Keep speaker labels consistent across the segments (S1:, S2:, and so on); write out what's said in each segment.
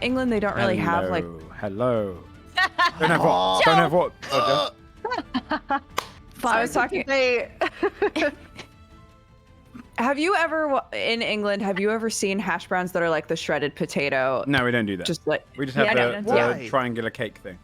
S1: England they don't really have like.
S2: Hello. Don't have what? Don't have what?
S1: I was talking. Have you ever in England? Have you ever seen hash browns that are like the shredded potato?
S2: No, we don't do that.
S1: Just like
S2: we just have the
S3: Why?
S2: triangular cake thing.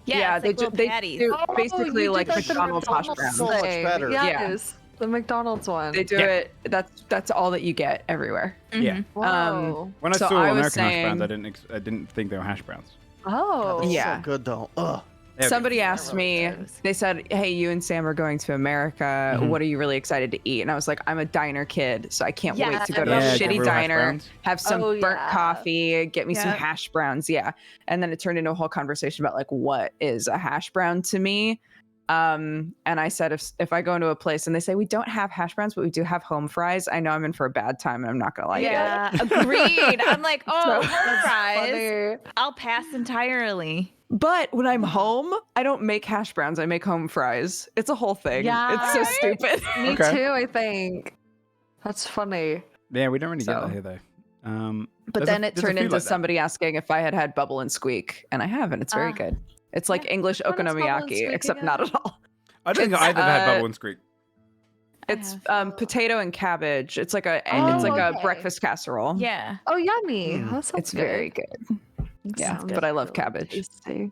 S1: Yeah, they do basically
S4: you
S1: like
S4: did
S1: McDonald's hash browns.
S3: So much better.
S4: Yes, the McDonald's one.
S1: They do it. That's all that you get everywhere.
S2: Yeah.
S4: Whoa.
S2: When I
S1: So
S2: saw
S1: I was
S2: American hash
S1: saying-
S2: browns, I didn't think they were hash browns.
S4: Oh.
S3: That's
S1: Yeah.
S3: so good though. Ugh.
S2: Yeah,
S1: Somebody asked me, they said, hey, you and Sam are going to America. What are you really excited to eat? And I was like, I'm a diner kid, so I can't wait to go to a
S2: Yeah,
S1: shitty
S2: real hash
S1: diner,
S2: browns.
S1: have some
S4: Oh,
S1: burnt
S4: yeah.
S1: coffee, get me some
S5: Yep.
S1: hash browns. Yeah. And then it turned into a whole conversation about like, what is a hash brown to me? And I said, if I go into a place and they say, we don't have hash browns, but we do have home fries, I know I'm in for a bad time and I'm not going to like it.
S5: Yeah, agreed. I'm like, oh, home fries.
S4: Funny.
S5: I'll pass entirely.
S1: But when I'm home, I don't make hash browns. I make home fries. It's a whole thing.
S4: Yeah.
S1: It's so stupid.
S4: Me
S2: Okay.
S4: too, I think. That's funny.
S2: Yeah, we don't really get
S1: So-
S2: that here though.
S1: But then it
S2: there's a
S1: turned
S2: few
S1: into
S2: like that.
S1: somebody asking if I had had bubble and squeak, and I have, and it's very good. It's like English
S4: What is bubble and
S1: okonomiyaki,
S4: squeak
S1: except not
S4: again?
S1: at all.
S2: I don't think
S1: it's,
S2: I've ever had bubble and squeak.
S1: It's
S5: have.
S1: potato and cabbage. It's like a
S4: okay.
S1: breakfast casserole.
S5: Yeah.
S4: Oh, yummy. That sounds
S1: It's very good. Yeah,
S4: Sounds
S1: but I love
S4: really
S1: cabbage.
S4: tasty.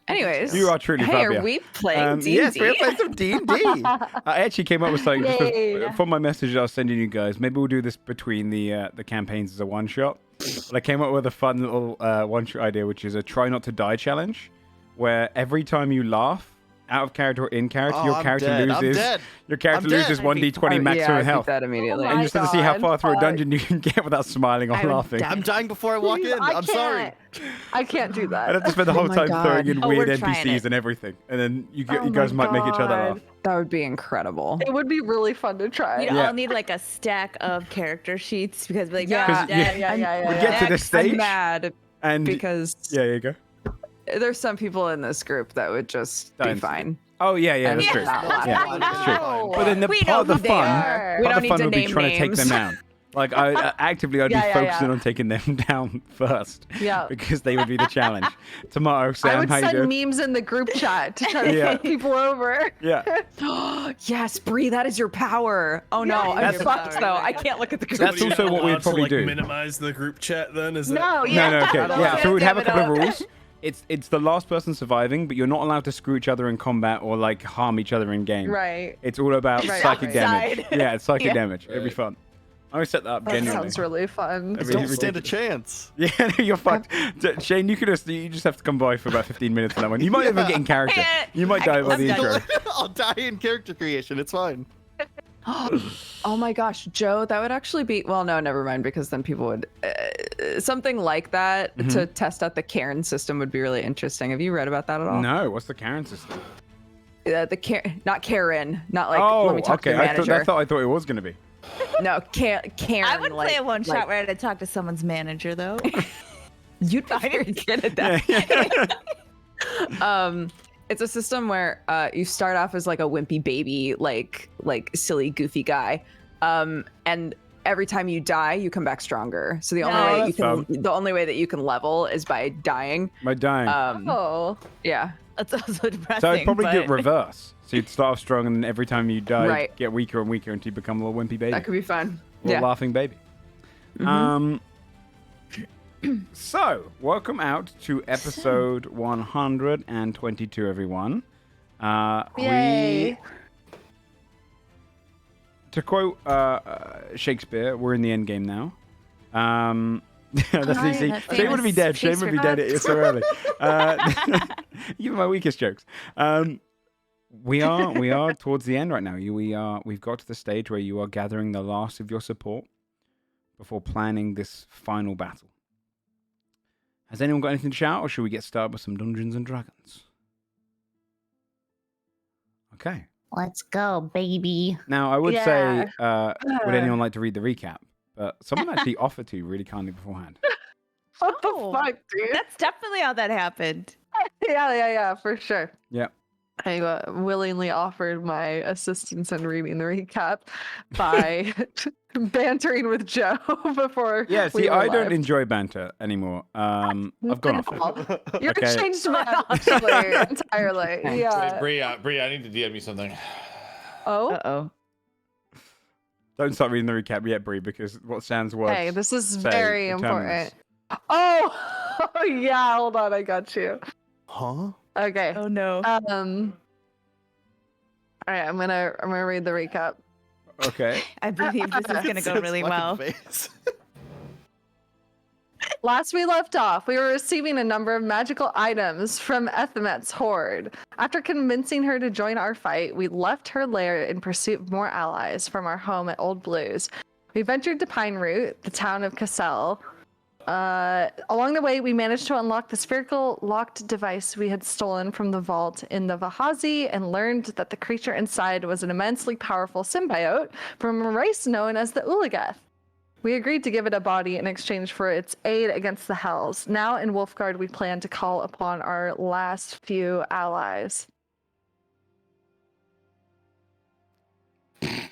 S1: Anyways,
S2: You are truly
S1: hey,
S2: Fabia.
S1: are we playing D&D?
S2: Yes, we're playing some D&D. I actually came up with something just
S4: Yay.
S2: from my message I was sending you guys. Maybe we'll do this between the campaigns as a one shot. But I came up with a fun little one shot idea, which is a try not to die challenge, where every time you laugh, out of character or in character,
S3: Oh,
S2: your
S3: I'm
S2: character
S3: dead. I'm
S2: loses.
S3: dead.
S2: Your character
S3: I'm dead.
S2: loses 1d20 maximum
S1: yeah, I beat
S2: health.
S1: that immediately.
S4: Oh
S2: And
S4: my
S2: you just have to see how
S4: God,
S2: far through a
S4: fuck.
S2: dungeon you can get without smiling or
S5: I would
S2: laughing.
S5: die.
S3: I'm dying before I walk in.
S4: I
S3: I'm sorry.
S4: I can't do that.
S2: I'd have to spend the whole
S1: my
S2: time
S1: God.
S2: throwing in
S5: Oh,
S2: weird
S5: we're trying
S2: NPCs
S5: it.
S2: and everything. And then you
S4: Oh
S2: guys
S4: my
S2: might make each other
S4: God.
S2: laugh.
S1: That would be incredible.
S4: It would be really fun to try.
S5: We'd
S2: Yeah.
S5: all need like a stack of character sheets because like,
S1: Yeah.
S5: yeah,
S2: 'Cause
S4: yeah.
S2: We get to this stage,
S1: I'm mad
S2: and
S1: because
S2: yeah, there you go.
S1: there's some people in this group that would just be
S2: Don't.
S1: fine.
S2: Oh yeah,
S1: And
S2: that's true.
S1: not laugh.
S2: Yeah, that's true.
S4: No.
S2: But then the
S5: We
S2: part of
S5: know
S2: the
S5: who they
S2: fun,
S5: are.
S1: We
S2: part
S1: don't
S2: of the
S1: need
S2: fun
S1: to
S2: would be
S1: name
S2: trying to take them
S1: names.
S2: down. Like actively, I'd be
S4: Yeah,
S2: focusing
S4: yeah.
S2: on taking them down first.
S4: Yeah.
S2: Because they would be the challenge. Tomato,
S4: I
S2: Sam,
S4: would
S2: how you
S4: send
S2: doing?
S4: memes in the group chat to try to
S2: Yeah.
S4: get people over.
S2: Yeah,
S1: Yes, Bree, that is your power. Oh no,
S4: Yeah,
S1: I'm
S2: that's-
S1: fucked though. I can't look at the group.
S2: That's
S6: Are you
S2: also
S6: not
S2: what we'd
S6: allowed to,
S2: probably
S6: like,
S2: do.
S6: Minimize the group chat then? Is
S4: No,
S6: that...
S4: yeah.
S2: No, okay.
S1: Not
S2: Yeah,
S1: allowed.
S2: so we'd have a
S5: Damn
S2: couple
S5: it
S2: of
S5: up.
S2: rules. It's the last person surviving, but you're not allowed to screw each other in combat or like harm each other in game.
S4: Right.
S2: It's all about
S4: Right,
S2: psychic
S4: right.
S2: damage.
S1: Side.
S2: Yeah, it's psychic
S1: Yeah.
S2: damage. It'd be fun. I always set that up
S4: That
S2: genuinely.
S4: sounds really fun.
S2: It'd be
S3: Don't stand a
S2: ridiculous.
S3: chance.
S2: Yeah, no, you're fucked. Shane, you just have to come by for about 15 minutes on that one. You might even get in character. You might die by the intro.
S3: I'll die in character creation. It's fine.
S1: Oh my gosh, Joe, that would actually be well. No, never mind, because then people would something like that
S2: Mm-hmm.
S1: to test out the Karen system would be really interesting. Have you read about that at all?
S2: No, what's the Karen system?
S1: Not Karen, not like
S2: Oh,
S1: let me talk
S2: okay.
S1: to the
S2: I
S1: manager.
S2: thought it was going to be.
S1: No, Karen.
S5: I would
S1: like,
S5: play a one shot
S1: like,
S5: where I'd talk to someone's manager though.
S1: You'd be very good at that. It's a system where you start off as like a wimpy baby, like silly goofy guy, and every time you die, you come back stronger. So the only way that you
S2: that's
S1: can, the only way that you can level is by dying.
S2: My dying.
S4: Oh.
S1: Yeah.
S5: That's also depressing.
S2: So I'd probably do it
S5: but-
S2: reverse. So you'd start off strong, and then every time you die,
S1: Right.
S2: get weaker and weaker until you become a little wimpy baby.
S1: That could be fun.
S2: Little
S1: Yeah.
S2: laughing baby. So, welcome out to episode 122, everyone.
S4: Yay.
S2: To quote Shakespeare, we're in the end game now. That's
S5: Hi,
S2: easy.
S5: that
S2: Shane would be
S5: famous
S2: dead. Shane would be dead.
S5: Shakespeare
S2: It's so early. Even my weakest jokes. We are towards the end right now. We've got to the stage where you are gathering the last of your support before planning this final battle. Has anyone got anything to shout, or should we get started with some Dungeons and Dragons? Okay.
S7: Let's go, baby.
S2: Now, I would say,
S4: Yeah.
S2: would anyone like to read the recap? But someone actually offered to really kindly beforehand.
S4: What the
S5: Oh.
S4: fuck, dude?
S5: That's definitely how that happened.
S4: Yeah, for sure.
S2: Yeah.
S4: I willingly offered my assistance in reading the recap by bantering with Joe before.
S2: Yeah,
S4: we
S2: see,
S4: were
S2: I don't
S4: live.
S2: enjoy banter anymore. I've gone off it.
S4: You're
S2: Okay.
S4: a changed man, actually, entirely.
S6: Wait,
S4: Yeah.
S6: Bria, I need to DM you something.
S4: Oh.
S5: Uh-oh.
S2: Don't start reading the recap yet, Bree, because what Sans words
S4: Hey, this is
S2: say
S4: very
S2: determine
S4: important.
S2: this.
S4: Oh, yeah. Hold on, I got you.
S3: Huh?
S4: Okay.
S5: Oh no.
S4: All right, I'm gonna read the recap.
S2: Okay.
S5: I believe this is gonna go
S3: It's
S5: really
S3: fucking
S5: well.
S3: face.
S4: Last we left off, we were receiving a number of magical items from Ethemet's horde. After convincing her to join our fight, we left her lair in pursuit of more allies from our home at Old Blues. We ventured to Pine Root, the town of Cassel. Along the way, we managed to unlock the spherical locked device we had stolen from the vault in the Vahazi and learned that the creature inside was an immensely powerful symbiote from a race known as the ooligath. We agreed to give it a body in exchange for its aid against the Hells. Now in Wolfguard, we plan to call upon our last few allies.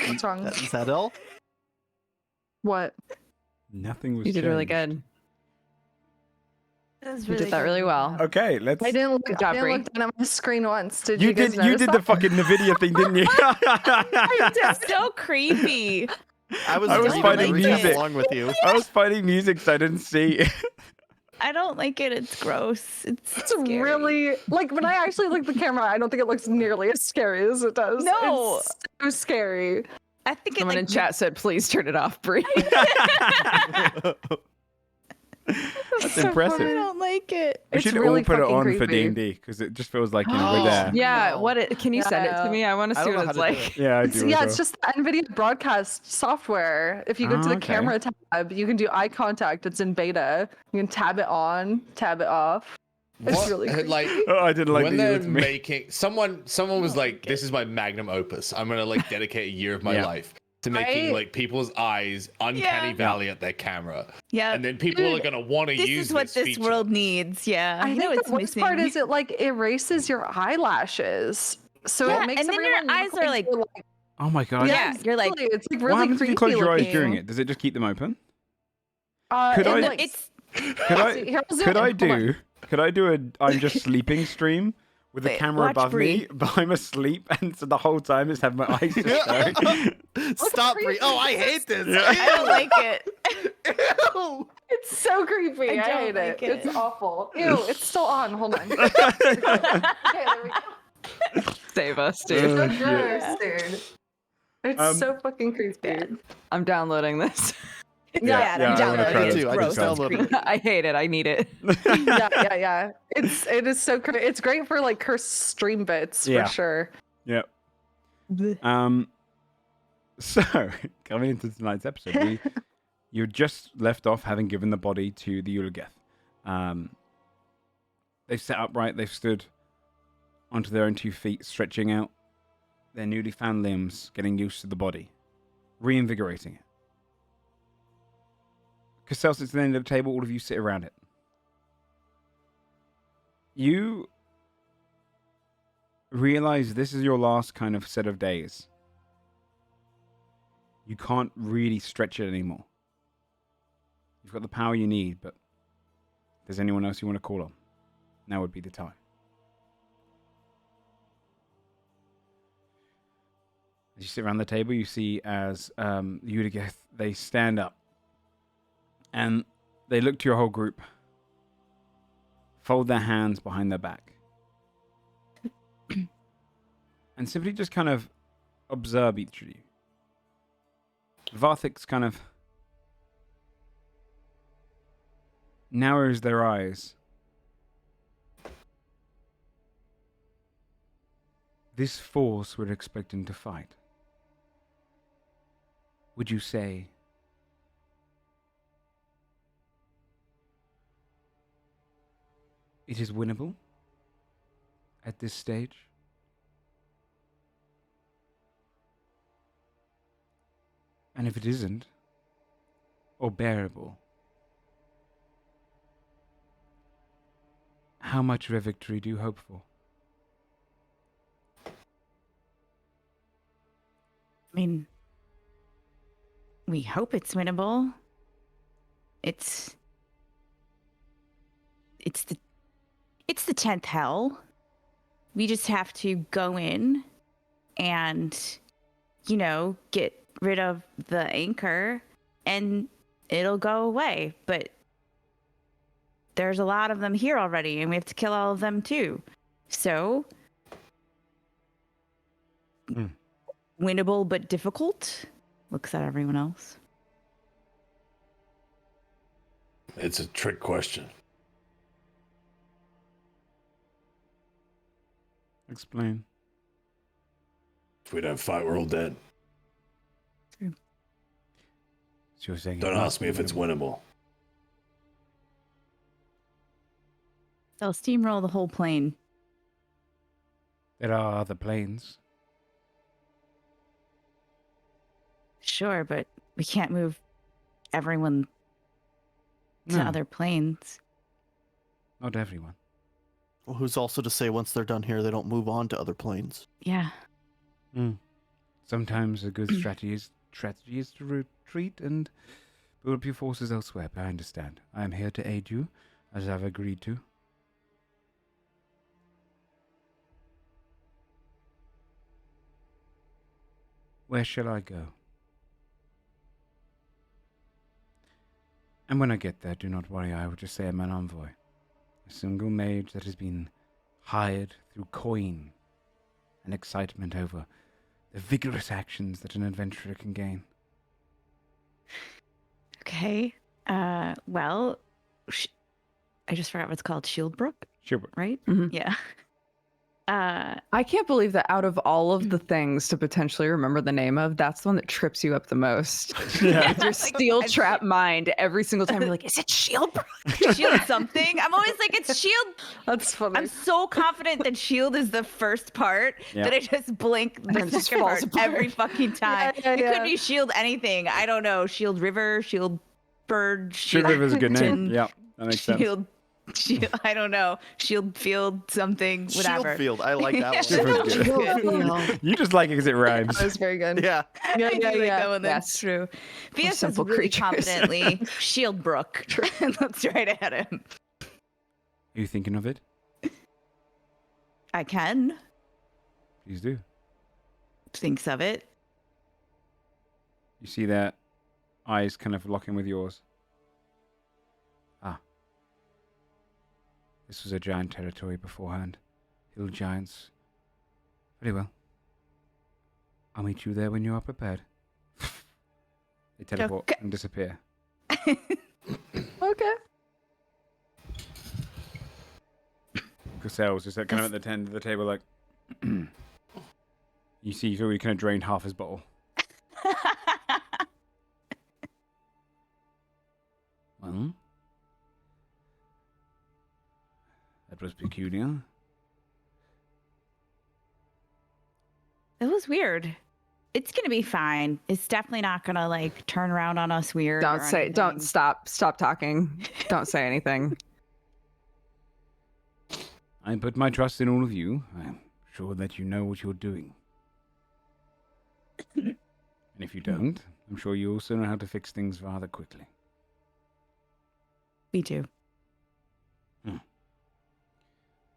S4: What's wrong?
S3: Is that all?
S4: What?
S2: Nothing was
S1: You did really
S2: changed.
S1: good.
S5: That's
S1: You did that really well.
S2: Okay, let's.
S4: I didn't look,
S1: Good job,
S4: I didn't
S1: Bree.
S4: look down at my screen once. Did
S2: You
S4: you guys
S2: did. You
S4: notice
S2: did
S4: that?
S2: the fucking Nvidia thing, didn't you?
S5: It's so creepy.
S3: I was
S2: I was
S3: reading
S2: finding
S3: the recap
S2: music.
S3: along with you.
S2: I was finding music, so I didn't see.
S5: I don't like it. It's gross. It's scary.
S4: really like when I actually look at the camera, I don't think it looks nearly as scary as it does.
S5: No.
S4: It's so scary.
S5: I think it
S1: Someone in
S5: like
S1: chat said, "Please turn it off, Bree."
S2: That's
S5: I
S2: impressive.
S5: don't like it.
S2: We
S4: It's
S2: should
S4: really
S2: all put it
S4: fucking
S2: on for
S4: creepy.
S2: D&D because it just feels like we're there.
S1: Yeah.
S3: No.
S1: What? Can you send it to
S4: Yeah.
S1: me? I want to
S3: I
S1: see
S3: don't know
S1: what
S3: how
S1: it's
S3: to do
S1: like.
S3: it.
S2: Yeah, I do.
S4: Yeah,
S2: as
S4: it's just the NVIDIA broadcast software. If you go to the
S2: okay.
S4: camera tab, you can do eye contact. It's in beta. You can tab it on, tab it off. It's
S6: What?
S4: really creepy.
S6: Like
S2: well. Oh, I didn't like
S6: when
S2: that you
S6: they're
S2: looked at me.
S6: making someone was like, "This is my magnum opus. I'm gonna like dedicate a year of my
S2: Yeah.
S6: life to making
S4: Right?
S6: like people's eyes uncanny
S5: Yeah.
S6: valley at their camera,"
S5: Yeah.
S6: and then people are gonna want to
S5: This
S6: use
S5: is what this
S6: feature.
S5: world needs. Yeah.
S4: I
S5: You know
S4: think
S5: it's
S4: the worst
S5: missing.
S4: part is it like erases your eyelashes, so
S5: Yeah,
S4: it makes
S5: and then your
S4: everyone
S5: eyes
S4: look
S5: are like-
S4: you're
S2: Oh my god.
S5: Yeah, you're like-
S4: exactly. It's like
S2: What
S4: really
S2: happens if you
S4: creepy
S2: close your eyes
S4: looking.
S2: during it? Does it just keep them open?
S4: it
S2: Could I-
S4: looks-
S5: It's
S2: Could I?
S4: See, here, I'll zoom
S2: Could
S4: in.
S2: I
S4: Hold on.
S2: do? Could I do a I'm just sleeping stream with the
S5: Wait,
S2: camera
S5: watch
S2: above me,
S5: Bree.
S2: but I'm asleep, and so the whole time just have my eyes just staring?
S3: Stop, Bree. Oh, I hate this.
S2: Yeah.
S5: I don't like it.
S3: Ew.
S4: It's so creepy. I,
S5: I don't
S4: hate
S5: like
S4: it.
S5: it.
S4: It's awful. Ew, it's still on. Hold on. Okay, there we go.
S1: Save us,
S2: Oh,
S1: dude.
S2: shit.
S4: Gross, dude. It's so fucking creepy.
S1: I'm downloading this.
S2: Yeah,
S5: I'm
S2: I wanna
S5: downloading
S2: try
S5: it.
S2: this.
S3: too. I
S5: Gross.
S3: just downloaded it.
S1: I hate it. I need it.
S4: Yeah. It is so it's great for like cursed stream bits
S2: Yeah.
S4: for sure.
S2: Yep. So coming into tonight's episode, you just left off having given the body to the ooligath. They've sat upright. They've stood onto their own 2 feet, stretching out their newly found limbs, getting used to the body, reinvigorating it. Cassell sits at the end of the table. All of you sit around it. You realize this is your last kind of set of days. You can't really stretch it anymore. You've got the power you need, but if there's anyone else you want to call on, now would be the time. As you sit around the table, you see as the Udigath, they stand up and they look to your whole group, fold their hands behind their back, and simply just kind of observe each of you. Varthix kind of narrows their eyes. This force we're expecting to fight, would you say it is winnable at this stage? And if it isn't, or bearable, how much of a victory do you hope for?
S5: I mean, we hope it's winnable. It's the 10th hell. We just have to go in and, get rid of the anchor and it'll go away. But there's a lot of them here already and we have to kill all of them too. So, winnable but difficult. Looks at everyone else.
S6: It's a trick question.
S2: Explain.
S6: If we don't fight, we're all dead.
S2: So you're saying
S6: Don't ask me if it's winnable.
S5: They'll steamroll the whole plane.
S2: There are other planes.
S5: Sure, but we can't move everyone to
S2: No.
S5: other planes.
S2: Not everyone.
S3: Well, who's also to say once they're done here, they don't move on to other planes?
S5: Yeah.
S2: Sometimes a good strategy is to retreat and build up your forces elsewhere, but I understand. I am here to aid you, as I've agreed to. Where shall I go? And when I get there, do not worry, I will just say I'm an envoy. A single mage that has been hired through coin and excitement over the vigorous actions that an adventurer can gain.
S5: Okay. Well, I just forgot what it's called. Shieldbrook,
S2: Sure.
S5: right?
S1: Mhm.
S5: Yeah.
S1: I can't believe that out of all of the things to potentially remember the name of, that's the one that trips you up the most.
S2: Yeah.
S1: Your steel trap mind every single time you're like, is it shield?
S5: Shield something. I'm always like, it's shield.
S4: That's funny.
S5: I'm so confident that shield is the first part
S2: Yeah.
S5: that I just blink the
S1: And it just
S5: second
S1: falls
S5: part
S1: apart.
S5: every fucking time.
S4: Yeah,
S5: It
S4: yeah.
S5: could be shield anything. I don't know. Shield River, Shield Bird,
S2: Shield River's a good name. Yeah, that makes sense.
S5: Shield, I don't know. Shield Field something, whatever.
S3: Shieldfield. I like that one.
S2: Shieldfield's good. You just like it because it rhymes.
S4: That was very good.
S3: Yeah.
S4: Yeah,
S5: I do
S4: yeah,
S5: like
S4: yeah.
S5: that one. That's
S1: Yes.
S5: true. Via says
S1: simple
S5: really
S1: creatures.
S5: confidently, Shieldbrook. And looks right at him.
S2: Are you thinking of it?
S5: I can.
S2: Please do.
S5: Thinks of it.
S2: You see their eyes kind of locking with yours. Ah. This was a giant territory beforehand. Hill giants. Very well. I'll meet you there when you are prepared. They teleport
S5: Okay.
S2: and disappear.
S4: Okay.
S2: Cassell's just like, kind of at the end of the table, like. You see, he's already kind of drained half his bottle. Well, that was peculiar.
S5: It was weird. It's gonna be fine. It's definitely not gonna like turn around on us weird.
S1: Don't
S5: or
S1: say, don't
S5: anything.
S1: stop talking. Don't say anything.
S2: I put my trust in all of you. I'm sure that you know what you're doing. And if you don't, I'm sure you also know how to fix things rather quickly.
S5: We do.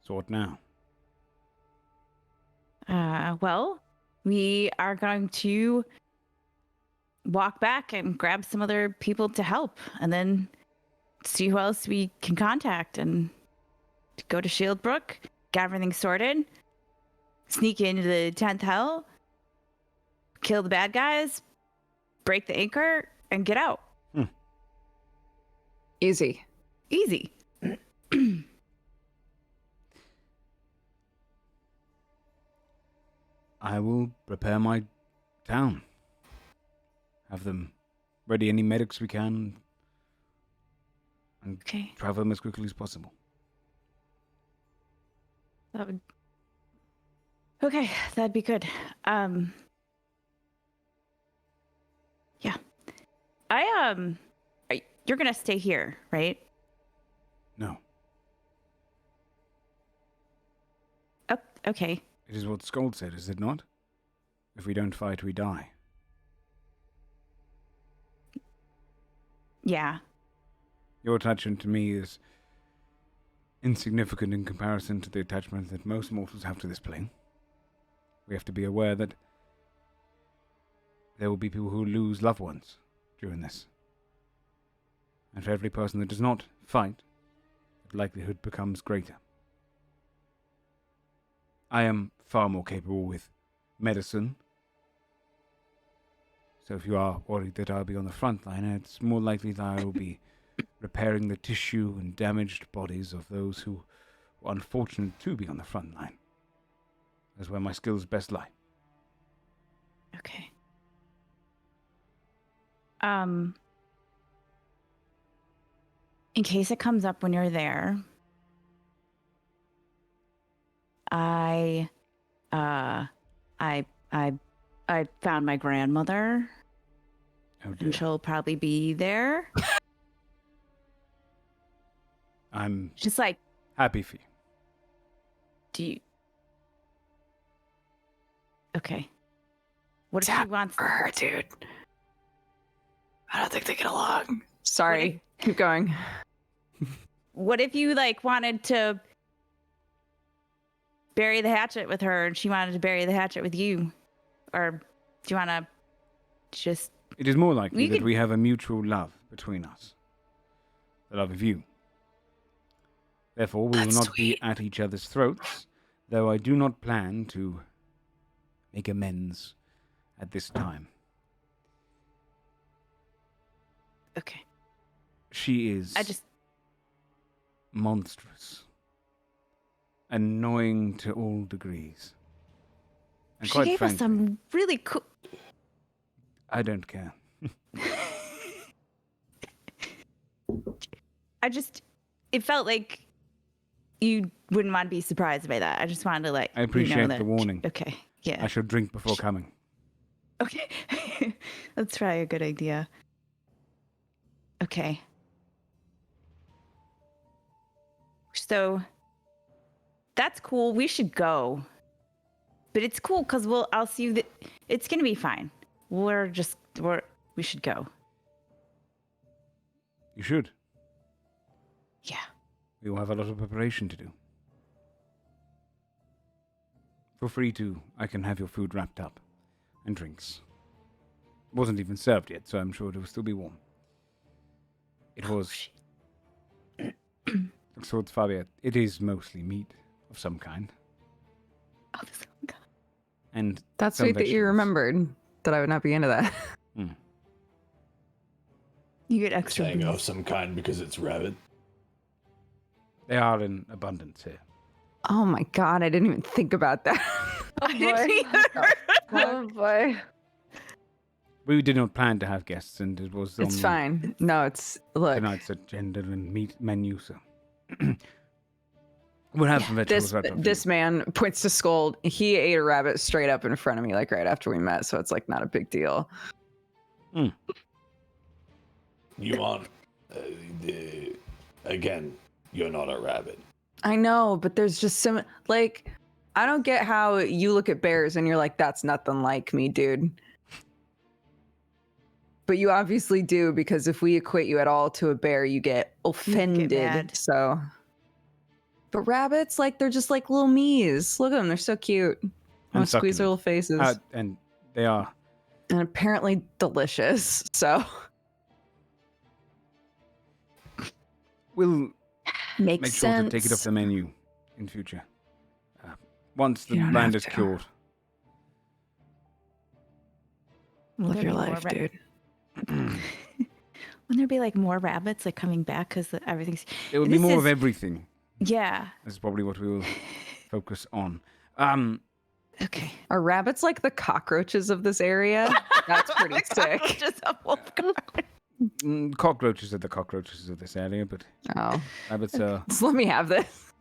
S2: So what now?
S5: Well, we are going to walk back and grab some other people to help, and then see who else we can contact, and go to Shieldbrook, get everything sorted, sneak into the 10th hell, kill the bad guys, break the anchor, and get out.
S1: Easy.
S5: Easy.
S2: I will prepare my town. Have them ready any medics we can. And
S5: Okay.
S2: travel them as quickly as possible.
S5: That would. Okay, that'd be good. Yeah. You're gonna stay here, right?
S2: No.
S5: Oh, okay.
S2: It is what Scold said, is it not? If we don't fight, we die.
S5: Yeah.
S2: Your attachment to me is insignificant in comparison to the attachment that most mortals have to this plane. We have to be aware that there will be people who lose loved ones during this. And for every person that does not fight, the likelihood becomes greater. I am far more capable with medicine. So if you are worried that I'll be on the front line, it's more likely that I will be repairing the tissue and damaged bodies of those who were unfortunate to be on the front line. That's where my skills best lie.
S5: Okay. In case it comes up when you're there, I found my grandmother,
S2: Oh dear.
S5: and she'll probably be there.
S2: I'm
S5: Just like,
S2: happy for you.
S5: do you? Okay. What if she
S1: Tap
S5: wants?
S1: for her, dude. I don't think they get along. Sorry. Keep going.
S5: What if you like wanted to bury the hatchet with her, and she wanted to bury the hatchet with you, or do you want to just?
S2: It is more likely
S5: We
S2: that
S5: could-
S2: we have a mutual love between us. The love of you. Therefore, we will
S1: That's
S2: not be
S1: sweet.
S2: at each other's throats, though I do not plan to make amends at this time.
S5: Okay.
S2: She is
S5: I just.
S2: monstrous. Annoying to all degrees. And
S5: She
S2: quite
S5: gave us
S2: frankly,
S5: some really cool.
S2: I don't care.
S5: It felt like you wouldn't want to be surprised by that. I just wanted to let
S2: I appreciate
S5: you know
S2: the
S5: that.
S2: warning.
S5: Okay. Yeah.
S2: I shall drink before coming.
S5: Okay. That's probably a good idea. Okay. So that's cool. We should go. But it's cool because I'll see you that it's gonna be fine. We should go.
S2: You should.
S5: Yeah.
S2: We will have a lot of preparation to do. Feel free to. I can have your food wrapped up. And drinks. It wasn't even served yet, so I'm sure it will still be warm. It was. Towards Fabia, it is mostly meat of some kind.
S5: Oh, this one guy.
S2: And
S1: That's
S2: some
S1: sweet that you
S2: vegetables.
S1: remembered that I would not be into that.
S5: You get extra
S6: Saying of
S5: booze.
S6: some kind because it's rabbit.
S2: They are in abundance here.
S1: Oh my god, I didn't even think about that.
S4: Oh boy. Oh boy.
S2: We did not plan to have guests, and it was on
S1: It's fine. No, it's look.
S2: tonight's agenda and meat menu, so we'll have some vegetables
S1: This
S2: wrapped up for
S1: this man points to Scold. He ate a rabbit straight up in front of me, like right after we met. So it's like not a big deal.
S6: You aren't. Again, you're not a rabbit.
S1: I know, but there's just some like I don't get how you look at bears and you're like, that's nothing like me, dude. But you obviously do, because if we equate you at all to a bear, you get offended.
S5: mad.
S1: So, but rabbits, like they're just like little me's. Look at them; they're so cute. I want to squeeze their little faces,
S2: and they are.
S1: and apparently delicious. So
S2: We'll
S1: makes
S2: make sure
S1: sense.
S2: to take it off the menu in future. Once the
S1: You don't
S2: land
S1: have
S2: is
S1: to.
S2: cured.
S5: Will
S1: Live
S5: there
S1: your
S5: be more
S1: life, dude.
S5: Wouldn't there be like more rabbits like coming back because everything's?
S2: It will be
S5: This
S2: more of
S5: is-
S2: everything.
S5: Yeah.
S2: That's probably what we will focus on.
S5: Okay.
S1: Are rabbits like the cockroaches of this area? That's pretty sick.
S5: Just a wolf guard.
S2: Cockroaches are the cockroaches of this area, but
S1: Oh,
S2: rabbits are.
S1: just let me have this.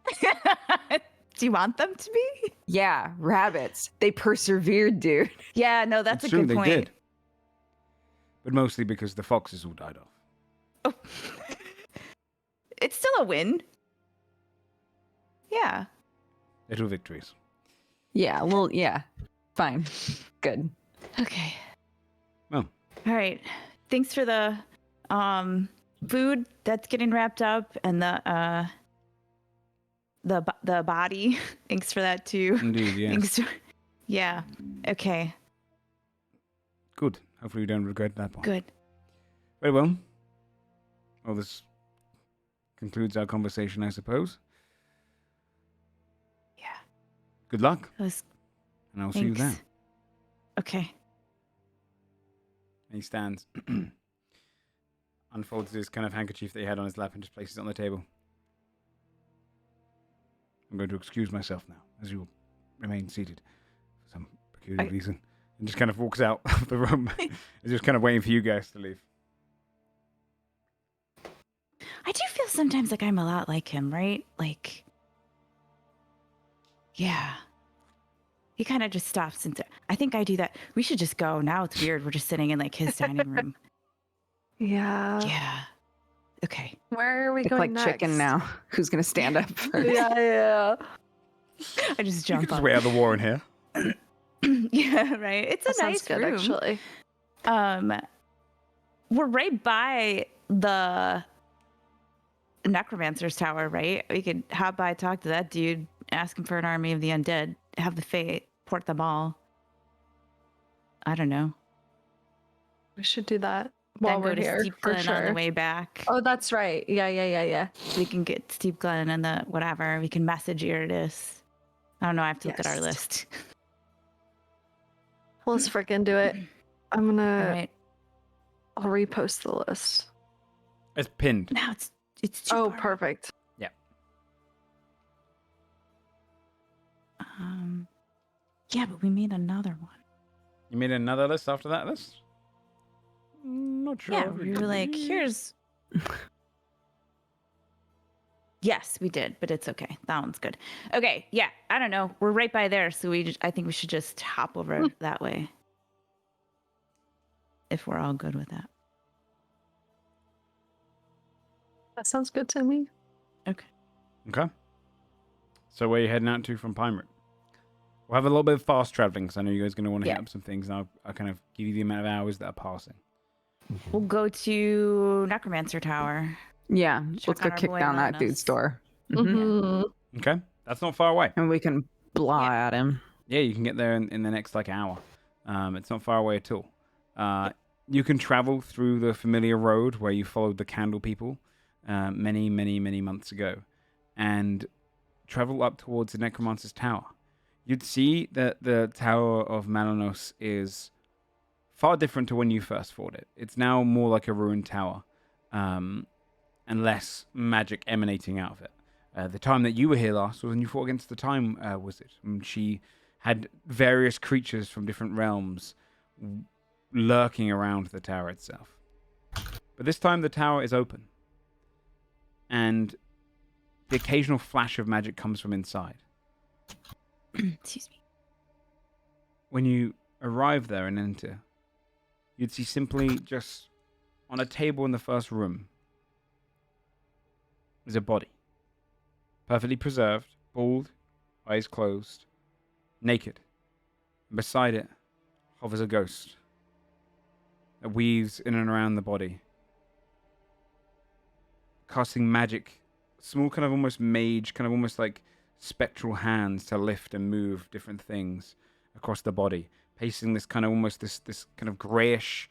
S5: Do you want them to be?
S1: Yeah, rabbits. They persevered, dude.
S5: Yeah, no, that's
S2: It's
S5: a
S2: true,
S5: good
S2: they
S5: point.
S2: did. But mostly because the foxes all died off.
S5: Oh. It's still a win. Yeah.
S2: Little victories.
S1: Yeah, well, yeah. Fine. Good.
S5: Okay.
S2: Well.
S5: All right. Thanks for the food that's getting wrapped up, and the body. Thanks for that too.
S2: Indeed, yes.
S5: Thanks. Yeah. Okay.
S2: Good. Hopefully we don't regret that one.
S5: Good.
S2: Very well. Well, this concludes our conversation, I suppose.
S5: Yeah.
S2: Good luck,
S5: That was.
S2: and I'll see you
S5: Thanks.
S2: there.
S5: Okay.
S2: And he stands, unfolds his kind of handkerchief that he had on his lap, and just places it on the table. I'm going to excuse myself now, as you remain seated for some peculiar reason. And just kind of walks out of the room. He's just kind of waiting for you guys to leave.
S5: I do feel sometimes like I'm a lot like him, right? Like, yeah. He kind of just stops and I think I do that. We should just go. Now it's weird. We're just sitting in like his dining room.
S4: Yeah.
S5: Yeah. Okay.
S4: Where are we
S1: It's
S4: going
S1: like
S4: next?
S1: chicken now. Who's gonna stand up first?
S4: Yeah.
S5: I just
S2: You
S5: jump
S2: can just
S5: up.
S2: wait out the war in here.
S5: Yeah, right. It's
S4: That
S5: a nice
S4: sounds good,
S5: room.
S4: actually.
S5: We're right by the necromancer's tower, right? We could hop by, talk to that dude, ask him for an army of the undead, have the fate, port them all. I don't know.
S4: We should do that while
S5: Then
S4: we're
S5: go to
S4: here,
S5: Steep
S4: for
S5: Glen on the
S4: sure.
S5: way back.
S4: Oh, that's right. Yeah.
S5: We can get Steep Glen and the whatever. We can message Iridis. I don't know. I have to look at our
S4: Yes.
S5: list.
S4: Let's freaking do it. I'm
S5: All
S4: gonna.
S5: right.
S4: I'll repost the list.
S2: It's pinned.
S5: Now it's too
S4: Oh,
S5: far.
S4: perfect.
S5: Yeah, but we made another one.
S2: You made another list after that list? Not sure.
S5: Yeah, we were like, here's. Yes, we did, but it's okay. That one's good. Okay, yeah, I don't know. We're right by there, so I think we should just hop over that way. If we're all good with that.
S4: That sounds good to me.
S5: Okay.
S2: Okay. So where are you heading out to from Pine Root? We'll have a little bit of fast traveling, because I know you guys are going to want to hit
S1: Yeah.
S2: up some things, and I'll kind of give you the amount of hours that are passing.
S5: We'll go to Necromancer Tower.
S1: Yeah,
S5: Check
S1: let's
S5: on
S1: go
S5: our
S1: kick
S5: boy
S1: down that
S5: Malonos.
S1: dude's door. Mhm.
S4: Mm-hmm.
S2: Okay. That's not far away.
S1: And we can blah
S5: Yeah.
S1: at him.
S2: Yeah, you can get there in the next like hour. It's not far away at all. You can travel through the familiar road where you followed the candle people many months ago, and travel up towards the Necromancer's Tower. You'd see that the Tower of Malonos is far different to when you first fought it. It's now more like a ruined tower, and less magic emanating out of it. The time that you were here last was when you fought against the Time Wizard. And she had various creatures from different realms lurking around the tower itself. But this time the tower is open. And the occasional flash of magic comes from inside.
S5: Excuse me.
S2: When you arrive there and enter, you'd see simply just on a table in the first room is a body. Perfectly preserved, bald, eyes closed, naked. And beside it hovers a ghost that weaves in and around the body, casting magic, small kind of almost mage, kind of almost like spectral hands to lift and move different things across the body, pasting this kind of almost this kind of grayish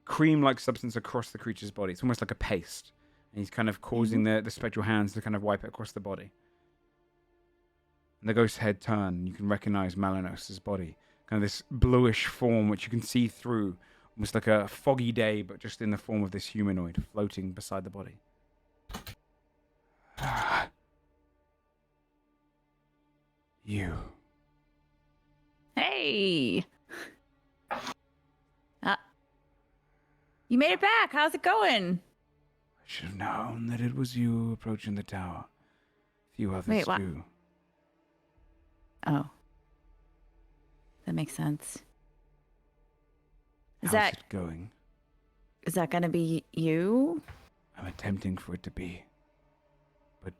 S2: cream-like substance across the creature's body. It's almost like a paste. And he's kind of causing the spectral hands to kind of wipe it across the body. And the ghost's head turns, and you can recognize Malonos' body. Kind of this bluish form which you can see through, almost like a foggy day, but just in the form of this humanoid floating beside the body. You.
S5: Hey. You made it back. How's it going?
S2: I should have known that it was you approaching the tower. Few others
S5: Wait, what?
S2: do.
S5: Oh. That makes sense.
S2: How's
S5: Is
S2: it going?
S5: that gonna be you?
S2: I'm attempting for it to be. But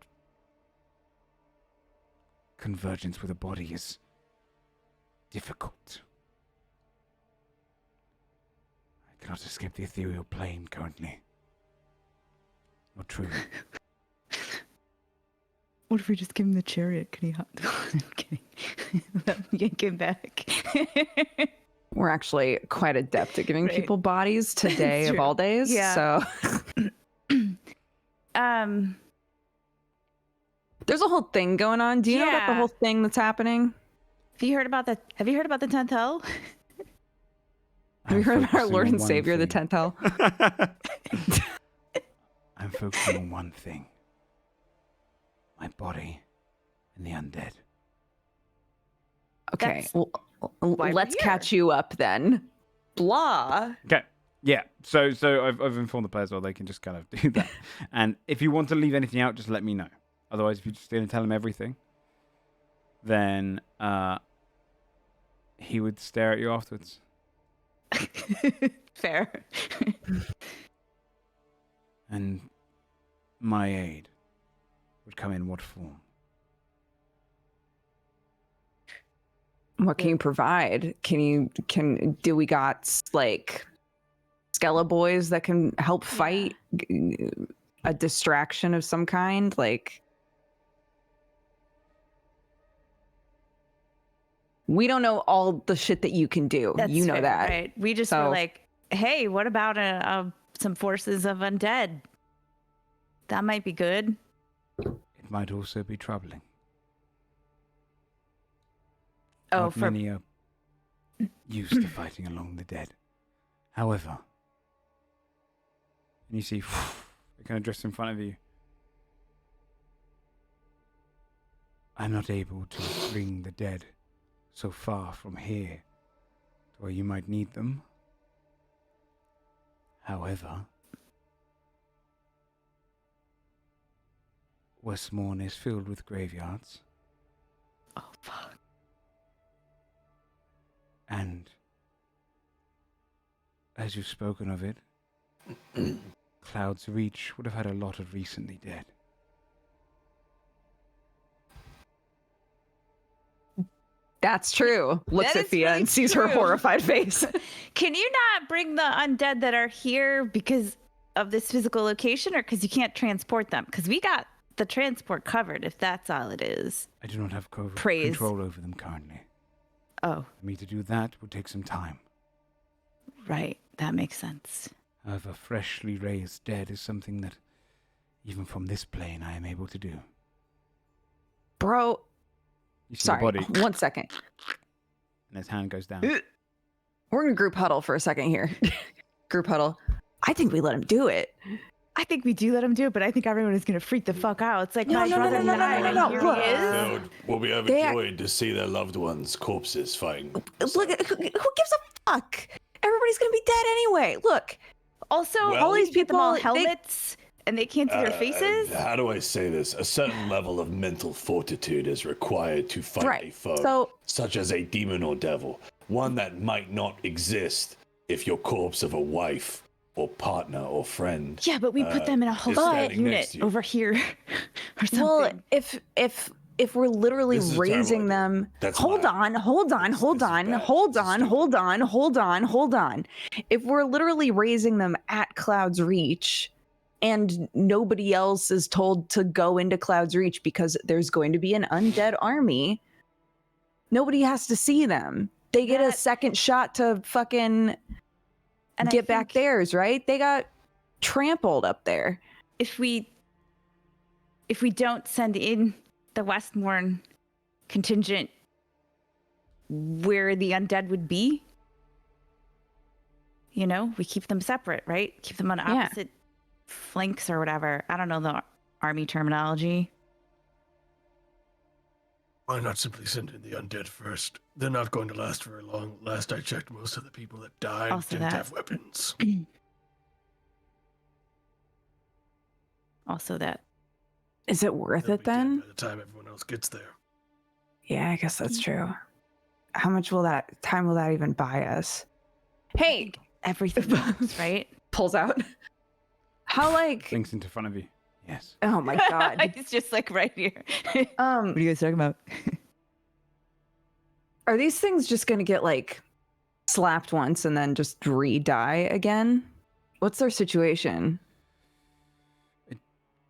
S2: convergence with a body is difficult. I cannot escape the ethereal plane currently. true.
S5: What if we just give him the chariot? Can he hop? I'm kidding. Let me yank him back.
S1: We're actually quite adept at giving
S5: Right.
S1: people bodies today
S5: It's
S1: of
S5: true.
S1: all days.
S5: Yeah.
S1: So there's a whole thing going on. Do you know about the
S5: Yeah.
S1: whole thing that's happening?
S5: Have you heard about the 10th hell?
S1: Have you
S2: I'm
S1: heard about our
S2: focusing
S1: Lord
S2: on
S1: and
S2: one
S1: Savior, the
S2: thing.
S1: 10th hell?
S2: I'm focusing on one thing. My body and the undead.
S1: Okay,
S5: That's why we're
S1: let's
S5: here.
S1: catch you up then. Blah.
S2: Okay. Yeah. So I've informed the players, well, they can just kind of do that. And if you want to leave anything out, just let me know. Otherwise, if you just didn't tell him everything, then he would stare at you afterwards.
S5: Fair.
S2: And my aid would come in what form?
S1: What can you provide? Do we got like Skella boys that can help fight? A distraction of some kind? Like, we don't know all the shit that you can do.
S5: That's
S1: you know
S5: fair,
S1: that.
S5: right? We just
S1: So-
S5: were like, hey, what about some forces of undead? That might be good.
S2: It might also be troubling.
S5: Oh,
S2: Not many are used to fighting along the dead. However, and you see, it kind of drifts in front of you. I'm not able to bring the dead so far from here to where you might need them. However, Westmorn is filled with graveyards.
S5: Oh, fuck.
S2: And as you've spoken of it, Cloud's Reach would have had a lot of recently dead.
S1: That's true. Looks
S5: That
S1: at
S5: is
S1: Fia
S5: really
S1: and sees her
S5: true.
S1: horrified face.
S5: Can you not bring the undead that are here because of this physical location or because you can't transport them? Because we got the transport covered, if that's all it is.
S2: I do not have
S5: Praise.
S2: control over them currently.
S5: Oh,
S2: For me to do that would take some time.
S5: right. That makes sense.
S2: However, freshly raised dead is something that, even from this plane, I am able to do.
S1: Bro,
S2: You see
S1: sorry.
S2: the body,
S1: 1 second.
S2: and his hand goes down.
S1: We're going to group huddle for a second here. Group huddle. I think we let him do it.
S5: I think we do let him do it, but I think everyone is going to freak the fuck out. It's like
S1: No,
S5: my
S1: no, no,
S5: brother
S1: no, no,
S5: died,
S1: no,
S5: and
S1: no,
S5: here
S1: look.
S5: he is.
S6: Filled will be overjoyed to see their loved ones' corpses fighting.
S1: Look, who gives a fuck? Everybody's going to be dead anyway. Look,
S5: Also,
S6: Well-
S5: all these people all
S1: people, they-
S5: helmets, and they can't see their faces.
S6: How do I say this? A certain level of mental fortitude is required to fight
S1: Right.
S6: a foe,
S1: So-
S6: such as a demon or devil, one that might not exist if your corpse of a wife or partner or friend.
S5: Yeah, but we put them in a whole
S6: is
S5: separate
S6: standing next
S5: unit
S6: to you.
S5: over here or something.
S1: well, if we're literally
S6: This is a terrible
S1: raising
S6: idea.
S1: them,
S6: That's
S1: hold
S6: my-
S1: on.
S6: This is bad. This is
S1: Hold on. If we're literally raising them at Cloud's Reach and nobody else is told to go into Cloud's Reach because there's going to be an undead army, nobody has to see them. They get a
S5: That-
S1: second shot to fucking
S5: And I
S1: get back
S5: think
S1: theirs, right? They got trampled up there.
S5: if we don't send in the Westmorn contingent where the undead would be, you know, we keep them separate, right? Keep them on
S1: Yeah.
S5: opposite flanks or whatever. I don't know the army terminology.
S8: Why not simply send in the undead first? They're not going to last very long. Last I checked, most of the people that died
S5: Also
S8: didn't
S5: that.
S8: have weapons.
S5: Also that.
S1: Is it worth
S8: They'll
S1: it
S8: be dead
S1: then?
S8: by the time everyone else gets there.
S1: Yeah, I guess that's true. How much time will that even buy us? Hey,
S5: Everything moves, right?
S1: pulls out. How like
S2: Blinks into front of you. Yes.
S1: oh my god.
S5: It's just like right here. What are you guys talking about?
S1: Are these things just gonna get like slapped once and then just re-die again? What's their situation?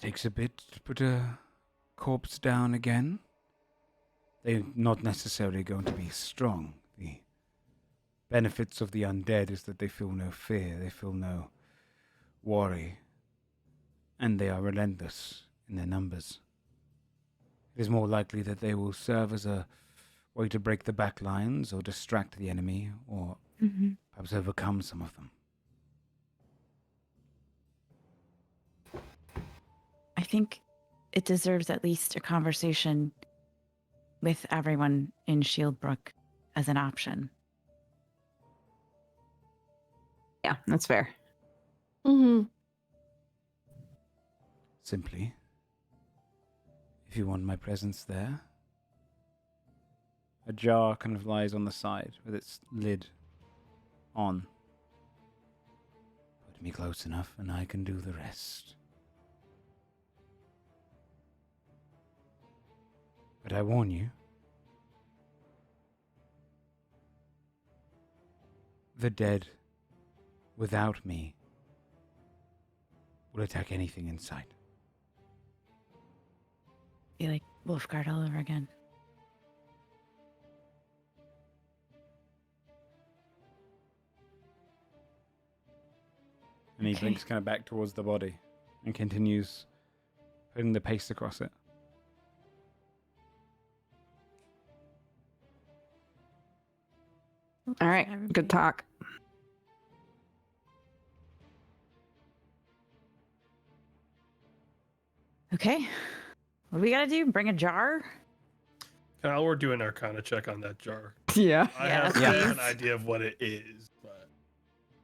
S2: Takes a bit to put a corpse down again. They're not necessarily going to be strong. The benefits of the undead is that they feel no fear, they feel no worry, and they are relentless in their numbers. It is more likely that they will serve as a way to break the back lines or distract the enemy or perhaps overcome some of them.
S5: I think it deserves at least a conversation with everyone in Shieldbrook as an option.
S1: Yeah, that's fair.
S4: Mm-hmm.
S2: Simply, if you want my presence there. A jar kind of lies on the side with its lid on. Put me close enough and I can do the rest. But I warn you, the dead, without me, will attack anything in sight.
S5: Be like Wolfguard all over again.
S2: And he
S5: Okay.
S2: blinks kind of back towards the body and continues putting the paste across it.
S1: All right, good talk.
S5: Okay. What do we gotta do? Bring a jar?
S8: We're doing an Arcana check on that jar.
S1: Yeah.
S8: I
S5: Yeah,
S8: have kind of
S5: please.
S8: an idea of what it is, but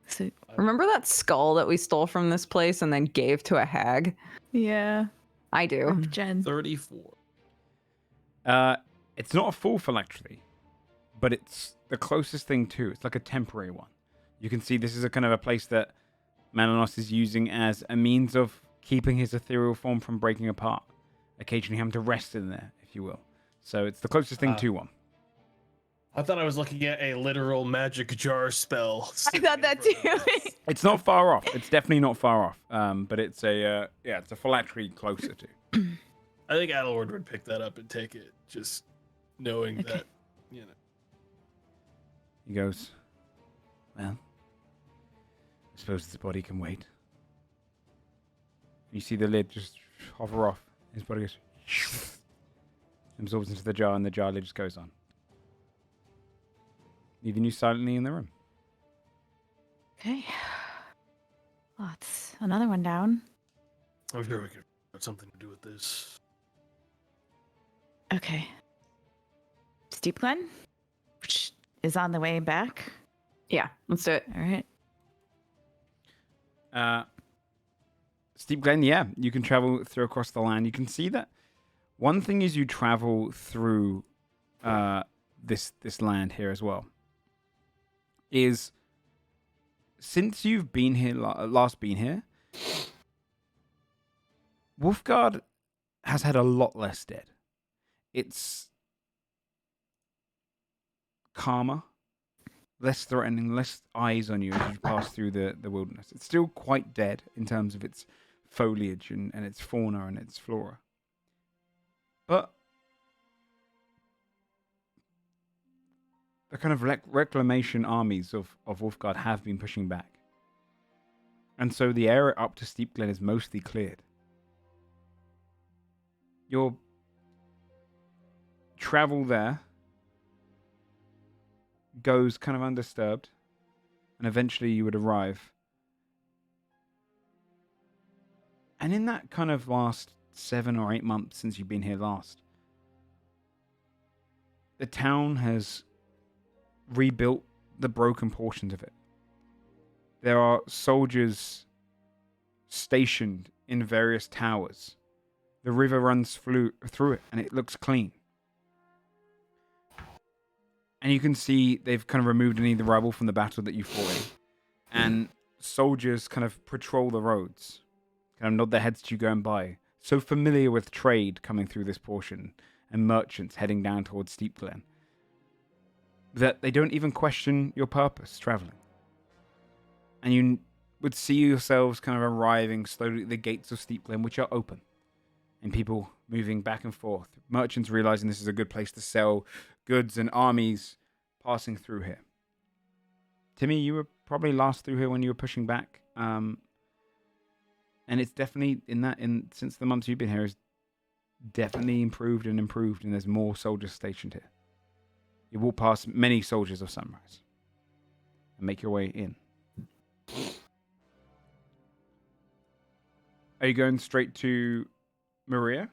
S5: So,
S1: Remember that skull that we stole from this place and then gave to a hag?
S5: yeah.
S1: I do.
S5: Jen.
S8: 34.
S2: It's not a full phylactery, but it's the closest thing to. It's like a temporary one. You can see this is a kind of a place that Malonos is using as a means of keeping his ethereal form from breaking apart. Occasionally having to rest in there, if you will. So it's the closest thing to one.
S8: I thought I was looking at a literal magic jar spell.
S1: I thought that too.
S2: It's not far off. It's definitely not far off. But it's a it's a phylactery closer to.
S8: I think Adelord would pick that up and take it, just knowing
S5: Okay.
S8: that, you know.
S2: He goes, well, I suppose this body can wait. You see the lid just hover off. His body goes, absorbs into the jar, and the jar lid just goes on. Leaving you silently in the room.
S5: Okay. Well, that's another one down.
S8: I'm sure we could have something to do with this.
S5: Okay. Steep Glen, which is on the way back.
S1: Yeah, let's do it.
S5: All right.
S2: Steep Glen, yeah, you can travel through across the land. You can see that one thing is you travel through this land here as well. Is since you've been here last been here, Wolfguard has had a lot less dead. It's calmer, less threatening, less eyes on you as you pass through the wilderness. It's still quite dead in terms of its foliage and its fauna and its flora. But the kind of reclamation armies of Wolfguard have been pushing back. And so the area up to Steep Glen is mostly cleared. Your travel there goes kind of undisturbed, and eventually you would arrive. And in that kind of last 7 or 8 months since you've been here last, the town has rebuilt the broken portions of it. There are soldiers stationed in various towers. The river runs through it, and it looks clean. And you can see they've kind of removed any of the rubble from the battle that you fought in. And soldiers kind of patrol the roads, kind of nod their heads to you going by. So familiar with trade coming through this portion, and merchants heading down towards Steep Glen, that they don't even question your purpose traveling. And you would see yourselves kind of arriving slowly at the gates of Steep Glen, which are open, and people moving back and forth. Merchants realizing this is a good place to sell goods, and armies passing through here. Timmy, you were probably last through here when you were pushing back, and it's definitely since the months you've been here, is definitely improved, and there's more soldiers stationed here. You walk past many soldiers of Sunrise and make your way in. Are you going straight to Maria?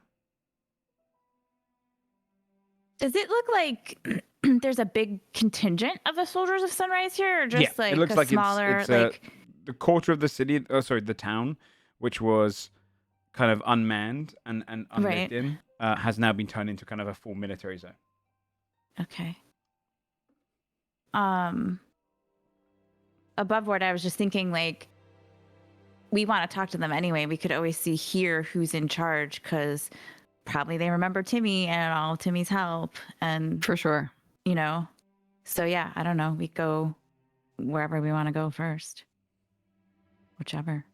S5: Does it look like there's a big contingent of the soldiers of Sunrise here, or just like
S2: it looks
S5: a
S2: like
S5: smaller,
S2: it's
S5: like
S2: the quarter of the city. Oh, sorry, the town, which was kind of unmanned and unlived
S5: Right.
S2: in, has now been turned into kind of a full military zone.
S5: Okay. Above board, I was just thinking, like, we want to talk to them anyway. We could always hear who's in charge, because probably they remember Timmy and all of Timmy's help, and
S1: For sure.
S5: you know. So yeah, I don't know. We go wherever we want to go first, whichever.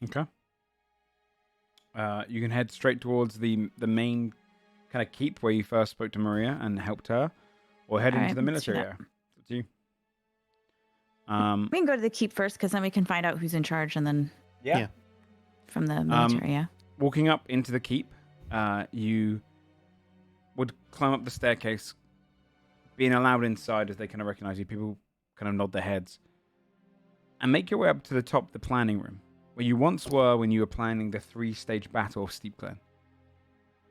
S2: Okay. You can head straight towards the main kind of keep where you first spoke to Maria and helped her, or head
S5: All
S2: into
S5: right,
S2: the
S5: let's do
S2: military
S5: that.
S2: area. It's up to you.
S5: We can go to the keep first, because then we can find out who's in charge, and then
S3: Yeah.
S5: from the military. Yeah.
S2: Walking up into the keep, you would climb up the staircase, being allowed inside as they kind of recognize you. People kind of nod their heads, and make your way up to the top of the planning room, where you once were when you were planning the 3-stage battle of Steep Glen.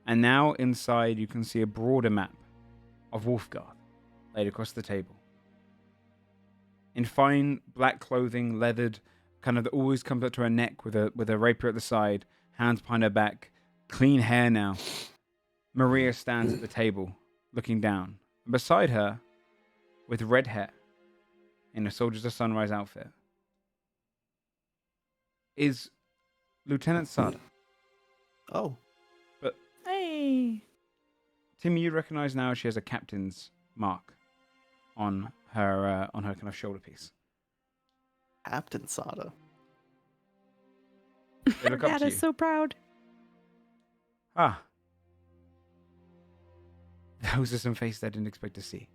S2: And now inside you can see a broader map of Wolfgarth laid across the table. In fine black clothing, leathered, kind of that always comes up to her neck with a rapier at the side, hands behind her back, clean hair now. Maria stands at the table, looking down. And beside her, with red hair, in a Soldiers of Sunrise outfit, is Lieutenant Sada.
S3: Oh,
S5: Hey.
S2: Timmy, you recognize now she has a captain's mark on her kind of shoulder piece.
S3: Captain Sada.
S2: They look up
S5: Dad
S2: to
S5: is
S2: you.
S5: so proud.
S2: Ah. Those are some faces I didn't expect to see.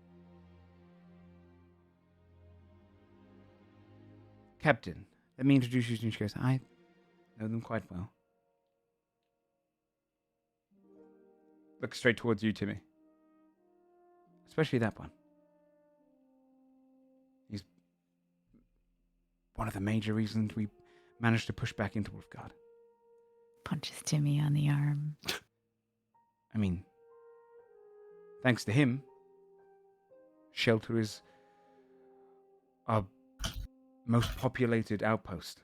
S2: Captain, let me introduce you to you. She goes, I know them quite well. Look straight towards you, Timmy. Especially that one. He's one of the major reasons we managed to push back into Wolfguard.
S5: Punches Timmy on the arm.
S2: I mean, thanks to him, Shelter is our most populated outpost.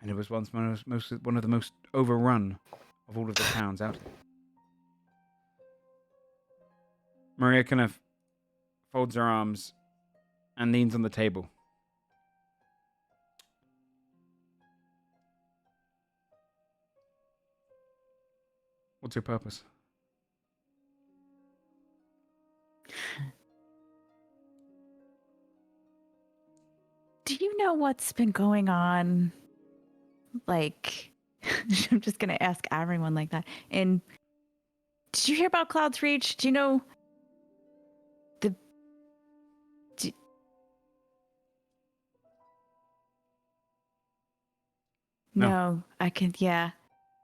S2: And it was once one of the most overrun of all of the towns out here. Maria kind of folds her arms and leans on the table. What's your purpose?
S5: Do you know what's been going on? Like, I'm just going to ask everyone like that. And did you hear about Cloud's Reach? Do you know No, I can, yeah.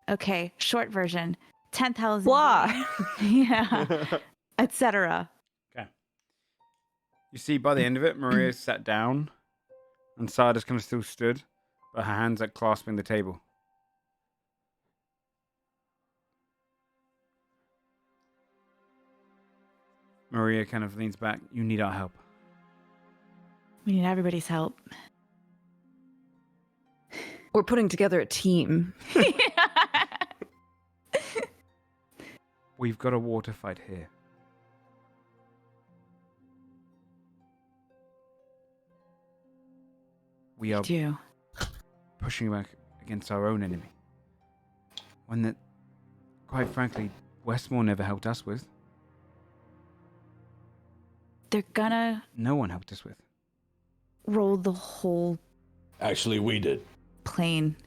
S5: Okay, short version. 10,000.
S1: Blah.
S5: Yeah, etc.
S2: Okay. You see, by the end of it, Maria sat down, and Sada's kind of still stood, but her hands are clasping the table. Maria kind of leans back. You need our help.
S5: We need everybody's help.
S1: We're putting together a team.
S2: We've got a war to fight here. We are
S5: do.
S2: pushing back against our own enemy. One that, quite frankly, Westmore never helped us with.
S5: They're gonna
S2: No one helped us with.
S5: roll the whole
S6: Actually, we did.
S5: plane.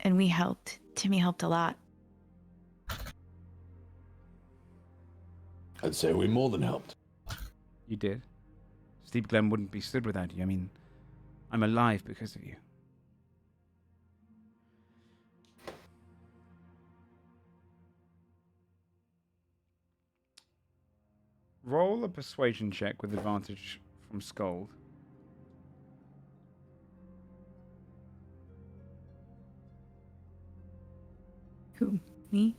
S5: And we helped. Timmy helped a lot.
S6: I'd say we more than helped.
S2: You did. Steep Glen wouldn't be stood without you. I mean, I'm alive because of you. Roll a persuasion check with advantage from Scold.
S5: Who? Me?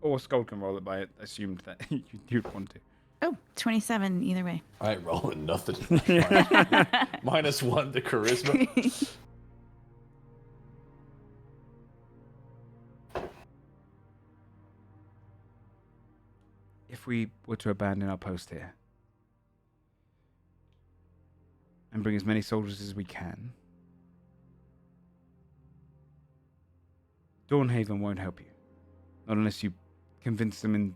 S2: Or Scold can roll it, but I assumed that you'd want to.
S5: Oh, 27 either way.
S6: I ain't rolling nothing. -1 to charisma.
S2: If we were to abandon our post here and bring as many soldiers as we can, Dawnhaven won't help you. Not unless you convince them in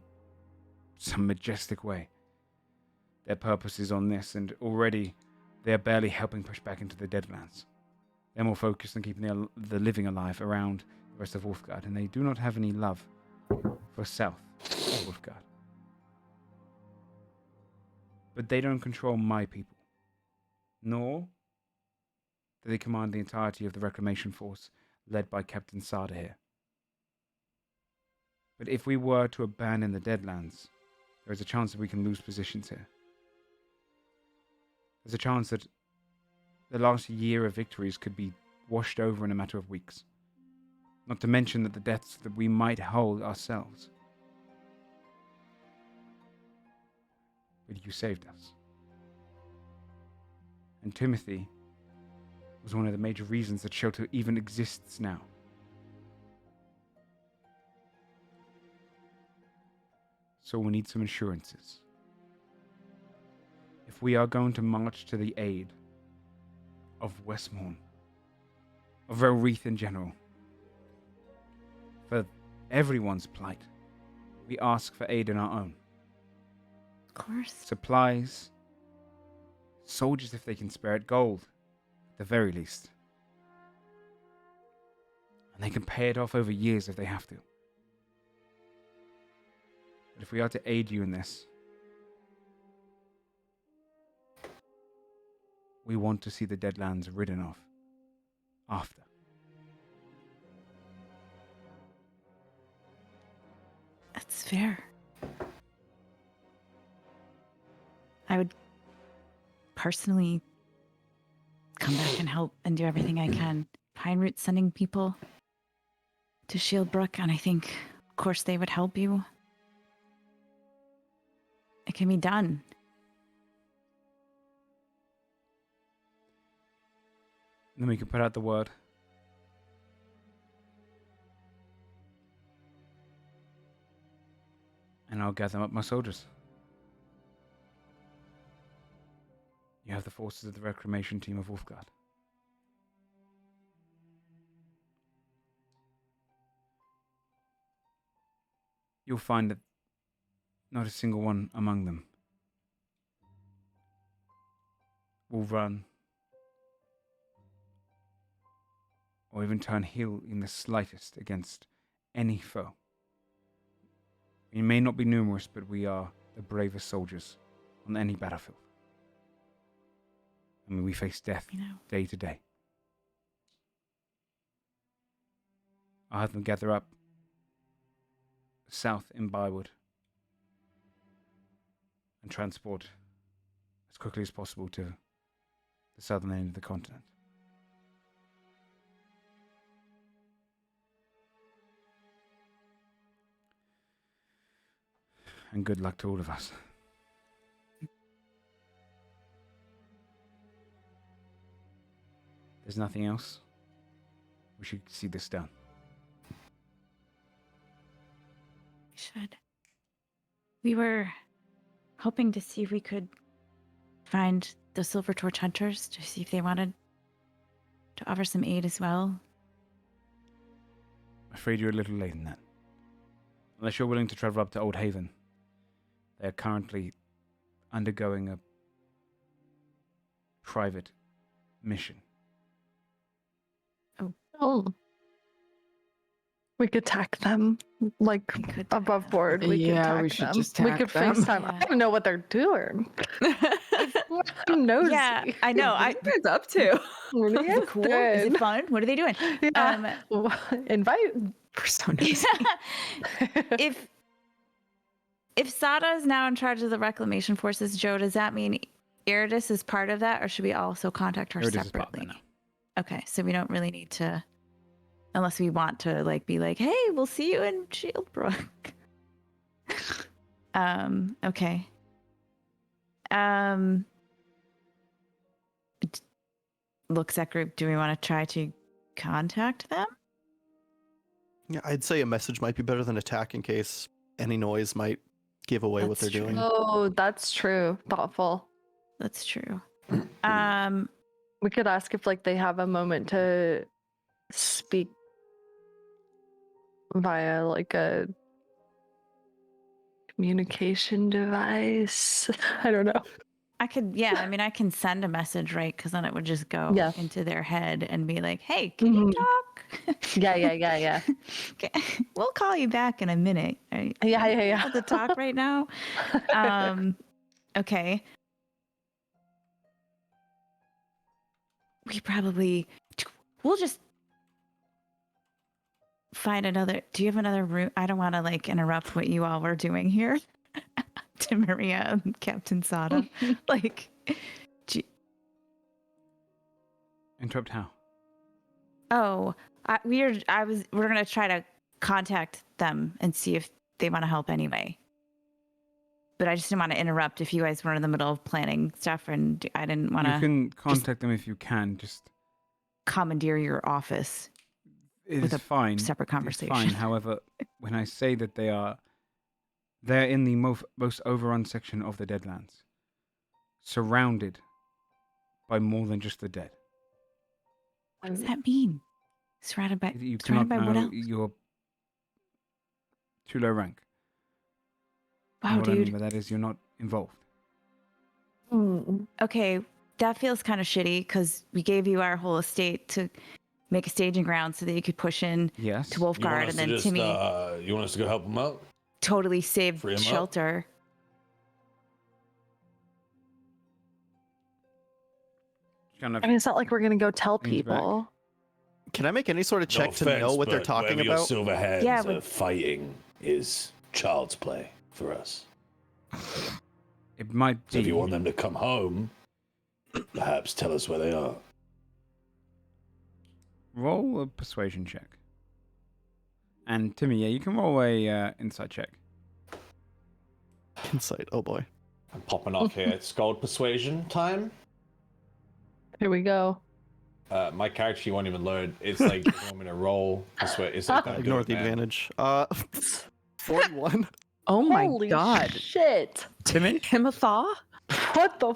S2: some majestic way. Their purpose is on this, and already they're barely helping push back into the Deadlands. They're more focused on keeping the living alive around the rest of Wolfguard, and they do not have any love for South Wolfguard. But they don't control my people, nor do they command the entirety of the Reclamation Force led by Captain Sada here. But if we were to abandon the Deadlands, there is a chance that we can lose positions here. There's a chance that the last year of victories could be washed over in a matter of weeks. Not to mention that the deaths that we might hold ourselves. But you saved us. And Timothy was one of the major reasons that shelter even exists now. So we need some assurances. If we are going to march to the aid of Westmorn, of Relreath in general, for everyone's plight, we ask for aid in our own.
S5: Of course.
S2: Supplies, soldiers if they can spare it, gold, at the very least. And they can pay it off over years if they have to. But if we are to aid you in this, we want to see the Deadlands ridden off after.
S5: That's fair. I would personally come back and help and do everything I can. Pineroot's sending people to Shieldbrook, and I think, of course, they would help you. It can be done.
S2: Then we can put out the word. And I'll gather up my soldiers. You have the forces of the reclamation team of Wolfguard. You'll find that not a single one among them will run or even turn heel in the slightest against any foe. We may not be numerous, but we are the bravest soldiers on any battlefield. I mean, we face death day to day. I'll have them gather up south in Bywood and transport as quickly as possible to the southern end of the continent. And good luck to all of us. There's nothing else. We should see this done.
S5: We should. We were hoping to see if we could find the Silver Torch Hunters to see if they wanted to offer some aid as well.
S2: I'm afraid you're a little late in that. Unless you're willing to travel up to Old Haven. They are currently undergoing a private mission.
S4: Oh. We could tack them, like,
S5: could.
S4: above board. We could
S1: Yeah,
S4: tack
S1: we should
S4: them.
S1: just
S4: We
S1: tack
S4: could
S1: them.
S4: FaceTime.
S5: Yeah.
S4: I don't know what they're doing. I'm nosy.
S5: Yeah, I know.
S1: What are you guys up to?
S4: What are
S5: Is
S4: you
S5: it cool? Is it
S4: doing?
S5: fun? What are they doing?
S4: Yeah. Invite.
S1: Personas.
S5: If Sada is now in charge of the reclamation forces, Joe, does that mean Iridis is part of that, or should we also contact her
S2: Iridis is part of
S5: separately?
S2: that now.
S5: Okay, so we don't really need to, unless we want to like be like, hey, we'll see you in Shieldbrook. Okay. Looks at group. Do we want to try to contact them?
S3: Yeah, I'd say a message might be better than attack in case any noise might give away what they're
S5: That's true.
S3: doing.
S4: Oh, that's true. Thoughtful.
S5: That's true.
S4: We could ask if like they have a moment to speak via like a communication device. I don't know.
S5: I could, yeah. I mean, I can send a message, right? Because then it would just go
S4: Yeah.
S5: into their head and be like, "Hey, can you
S4: Mhm.
S5: talk?
S4: Yeah.
S5: Okay, we'll call you back in a minute. Are you
S4: Yeah.
S5: able to talk right now?" Okay. We'll just find another. Do you have another room? I don't want to like interrupt what you all were doing here. To Maria and Captain Sada. Like,
S2: Interrupt how?
S5: we're gonna try to contact them and see if they want to help anyway. But I just didn't want to interrupt if you guys were in the middle of planning stuff, and I didn't want
S2: You
S5: to
S2: can contact them if you can. Just
S5: commandeer your office.
S2: it's
S5: With a
S2: fine.
S5: separate
S2: It's
S5: conversation.
S2: fine. However, when I say that they're in the most overrun section of the Deadlands, surrounded by more than just the dead.
S5: What does that mean? Surrounded by
S2: You
S5: surrounded
S2: cannot
S5: by what
S2: know
S5: else?
S2: you're too low rank. And
S5: Wow,
S2: what I mean
S5: dude.
S2: by that is you're not involved.
S5: Okay, that feels kind of shitty because we gave you our whole estate to make a staging ground so that you could push in
S2: Yes.
S5: to
S6: You want
S5: Wolfguard,
S6: us
S5: and
S6: to
S5: then
S6: just,
S5: Timmy
S6: you want us to go help them out?
S5: totally saved
S6: free 'em up?
S5: shelter.
S2: Kind of
S4: I mean, it's not like we're gonna go tell
S2: Leans back.
S4: people.
S3: Can I make any sort of
S6: No
S3: check to know
S6: offense,
S3: what they're
S6: but
S3: talking
S6: wherever your
S3: about?
S6: silver hands
S5: Yeah,
S6: are
S5: but-
S6: fighting is child's play for us.
S2: it might
S6: So if
S2: be.
S6: you want them to come home, perhaps tell us where they are.
S2: Roll a persuasion check. And Timmy, yeah, you can roll a insight check.
S3: Insight. Oh boy.
S6: I'm popping off here. It's called persuasion time.
S4: Here we go.
S6: My character you won't even learn. It's like you want me to roll. It's like don't do
S3: Ignore
S6: it,
S3: the
S6: man.
S3: advantage. 41.
S1: Oh my
S4: Holy
S1: god.
S4: shit!
S2: Timmy?
S1: Timothy?
S4: What the?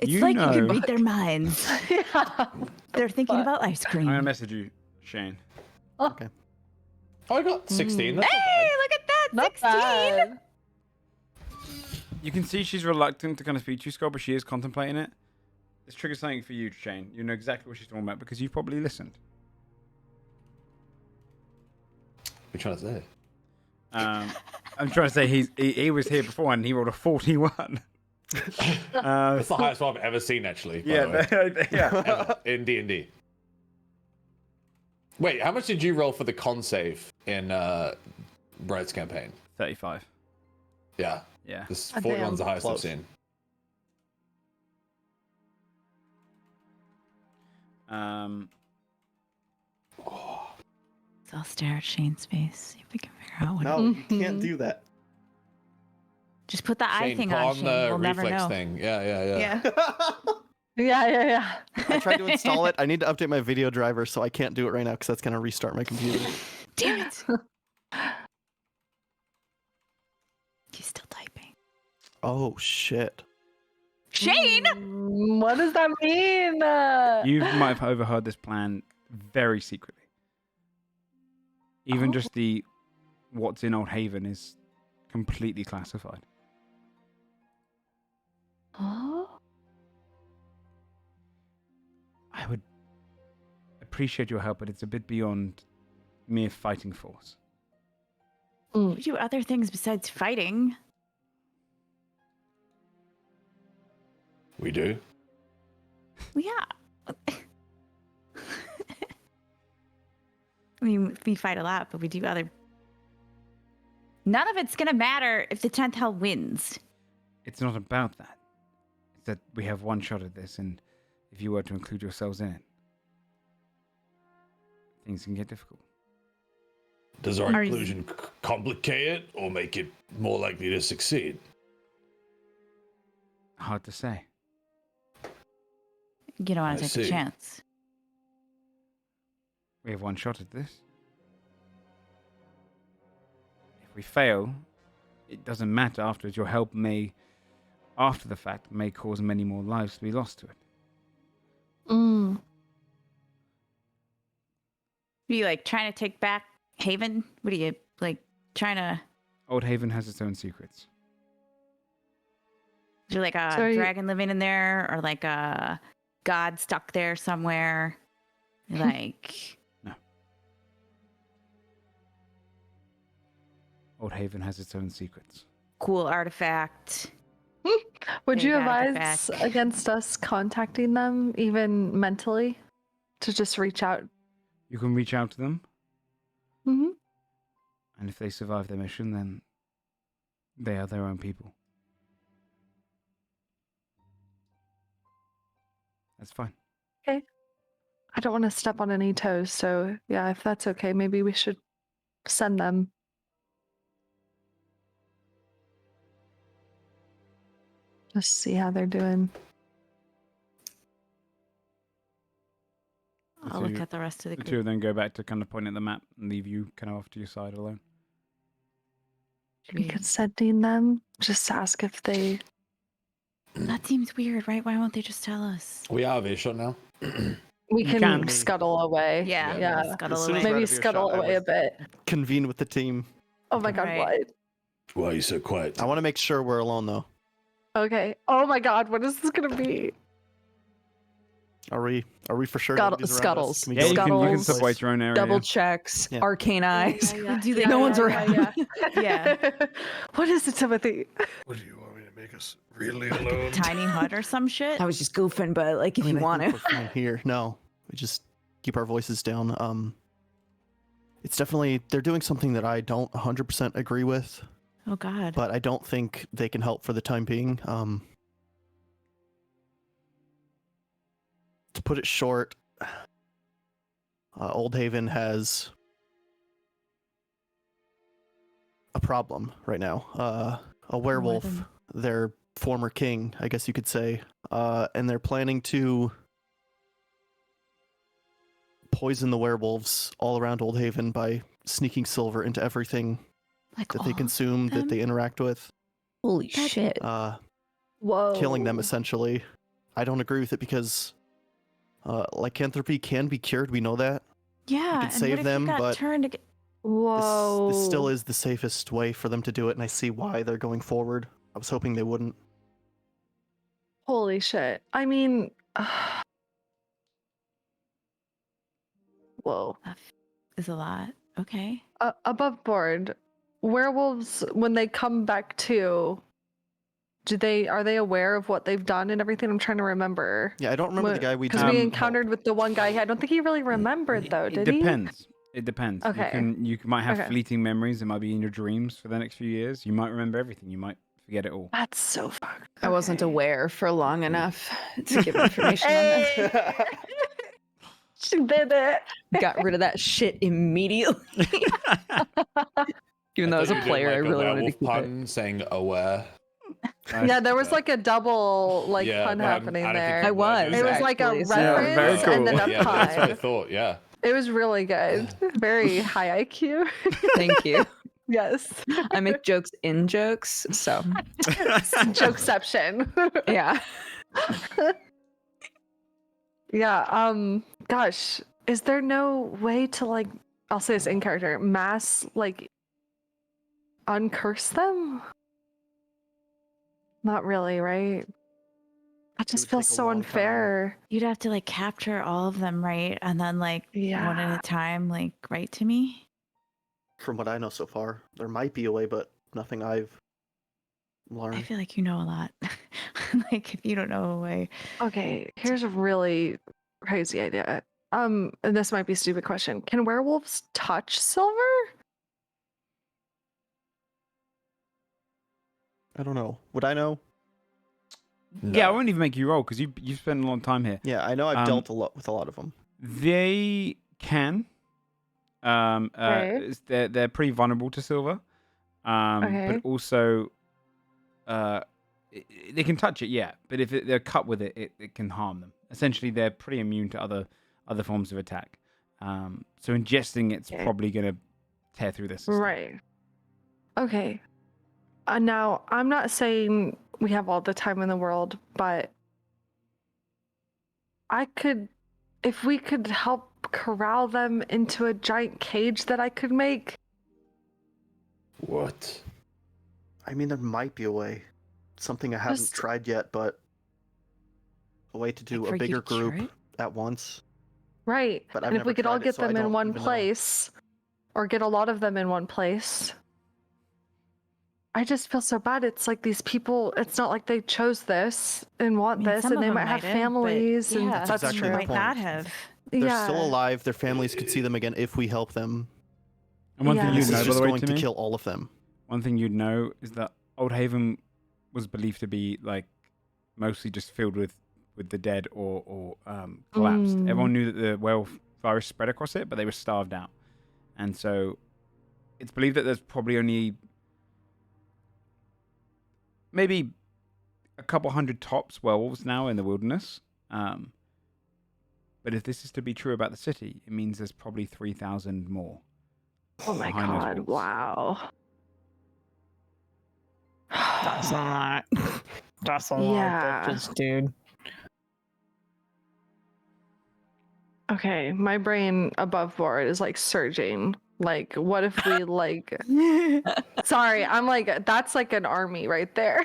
S5: It's
S2: You
S5: like you
S2: know-
S5: can read their minds.
S4: Yeah.
S5: They're thinking
S4: Fuck.
S5: about ice
S2: I'm
S5: cream.
S2: gonna message you, Shane.
S6: Oh, I got 16. That's
S5: Hey, look at that!
S4: Not
S5: 16!
S4: bad.
S2: You can see she's reluctant to kind of speak to you, Scott, but she is contemplating it. This triggers something for you, Shane. You know exactly what she's talking about because you've probably listened.
S6: What are you trying to say?
S2: I'm trying to say he was here before and he rolled a 41.
S6: That's the highest one I've ever seen, actually. By the way.
S2: yeah.
S6: Ever, in D&D. Wait, how much did you roll for the con save in Brett's campaign?
S2: 35.
S6: Yeah,
S2: Yeah.
S6: this
S4: Oh,
S6: 41's
S4: damn.
S6: the highest
S3: Close.
S6: I've seen.
S5: So I'll stare at Shane's face, see if we can figure out what.
S3: No, you can't do that.
S5: Just put the eye
S6: Shane,
S5: thing
S6: put
S5: on, Shane.
S6: the
S5: We'll never
S6: reflex
S5: know.
S6: thing. Yeah.
S4: Yeah.
S3: I tried to install it. I need to update my video driver, so I can't do it right now because that's going to restart my computer.
S5: Damn it! He's still typing.
S3: Oh, shit.
S5: Shane!
S4: What does that mean?
S2: You might have overheard this plan very secretly. Even just the what's in Old Haven is completely classified. appreciate your help, but it's a bit beyond mere fighting force.
S5: We do other things besides fighting.
S6: We do.
S5: Well, yeah. I mean, we fight a lot, but we do other. None of it's gonna matter if the 10th Hell wins.
S2: It's not about that. It's that we have one shot at this, and if you were to include yourselves in it, things can get difficult.
S6: Does our inclusion complicate it or make it more likely to succeed?
S2: Hard to say.
S5: You don't want
S6: I
S5: to take a
S6: see.
S5: chance.
S2: We have one shot at this. If we fail, it doesn't matter afterwards. Your help may, after the fact, may cause many more lives to be lost to it.
S4: Mm.
S5: Are you like trying to take back Haven? What are you like trying to?
S2: Old Haven has its own secrets.
S5: Is there like a
S4: So are you-
S5: dragon living in there, or like a god stuck there somewhere? Like,
S2: Old Haven has its own secrets.
S5: cool artifact.
S4: Would you
S5: Big
S4: advise
S5: artifact.
S4: against us contacting them, even mentally, to just reach out?
S2: You can reach out to them,
S4: Mm-hmm.
S2: and if they survive their mission, then they are their own people. That's fine.
S4: I don't want to step on any toes, so yeah, if that's okay, maybe we should send them. Just see how they're doing.
S5: I'll look at the rest of the
S2: The
S5: group.
S2: two of them go back to kind of point at the map and leave you kind of off to your side alone.
S4: We could sending them. Just ask if they.
S5: That seems weird, right? Why won't they just tell us?
S6: We are earshot now.
S4: We
S2: You
S4: can
S2: can.
S4: scuttle away.
S5: Yeah,
S4: Yeah.
S5: scuttle
S3: As soon
S5: away.
S3: as we're
S4: Maybe
S3: out of earshot,
S4: scuttle
S3: I
S4: away a
S3: would
S4: bit.
S3: Convene with the team.
S4: Oh my god,
S5: Right.
S4: what?
S6: Why are you so quiet?
S3: I want to make sure we're alone though.
S4: Okay. Oh my god, what is this gonna be?
S3: Are we for sure?
S1: Scuttle-
S3: nobody's around us?
S1: scuttles.
S3: Can we
S2: Yeah,
S3: go
S2: you
S3: to
S2: can
S3: the
S1: Scuttles.
S2: separate your own area.
S1: Double checks,
S3: Yeah.
S1: arcane eyes.
S5: Do they-
S1: No one's around.
S5: Yeah.
S4: What is it, Timothy?
S8: What do you want me to make us really alone?
S5: Tiny hut or some shit?
S1: I was just goofing, but like if
S3: I mean,
S1: you
S3: I
S1: want
S3: think
S1: to.
S3: we're fine here. No, we just keep our voices down. It's definitely they're doing something that I don't 100% agree with,
S5: Oh God.
S3: but I don't think they can help for the time being. To put it short, Old Haven has a problem right now. A werewolf,
S5: than-
S3: their former king, I guess you could say, and they're planning to poison the werewolves all around Old Haven by sneaking silver into everything
S5: Like
S3: that
S5: all
S3: they
S5: of
S3: consume, that
S5: them?
S3: they interact with,
S1: Holy
S5: That-
S1: shit.
S4: Whoa.
S3: killing them essentially. I don't agree with it because lycanthropy can be cured. We know that.
S5: Yeah.
S3: could
S5: and
S3: save
S5: what if
S3: them,
S5: you got
S3: but-
S5: turned ag-
S4: Whoa.
S3: This still is the safest way for them to do it, and I see why they're going forward. I was hoping they wouldn't.
S4: Holy shit. I mean. Whoa.
S5: is a lot. Okay.
S4: Above board, werewolves, when they come back to, are they aware of what they've done and everything? I'm trying to remember.
S3: Yeah, I don't remember the guy we
S4: Because
S3: did.
S4: we encountered with the one guy. I don't think he really remembered though,
S2: It
S4: did he?
S2: depends. It depends.
S4: Okay.
S2: You might have
S4: Okay.
S2: fleeting memories. It might be in your dreams for the next few years. You might remember everything. You might forget it all.
S4: That's so fucked.
S1: I wasn't
S4: Okay.
S1: aware for long enough to give information on this.
S4: Hey! She did it.
S1: Got rid of that shit immediately. Even though as a player, I really wanted to keep it.
S6: pun saying aware.
S4: Yeah, there was like a double
S6: Yeah,
S4: pun
S6: but
S4: happening
S6: I don't think
S4: there.
S1: I was.
S4: It was like a
S1: actually, so-
S2: Yeah, very
S4: reference and then
S2: cool.
S4: a
S6: Yeah, that's what I
S4: pun.
S6: thought. Yeah.
S4: It was really good. Very high IQ.
S1: Thank you.
S4: Yes.
S1: I make jokes in jokes, so
S4: Jokeception.
S1: yeah.
S4: Yeah, gosh, is there no way to like, I'll say this in character, mass like uncurse them? Not really, right? That just
S3: would
S4: feels
S3: take a
S4: so
S3: long time.
S4: unfair.
S5: You'd have to like capture all of them, right? And then like one
S4: Yeah.
S5: at a time, like write to me.
S3: From what I know so far, there might be a way, but nothing I've
S5: I
S3: learned.
S5: feel like you know a lot. Like if you don't know a way.
S4: Okay, here's a really crazy idea. And this might be a stupid question. Can werewolves touch silver?
S3: I don't know. Would I know?
S2: Yeah, I
S6: No.
S2: won't even make you roll because you spent a long time here.
S3: Yeah, I know I've
S2: Um,
S3: dealt a lot with a lot of them.
S2: They can.
S4: Okay.
S2: They're pretty vulnerable to silver. But
S4: Okay.
S2: also, they can touch it, yeah. But if they're cut with it, it can harm them. Essentially, they're pretty immune to other forms of attack. So ingesting it's
S4: Okay.
S2: probably going to tear through this.
S4: Right. Okay. Now, I'm not saying we have all the time in the world, but if we could help corral them into a giant cage that I could make.
S6: What?
S3: I mean, there might be a way. Something I haven't
S4: Just-
S3: tried yet, but a way to do
S5: Like
S3: a
S5: for you
S3: bigger
S5: to cure
S3: group
S5: it?
S3: at once.
S4: Right.
S3: But I've
S4: And if we
S3: never
S4: could all
S3: tried it,
S4: get
S3: so I
S4: them in
S3: don't
S4: one
S3: even know.
S4: place, or get a lot of them in one place. I just feel so bad. It's like these people, it's not like they chose this and want this,
S5: some
S4: and
S5: of
S4: they
S5: them
S4: might have
S5: but
S4: families, and
S5: yeah,
S3: That's
S4: that's
S3: exactly
S4: true.
S3: the
S5: might
S3: point.
S5: not have.
S3: They're
S4: yeah.
S3: still alive. Their families could see them again if we help them.
S2: And one
S4: Yeah.
S2: thing
S3: This
S2: you'd
S3: is
S2: know, by
S3: just
S2: the way,
S3: going to
S2: Timmy,
S3: kill all of them.
S2: one thing you'd know is that Old Haven was believed to be like mostly just filled with the dead or collapsed.
S4: Mm.
S2: Everyone knew that the werewolf virus spread across it, but they were starved out. And so it's believed that there's probably only maybe a couple hundred tops werewolves now in the wilderness. But if this is to be true about the city, it means there's probably 3,000 more.
S4: Oh my
S2: behind those
S4: god!
S2: walls.
S4: Wow.
S9: That's a lot. That's a lot
S4: Yeah.
S9: of bitches, dude.
S4: Okay, my brain above board is like surging. Like, what if we like? Sorry, I'm like that's like an army right there.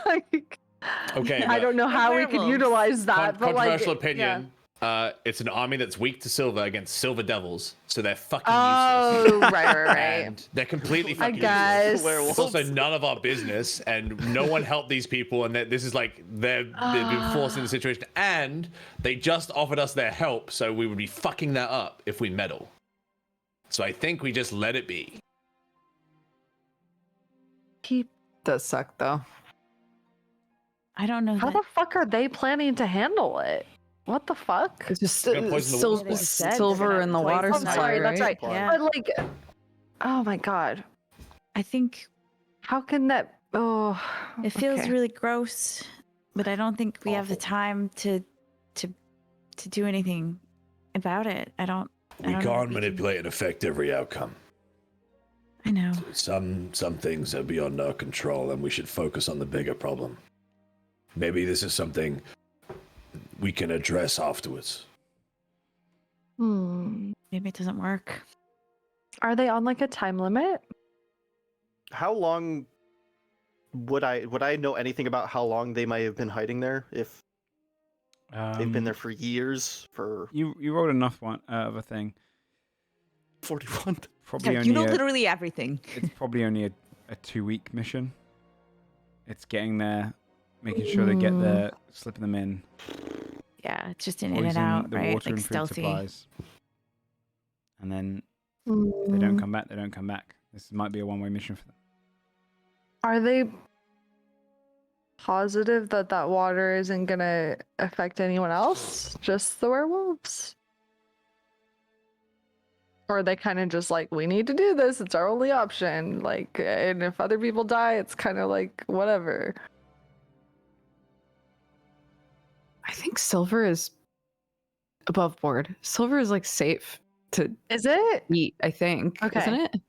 S4: Like,
S6: Okay,
S4: I
S6: but
S4: don't know how we could
S5: werewolves.
S4: utilize that, but like,
S6: controversial opinion. It's an army that's weak to silver against silver devils, so they're fucking
S4: Oh,
S6: useless.
S4: right.
S6: And they're completely
S4: I
S6: fucking
S4: guess.
S6: useless. It's also none of our business, and no one helped these people, and this is like they've been forced into the situation, and they just offered us their help, so we would be fucking that up if we meddle. So I think we just let it be.
S1: Does suck though.
S5: I don't know
S4: How
S5: that.
S4: the fuck are they planning to handle it? What the fuck?
S1: It's just
S6: We're gonna poison the water
S5: They said they're
S1: silver
S5: gonna
S1: in the water
S5: poison
S4: I'm
S5: them.
S1: supply,
S4: sorry, that's right.
S5: Yeah.
S4: But like, oh my god,
S5: I think
S4: how can that? Oh,
S5: it feels
S4: okay.
S5: really gross, but I don't think we have the
S3: Awful.
S5: time to do anything about it. I don't
S6: We
S5: know
S6: can't
S5: that we can-
S6: manipulate and affect every outcome.
S5: I know.
S6: Some things are beyond our control, and we should focus on the bigger problem. Maybe this is something we can address afterwards.
S5: Maybe it doesn't work.
S4: Are they on like a time limit?
S3: How long would I know anything about how long they might have been hiding there? If they've been there for years, for
S2: You rolled enough one of a thing.
S3: 41.
S2: Probably
S1: Yeah,
S2: only
S1: you know
S2: a-
S1: literally everything.
S2: it's probably only a 2-week mission. It's getting there, making sure they get there, slipping them in,
S5: Yeah, it's just an in and
S2: poison
S5: out,
S2: the
S5: right?
S2: water
S5: Like
S2: and food
S5: stealthy.
S2: supplies. And then if they don't come back, they don't come back. This might be a one-way mission for them.
S4: Are they positive that that water isn't gonna affect anyone else? Just the werewolves? Or are they kind of just like, we need to do this, it's our only option. Like, and if other people die, it's kind of like, whatever.
S1: I think silver is above board. Silver is like safe to
S4: Is it?
S1: eat, I think.
S4: Okay.
S1: Isn't it?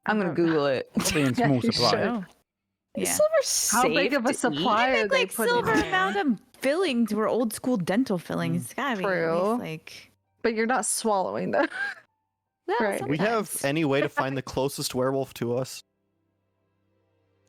S1: I'm gonna
S4: don't-
S1: Google it.
S2: Probably in
S4: Yeah,
S2: small
S4: you
S2: supply.
S4: should.
S5: Oh.
S1: Is
S5: Yeah.
S1: silver safe?
S4: How big of a
S1: to eat?
S4: supply
S5: I
S4: are
S5: think
S4: they
S5: like
S4: putting
S5: silver
S4: in?
S5: amalgam fillings were old school dental fillings. It's gotta be at
S4: True.
S5: least like
S4: But you're not swallowing them.
S5: well,
S4: Right.
S3: We have
S5: sometimes.
S3: any way to find the closest werewolf to us?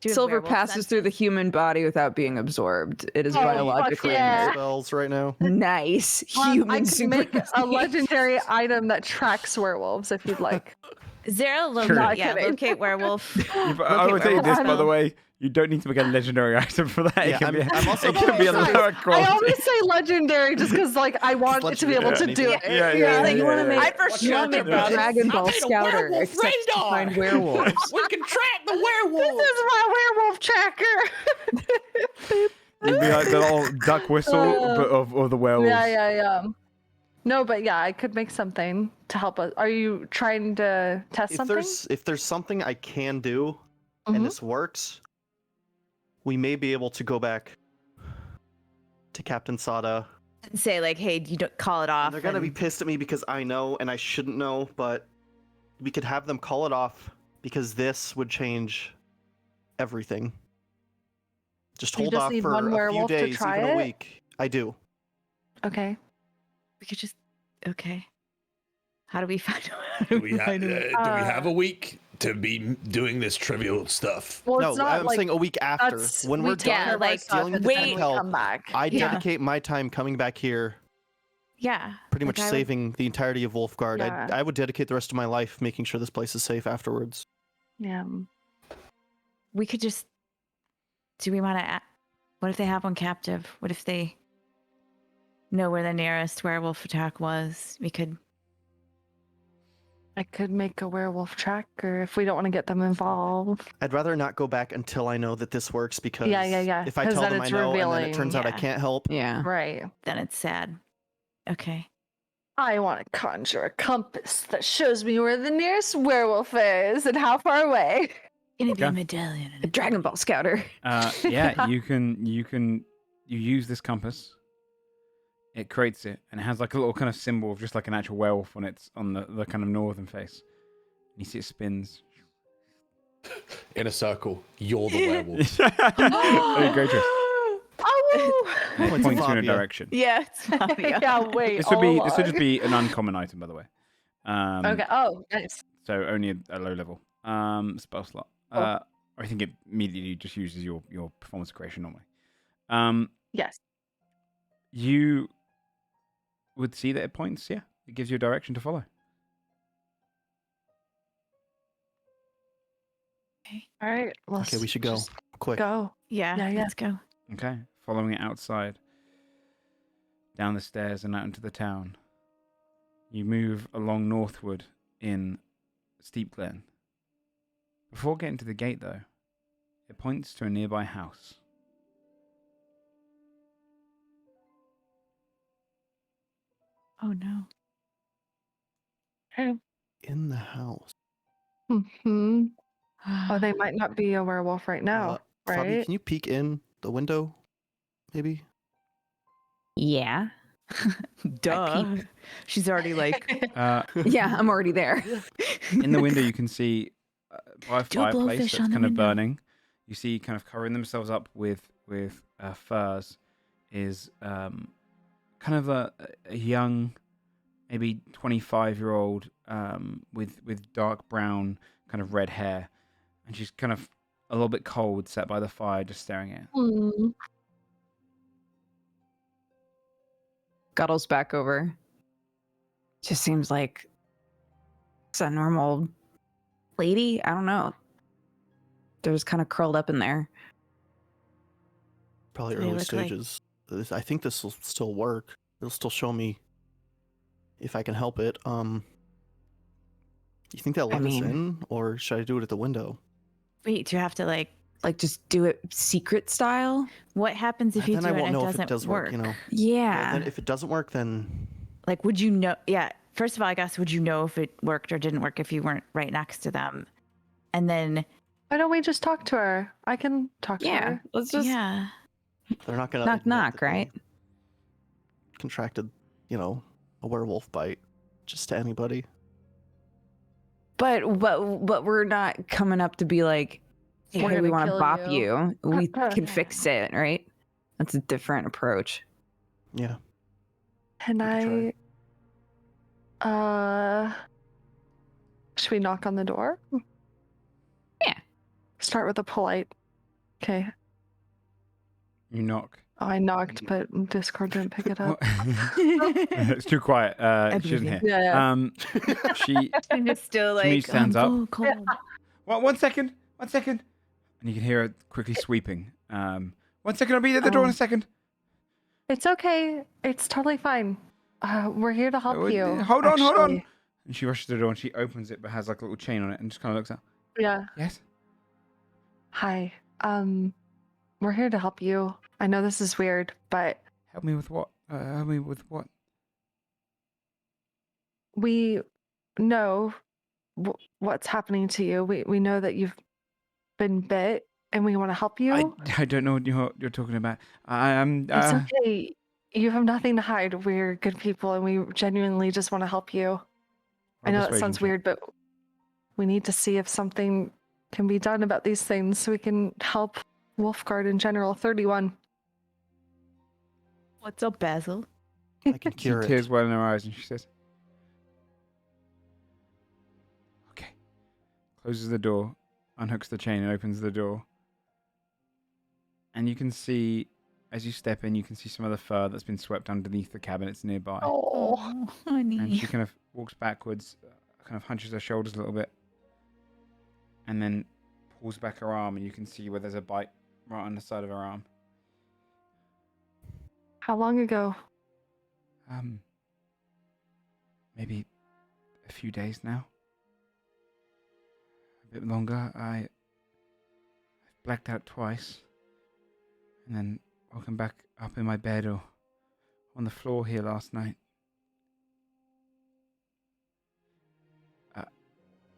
S5: Do you have
S1: Silver
S5: werewolf
S1: passes through the
S5: senses?
S1: human body without being absorbed. It is
S4: Oh, fuck
S1: biologically
S4: yeah.
S1: inert.
S3: Spells right now.
S1: Nice.
S4: I
S1: Human
S4: can make a
S1: supremacy.
S4: legendary item that tracks werewolves if you'd like.
S5: Is there a
S2: True.
S5: locate?
S4: Not
S5: Yeah,
S4: kidding.
S5: locate werewolf.
S2: Yeah, but I will tell you this, by the way. You don't need to make a legendary item for that.
S3: Yeah,
S2: it can be,
S3: I'm also
S2: it can be a
S3: sorry.
S2: lower
S4: I
S2: quality.
S4: always say legendary just because like I want it to be able to do it.
S2: Yeah,
S1: You want to make
S5: I for
S1: you
S5: sure
S1: wanna make
S5: did that.
S1: a Dragon
S6: I
S1: Ball
S6: made a
S1: Scouter,
S6: werewolf
S1: except to
S6: radar.
S1: find werewolves.
S6: We can track the
S4: This
S6: werewolf.
S4: is my werewolf tracker.
S2: It'd be like the little duck whistle, but of the werewolves.
S4: Yeah. No, but yeah, I could make something to help us. Are you trying to test something?
S3: If there's something I can do,
S4: Mhm.
S3: and this works, we may be able to go back to Captain Sada.
S5: And say like, hey, you don't call it off.
S3: And they're gonna be
S5: and-
S3: pissed at me because I know and I shouldn't know, but we could have them call it off because this would change everything. Just
S4: You
S3: hold
S4: just
S3: off
S4: need
S3: for
S4: one
S3: a few
S4: werewolf to
S3: days,
S4: try
S3: even
S4: it?
S3: a week. I do.
S4: Okay.
S5: We could just. Okay. How do we find?
S6: Do we have a week to be doing this trivial stuff?
S4: Well,
S3: No,
S4: it's not
S3: I'm
S4: like
S3: saying a week after.
S4: that's
S3: When
S4: we
S3: we're
S4: take
S3: done
S4: care of our
S5: like,
S4: stuff
S3: dealing with
S4: and
S3: the
S4: then
S3: temp
S4: we
S3: help,
S4: come back.
S3: I
S5: Yeah.
S3: dedicate my time coming back here,
S5: Yeah.
S3: pretty
S5: Like,
S3: much
S5: I would-
S3: saving the entirety of Wolfguard.
S4: Yeah.
S3: I would dedicate the rest of my life making sure this place is safe afterwards.
S4: Yeah.
S5: We could just. Do we want to? What if they have one captive? What if they know where the nearest werewolf attack was? We could.
S4: I could make a werewolf tracker if we don't want to get them involved.
S3: I'd rather not go back until I know that this works because
S4: Yeah.
S3: if I
S4: 'Cause
S3: tell
S4: then
S3: them I
S4: it's
S3: know and then it
S4: revealing,
S3: turns out I
S5: yeah.
S3: can't help,
S1: Yeah.
S4: Right.
S5: Then it's sad. Okay.
S4: I want to conjure a compass that shows me where the nearest werewolf is and how far away.
S5: Gonna be
S2: Okay.
S5: a medallion.
S1: A Dragon Ball Scouter.
S2: Yeah, you use this compass. It creates it, and it has like a little kind of symbol of just like an actual werewolf on its on the kind of northern face. You see it spins.
S6: In a circle, you're the werewolf.
S2: Very great choice.
S4: Oh!
S2: And it
S3: Points
S2: points you in a
S3: Fabia.
S2: direction.
S5: Yeah. It's Fabia.
S4: Yeah, wait.
S2: This would
S4: all
S2: just
S4: along.
S2: be an uncommon item, by the way.
S4: Okay. Oh, nice.
S2: So only a low level spell slot.
S4: Cool.
S2: I think it immediately just uses your performance creation normally.
S4: Yes.
S2: You would see that it points. Yeah, it gives you a direction to follow.
S4: All right. Let's
S3: okay, we should go
S4: just
S3: quick.
S4: Go.
S5: Yeah.
S4: Yeah.
S5: Let's go.
S2: Okay, following it outside, down the stairs and out into the town. You move along northward in Steep Glen. Before getting to the gate, though, it points to a nearby house.
S5: Oh no.
S4: Okay.
S3: In the house.
S4: Hmm. Oh, they might not be a werewolf right now,
S3: Fabi,
S4: right?
S3: can you peek in the window? Maybe?
S1: Yeah.
S5: Duh. She's already like.
S1: Yeah, I'm already there.
S2: In the window, you can see by a
S5: Do a
S2: fireplace
S5: blowfish
S2: that's
S5: on the
S2: kind of
S5: window.
S2: burning. You see, kind of covering themselves up with furs, is kind of a young, maybe 25-year-old with dark brown, kind of red hair, and she's kind of a little bit cold, sat by the fire, just staring at it.
S4: Hmm.
S1: Guddles back over. Just seems like it's a normal lady. I don't know. They're just kind of curled up in there.
S3: Probably
S5: They
S3: early
S5: look like-
S3: stages. I think this will still work. It'll still show me if I can help it. You think they'll let us
S1: mean-
S3: in, or should I do it at the window?
S5: Wait, do you have to like?
S1: Like, just do it secret style.
S5: What happens if you
S3: Then
S5: do
S3: I
S5: it
S3: won't
S5: and it
S3: know if
S5: doesn't
S3: it does work. You know. Well,
S1: Yeah.
S3: then if it doesn't work, then
S5: Like, would you know? Yeah. First of all, I guess would you know if it worked or didn't work if you weren't right next to them? And then,
S4: Why don't we just talk to her? I can talk to
S1: Yeah.
S4: her.
S1: Let's just
S5: yeah.
S3: they're not gonna
S1: knock
S3: admit
S1: knock,
S3: that they
S1: right?
S3: Contracted, a werewolf bite, just to anybody.
S1: But we're not coming up to be like,
S4: We're
S1: hey, we
S4: gonna
S1: want to
S4: kill
S1: bop
S4: you."
S1: you. We can
S5: Yeah.
S1: fix it, right? That's a different approach.
S3: Yeah.
S4: Can
S3: could
S4: I? Should we knock on the door?
S1: Yeah.
S4: Start with a polite Okay.
S2: You knock.
S4: Oh, I knocked, but Discord didn't pick it up.
S2: It's too quiet. She doesn't hear.
S4: Yeah.
S2: She
S5: And it's still
S2: Jimmy
S5: like
S2: stands up.
S5: full cold.
S2: One second. And you can hear her quickly sweeping. 1 second, I'll be at the door in a second.
S4: It's okay. It's totally fine. We're here to help you.
S2: Hold on.
S4: actually.
S2: And she rushes to the door and she opens it, but has like a little chain on it, and just kind of looks at.
S4: Yeah.
S2: Yes.
S4: Hi. We're here to help you. I know this is weird, but
S2: Help me with what?
S4: we know what's happening to you. We know that you've been bit, and we want to help you.
S2: I don't know what you're talking about. I am.
S4: It's okay. You have nothing to hide. We're good people, and we genuinely just want to help you. I know that sounds weird, but we need to see if something can be done about these things so we can help Wolfguard in general. 31.
S5: What's up, Basil?
S3: I can cure it.
S2: Tears well in her eyes, and she says, "Okay." Closes the door, unhooks the chain, and opens the door. And you can see, as you step in, you can see some of the fur that's been swept underneath the cabinets nearby.
S5: Oh, honey.
S2: And she kind of walks backwards, kind of hunches her shoulders a little bit, and then pulls back her arm, and you can see where there's a bite right on the side of her arm.
S4: How long ago?
S2: Maybe a few days now. A bit longer. I've blacked out twice, and then woken back up in my bed or on the floor here last night.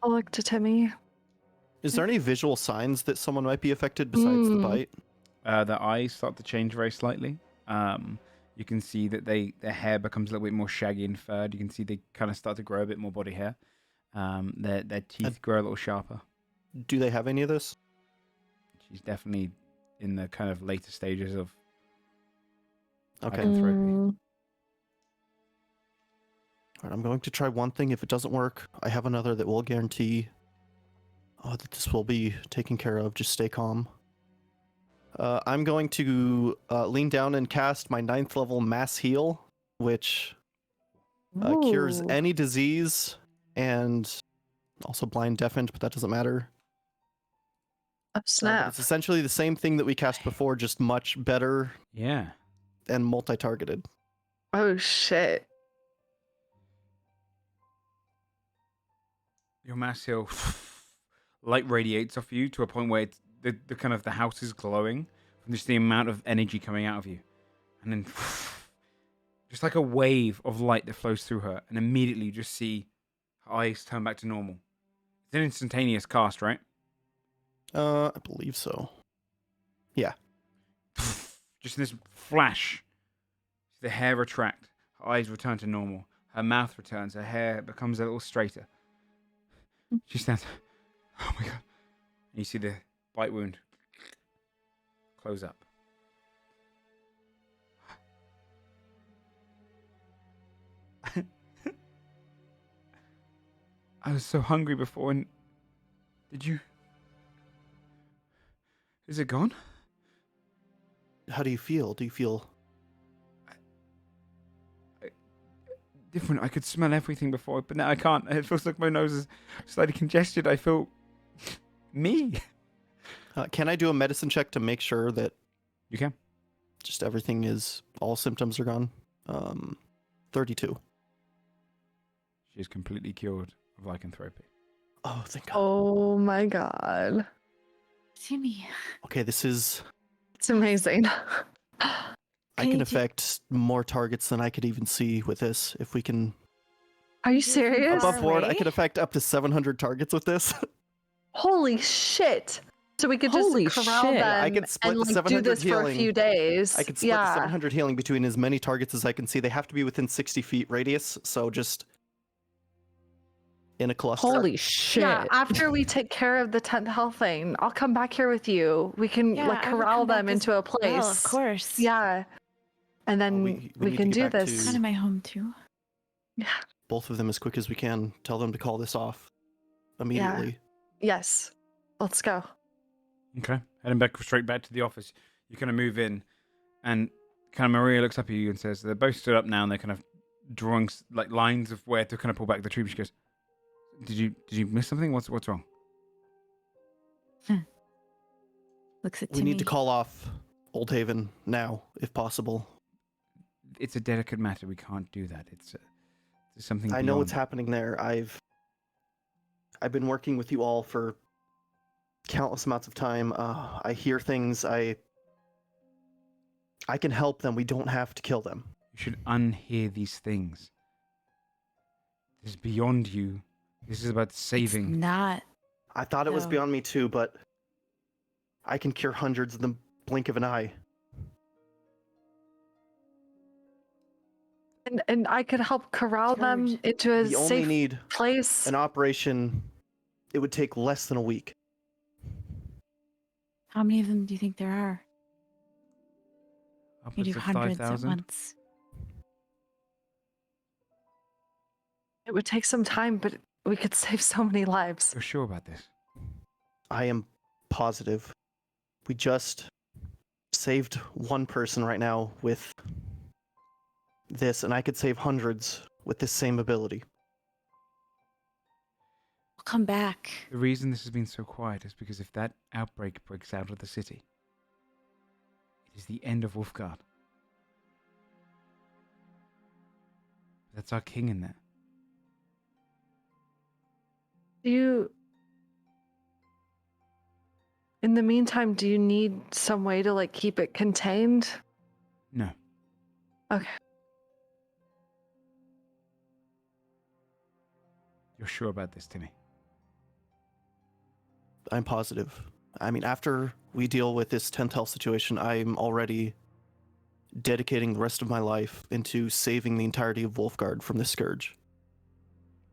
S4: I'll look to Timmy.
S3: Is there any visual signs that someone might be affected besides the bite?
S2: Their eyes start to change very slightly. You can see that their hair becomes a little bit more shaggy and furred. You can see they kind of start to grow a bit more body hair. Their teeth grow a little sharper.
S3: Do they have any of this?
S2: She's definitely in the kind of later stages of
S3: Okay.
S2: lycanthropy.
S3: All right, I'm going to try one thing. If it doesn't work, I have another that will guarantee that this will be taken care of. Just stay calm. I'm going to lean down and cast my 9th level Mass Heal, which cures
S4: Ooh.
S3: any disease and also blind deafened, but that doesn't matter.
S4: Oh, snap.
S3: It's essentially the same thing that we cast before, just much better
S2: Yeah.
S3: and multi-targeted.
S4: Oh, shit.
S2: Your mass heal light radiates off you to a point where it's, the kind of the house is glowing from just the amount of energy coming out of you, and then just like a wave of light that flows through her, and immediately you just see her eyes turn back to normal. It's an instantaneous cast, right?
S3: I believe so. Yeah.
S2: Just in this flash, the hair retract, her eyes return to normal, her mouth returns, her hair becomes a little straighter. She stands. Oh my god! And you see the bite wound close up. I was so hungry before, and did you? Is it gone?
S3: How do you feel? Do you feel
S2: different? I could smell everything before, but now I can't. It feels like my nose is slightly congested. I feel me.
S3: Can I do a medicine check to make sure that
S2: You can.
S3: just everything is, all symptoms are gone? 32.
S2: She is completely cured of lycanthropy.
S3: Oh, thank God.
S4: Oh, my God.
S5: Timmy.
S3: Okay, this is...
S4: It's amazing.
S3: I can affect more targets than I could even see with this. If we can...
S4: Are you serious?
S3: Above board, I
S5: away?
S3: could affect up to 700 targets with this.
S4: Holy shit. So we could
S1: Holy
S4: just corral
S1: shit.
S4: them
S3: I could split
S4: and
S3: the
S4: like, do
S3: 700
S4: this for a
S3: healing.
S4: few days.
S3: I could split the 700 healing between as many targets as I can see. They have to be within 60 feet radius, so just in a cluster.
S1: Holy shit.
S4: Yeah, after we take care of the 10th health thing, I'll come back here with you. We can
S5: Yeah,
S4: like
S5: I would
S4: corral
S5: come back
S4: them
S5: as
S4: into a place.
S5: Well, of course.
S4: Yeah. And then
S3: we
S4: we
S3: need
S4: can
S3: to get
S4: do
S3: back
S4: this.
S5: Kind of my home too.
S4: Yeah.
S3: Both of them as quick as we can. Tell them to call this off immediately.
S4: Yes. Let's go.
S2: Okay. Heading straight back to the office. You kind of move in, and kind of Maria looks up at you and says, they're both stood up now, and they're kind of drawing like lines of where to kind of pull back the troops. She goes, Did you miss something? What's wrong?
S5: Looks at
S3: We need to call off Old Haven now, if possible.
S2: It's a delicate matter. We can't do that. It's something.
S3: I know what's
S2: beyond.
S3: happening there. I've been working with you all for countless amounts of time. I hear things. I can help them. We don't have to kill them.
S2: You should unhear these things. This is beyond you. This is about saving.
S5: It's not.
S3: I thought it was
S5: No.
S3: beyond me too, but I can cure hundreds in the blink of an eye.
S4: And I could help corral them into a
S3: We only
S4: safe
S3: need
S4: place.
S3: an operation. It would take less than a week.
S5: How many of them do you think there are? You
S2: Upwards
S5: do
S2: of
S5: hundreds at
S2: 5,000.
S5: once.
S4: It would take some time, but we could save so many lives.
S2: You're sure about this?
S3: I am positive. We just saved one person right now with this, and I could save hundreds with this same ability.
S5: We'll come back.
S2: The reason this has been so quiet is because if that outbreak breaks out of the city, it is the end of Wolfguard. That's our king in there.
S4: In the meantime, do you need some way to like keep it contained?
S2: No.
S4: Okay.
S2: You're sure about this, Timmy?
S3: I'm positive. I mean, after we deal with this Tentel situation, I'm already dedicating the rest of my life into saving the entirety of Wolfguard from this scourge.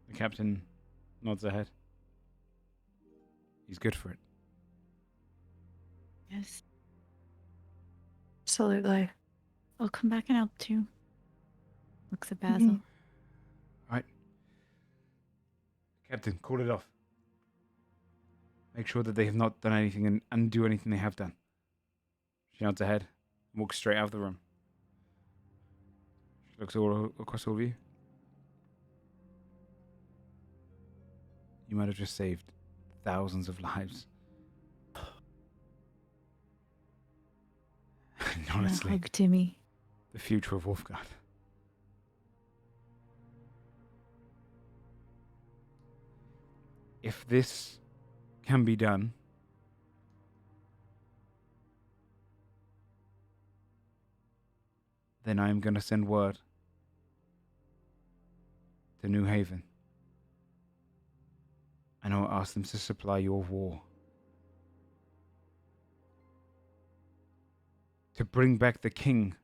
S2: The captain nods her head. He's good for it.
S5: Yes.
S4: Absolutely.
S5: I'll come back and help too. Looks at Basil.
S2: Right. Captain, call it off. Make sure that they have not done anything and undo anything they have done. She nods her head and walks straight out of the room. She looks all across all of you. You might have just saved thousands of lives. And honestly,
S5: Hug Timmy.
S2: the future of Wolfguard. If this can be done, then I'm going to send word to New Haven. And I'll ask them to supply your war. To bring back the king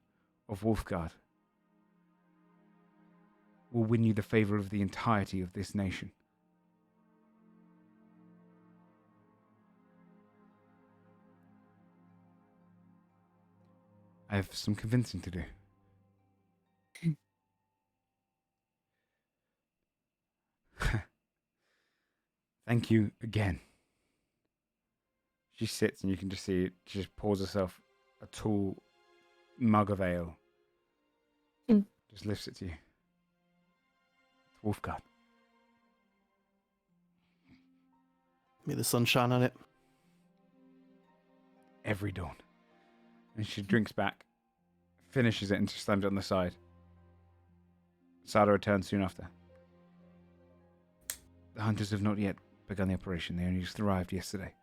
S2: of Wolfguard will win you the favor of the entirety of this nation. I have some convincing to do. Thank you again. She sits and you can just see she just pours herself a tall mug of ale. Just lifts it to you. It's Wolfguard.
S3: May the sun shine on it.
S2: Every dawn. And she drinks back, finishes it, and just slams it on the side. Sada returns soon after. The hunters have not yet begun the operation. They only just arrived yesterday.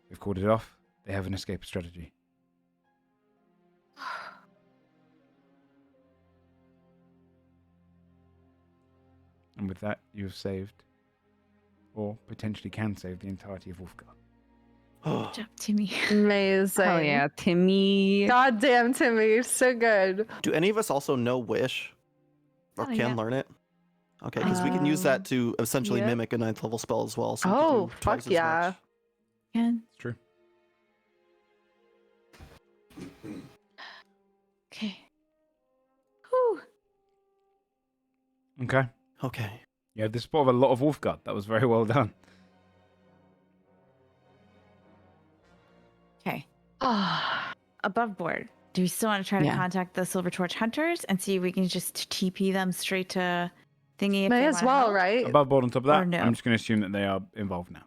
S2: We've called it off. They have an escape strategy. And with that, you have saved, or potentially can save, the entirety of Wolfguard.
S5: Good job, Timmy.
S4: Amazing.
S1: Oh yeah, Timmy.
S4: God damn, Timmy, you're so good.
S3: Do any of us also know Wish? Or
S5: Oh,
S3: can
S5: yeah.
S3: learn it? Okay, because we can use that to essentially
S4: yep.
S3: mimic a 9th level spell as well. So we could
S4: Oh,
S3: do
S4: fuck
S3: twice as
S4: yeah.
S3: much.
S5: And
S2: It's true.
S5: okay. Whew.
S2: Okay.
S3: Okay.
S2: You have the support of a lot of Wolfguard. That was very well done.
S5: above board. Do we still want to try to
S1: Yeah.
S5: contact the Silver Torch Hunters and see if we can just TP them straight to thingy? If
S4: May
S5: they
S4: as
S5: wanna
S4: well,
S5: help?
S4: right?
S2: Above board on top of that,
S5: Or no?
S2: I'm just going to assume that they are involved now.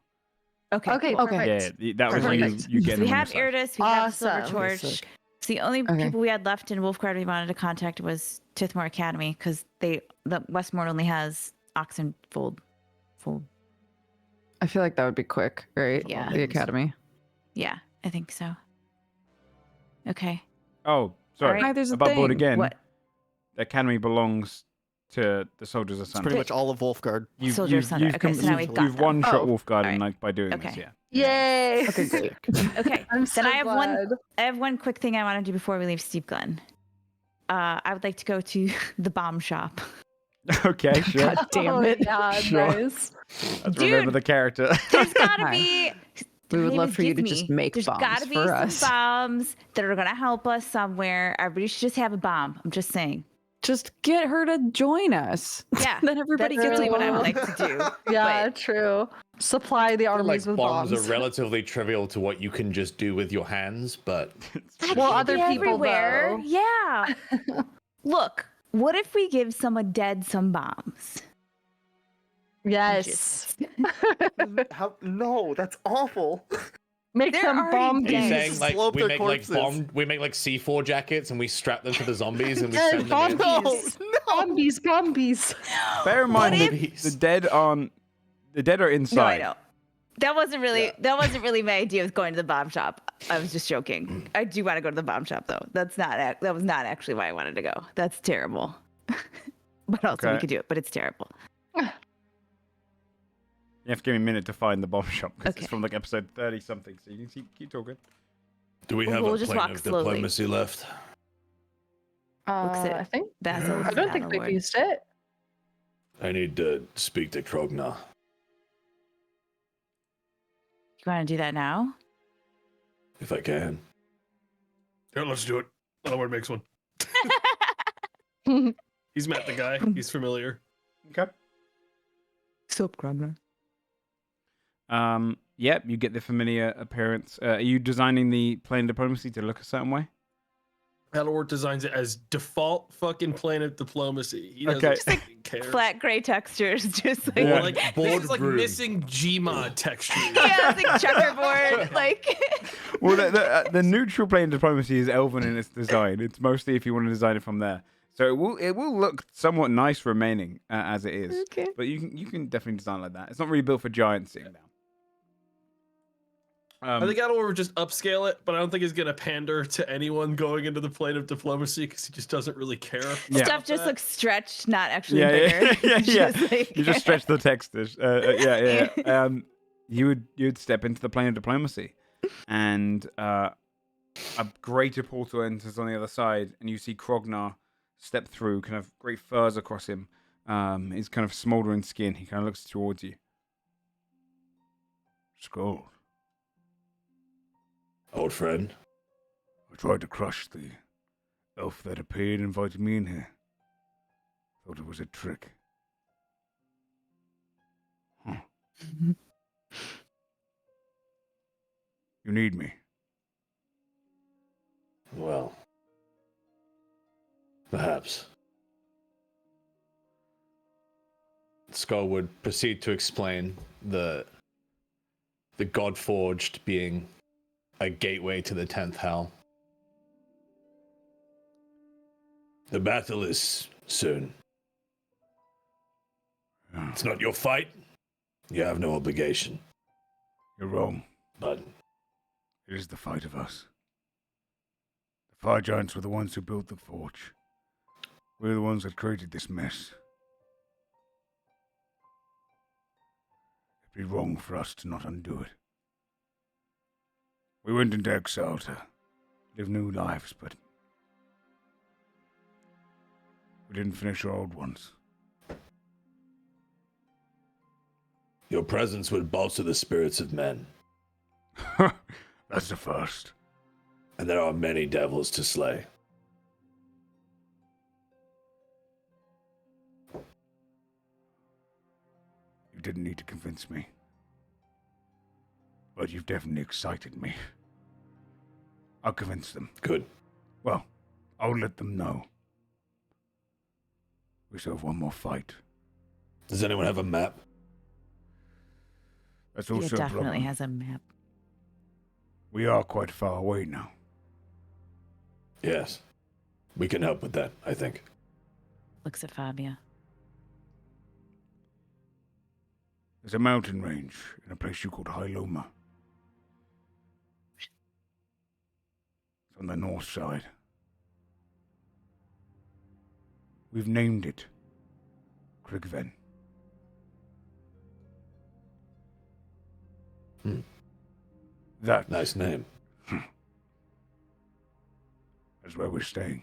S5: Okay.
S4: Okay,
S5: cool.
S4: perfect.
S2: Yeah, that was
S4: Perfect.
S2: you
S5: So
S2: getting
S5: we
S2: them on
S5: have
S2: your side.
S5: Iridis, we have Silver
S4: Awesome.
S5: Torch.
S3: Sick.
S5: So the only
S1: Okay.
S5: people we had left in Wolfguard we wanted to contact was Tithmore Academy because the Westmore only has Oxenfold.
S1: I feel like that would be quick, right?
S5: Yeah.
S1: The academy.
S5: Yeah, I think so. Okay.
S2: Oh, sorry.
S5: Alright.
S1: There's a
S2: Above board
S1: thing.
S2: again.
S5: What?
S2: The academy belongs to the soldiers of
S3: It's
S2: Sun.
S3: pretty much all of Wolfguard.
S5: Soldier of Thunder. Okay, so now we've got
S2: you've
S5: them.
S2: one-shot
S4: Oh,
S2: Wolfguard
S5: alright.
S2: like by doing this,
S5: Okay.
S2: yeah.
S4: Yay!
S1: Okay, great.
S5: Okay.
S4: I'm so
S5: then I have
S4: glad.
S5: I have one quick thing I want to do before we leave Steep Glen. I would like to go to the bomb shop.
S2: Okay, sure.
S1: God damn it.
S4: Yeah,
S2: Sure.
S4: nice.
S2: Let's remember
S5: Dude.
S2: the character.
S5: There's gotta
S1: Hi.
S5: be.
S1: We would
S5: Hey,
S1: love for you to
S5: give
S1: just
S5: me.
S1: make
S5: There's
S1: bombs
S5: gotta be
S1: for
S5: some
S1: us.
S5: bombs that are gonna help us somewhere. Everybody should just have a bomb. I'm just saying.
S1: Just get her to join us.
S5: Yeah,
S1: Then everybody
S5: that's
S1: gets
S5: really
S1: a
S5: what I would
S1: bomb.
S5: like to do.
S4: Yeah,
S5: But
S4: true. Supply the
S6: I feel
S4: armies
S6: like
S4: with
S6: bombs
S4: bombs.
S6: are relatively trivial to what you can just do with your hands, but
S4: Well, other
S5: be
S4: people,
S5: everywhere.
S4: though.
S5: Yeah. Look, what if we give someone dead some bombs?
S4: Yes.
S3: How? No, that's awful.
S4: Make
S5: They're
S4: them
S5: already
S4: bomb
S5: dead.
S6: are you
S5: Yes.
S6: saying like
S3: Blow up
S6: we
S3: their
S6: make
S3: corpses.
S6: we make like C4 jackets and we strap them to the zombies and we
S4: Yes,
S6: send them in?
S4: bombies. Bombies, bombies.
S2: Bear in mind,
S6: if-
S2: the dead aren't. The dead are
S5: No, I
S2: inside.
S5: know. That wasn't really my idea of going to the bomb shop. I was just joking. I do want to go to the bomb shop though. That was not actually why I wanted to go. That's terrible. But also we
S2: Okay.
S5: could do it, but it's terrible.
S2: You have to give me a minute to find the bomb shop because
S5: Okay.
S2: it's from like episode 30 something. So you can keep talking.
S6: Do we
S5: We'll
S6: have a
S5: just
S6: plane
S5: walk
S6: of
S5: slowly.
S6: diplomacy left?
S5: Looks it.
S4: I think.
S5: Basil.
S4: I don't think they've used it.
S6: I need to speak to Krogna.
S5: You want to do that now?
S6: If I can.
S8: Yeah, let's do it. Onward makes one. He's met the guy. He's familiar.
S2: Okay.
S1: Soap Grogner.
S2: Yep, you get the familiar appearance. Are you designing the plane diplomacy to look a certain way?
S8: Battleworld designs it as default fucking plane of diplomacy. He doesn't
S2: Okay.
S8: fucking care.
S5: Flat gray textures, just like
S2: Yeah.
S8: Or like this
S6: Board
S8: is like
S6: room.
S8: missing Gmod texture.
S5: yeah, it's like checkerboard. Like
S2: Well, the neutral plane diplomacy is elven in its design. It's mostly if you want to design it from there. So it will look somewhat nice remaining as it is.
S5: Okay.
S2: But you can definitely design like that. It's not really built for giants sitting down.
S8: I think Adel will just upscale it, but I don't think he's gonna pander to anyone going into the plane of diplomacy because he just doesn't really care.
S2: Yeah.
S5: stuff just looks stretched, not actually
S2: yeah,
S5: bigger.
S2: yeah.
S5: Just like-
S2: You just stretch the text. Yeah. You'd step into the plane of diplomacy, and a greater portal enters on the other side, and you see Krognar step through, kind of great furs across him. His kind of smoldering skin. He kind of looks towards you. Skull.
S6: Old friend.
S2: I tried to crush the elf that appeared and invited me in here. Thought it was a trick. Huh. You need me.
S6: Well, perhaps. Skull would proceed to explain the Godforged being a gateway to the 10th hell. The battle is soon. It's not your fight. You have no obligation.
S2: You're wrong.
S6: But
S2: It is the fight of us. The fire giants were the ones who built the forge. We're the ones that created this mess. It'd be wrong for us to not undo it. We went into exile to live new lives, but we didn't finish our old ones.
S6: your presence would bolster the spirits of men,
S2: That's the first.
S6: and there are many devils to slay.
S2: You didn't need to convince me. But you've definitely excited me. I'll convince them.
S6: Good.
S2: Well, I'll let them know. We still have one more fight.
S6: Does anyone have a map?
S2: That's
S5: It
S2: also a
S5: definitely
S2: problem.
S5: has a map.
S2: We are quite far away now.
S6: Yes. We can help with that, I think.
S5: Looks at Fabia.
S2: There's a mountain range in a place you called High Loma. It's on the north side. We've named it Krigven. That
S6: Nice name.
S2: is where we're staying.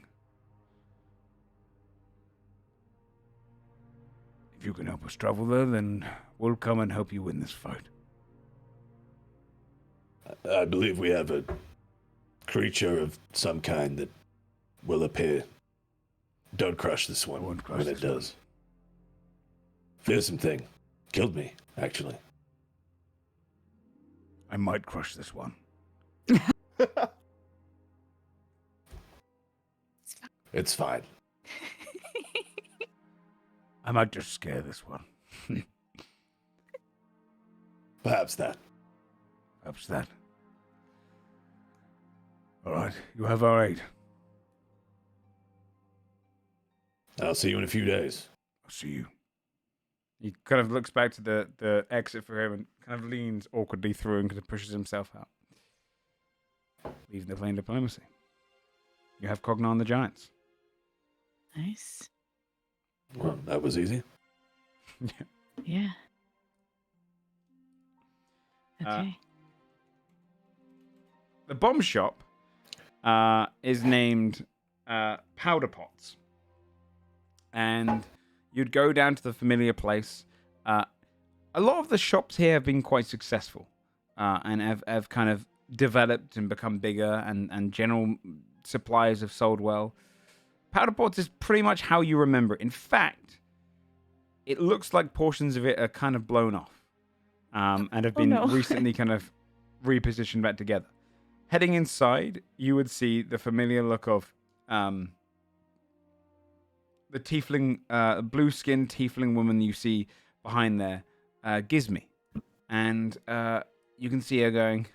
S2: If you can help us travel there, then we'll come and help you win this fight.
S6: I believe we have a creature of some kind that will appear. Don't crush this one
S2: Won't crush
S6: when it
S2: this one.
S6: does. Fearsome thing. Killed me, actually.
S2: I might crush this one.
S6: It's fine.
S2: I might just scare this one.
S6: Perhaps that.
S2: Perhaps that. All right, you have our aid.
S6: I'll see you in a few days.
S2: I'll see you. He kind of looks back to the exit for him and kind of leans awkwardly through and kind of pushes himself out. Leaving the plane diplomacy. You have Cognon the Giants.
S5: Nice.
S6: Well, that was easy.
S5: Yeah. Okay.
S2: The bomb shop is named Powder Pots. And you'd go down to the familiar place. A lot of the shops here have been quite successful and have kind of developed and become bigger, and general suppliers have sold well. Powder Pots is pretty much how you remember it. In fact, it looks like portions of it are kind of blown off and have been recently kind of repositioned back together. Heading inside, you would see the familiar look of the tiefling, blue-skinned tiefling woman you see behind there, Gizmy. And you can see her going,